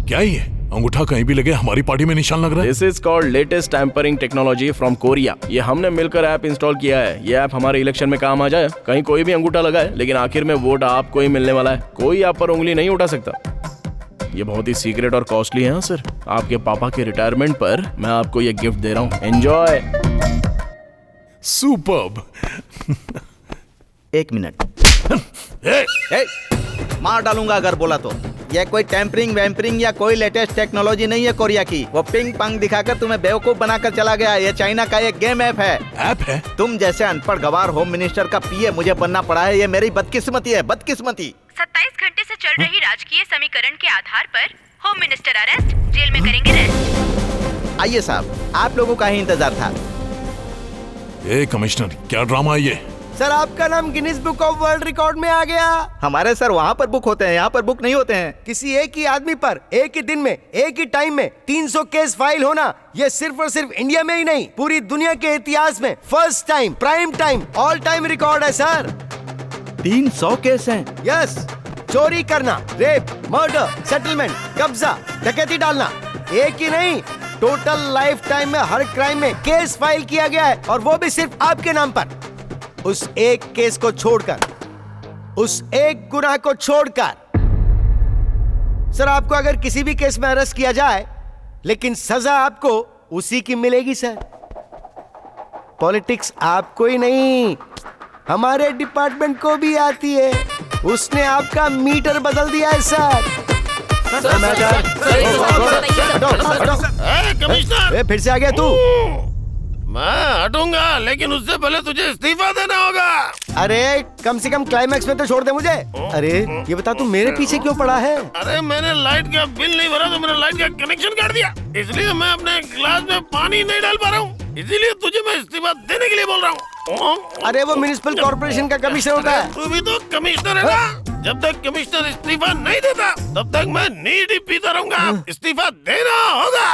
क्या ये अंगूठा कहीं भी लगे हमारी पार्टी में निशान लग रहा है? This is called latest tampering technology from Korea. ये हमने मिलकर ऐप इंस्टॉल किया है। ये ऐप हमारे इलेक्शन में काम आ जाए। कहीं कोई भी अंगूठा लगाए लेकिन आखिर में वोट आपको ही मिलने वाला है। कोई आप पर उंगली नहीं उठा सकता। ये बहुत ही सीक्रेट और कॉस्टली है सर। आपके पापा के रिटायरमेंट पर मैं आपको ये गिफ्ट दे रहा हूँ, एंजॉय। सुपर्ब। एक मिनट, मार डालूंगा अगर बोला तो। ये कोई टेम्परिंग वैम्परिंग या कोई लेटेस्ट टेक्नोलॉजी नहीं है कोरिया की। वो पिंग पंग दिखाकर तुम्हें बेवकूफ बनाकर चला गया। ये चाइना का एक गेम ऐप है। ऐप है? तुम जैसे अनपढ़ गवार होम मिनिस्टर का पीए मुझे बनना पड़ा है। ये मेरी बदकिस्मती है, बदकिस्मती। 27 घंटे से चल रही राजकीय समीकरण के आधार पर होम मिनिस्टर अरेस्ट, जेल में करेंगे रेस्ट। आइए साहब, आप लोगों का ही इंतजार था। ए कमिश्नर, क्या ड्रामा है ये? सर आपका नाम Guinness book of world record में आ गया। हमारे सर वहाँ पर बुक होते हैं, यहाँ पर बुक नहीं होते हैं। किसी एक ही आदमी पर एक ही दिन में एक ही टाइम में 300 केस फाइल होना, ये सिर्फ और सिर्फ इंडिया में ही नहीं पूरी दुनिया के इतिहास में first time, prime time, all time record है सर। 300 केस हैं? यस। चोरी करना, रेप, मर्डर, सेटलमेंट, कब्जा, डकैती डालना, एक ही नहीं टोटल लाइफ टाइम में हर क्राइम में केस फाइल किया गया है, और वो भी सिर्फ आपके नाम पर। उस एक केस को छोड़कर, उस एक गुनाह को छोड़कर। सर आपको अगर किसी भी केस में अरेस्ट किया जाए लेकिन सजा आपको उसी की मिलेगी सर। पॉलिटिक्स आपको ही नहीं हमारे डिपार्टमेंट को भी आती है। उसने आपका मीटर बदल दिया है सर। कमिश्नर, फिर से आ गया तू? मैं हटूंगा लेकिन उससे पहले तुझे इस्तीफा देना होगा। अरे कम से कम क्लाइमैक्स में तो छोड़ दे मुझे। अरे ये बता तू मेरे पीछे क्यों पड़ा है? अरे मैंने लाइट का बिल नहीं भरा तो मैंने लाइट का कनेक्शन काट दिया, इसलिए मैं अपने गिलास में पानी नहीं डाल पा रहा हूँ। इसीलिए तुझे मैं इस्तीफा देने के लिए बोल रहा हूँ। अरे वो म्युनिसिपल कॉर्पोरेशन का कमिश्नर होता है। तू भी तो कमिश्नर है ना। जब तक कमिश्नर इस्तीफा नहीं देता तब तक मैं नीड ही पीता रहूंगा। इस्तीफा देना होगा।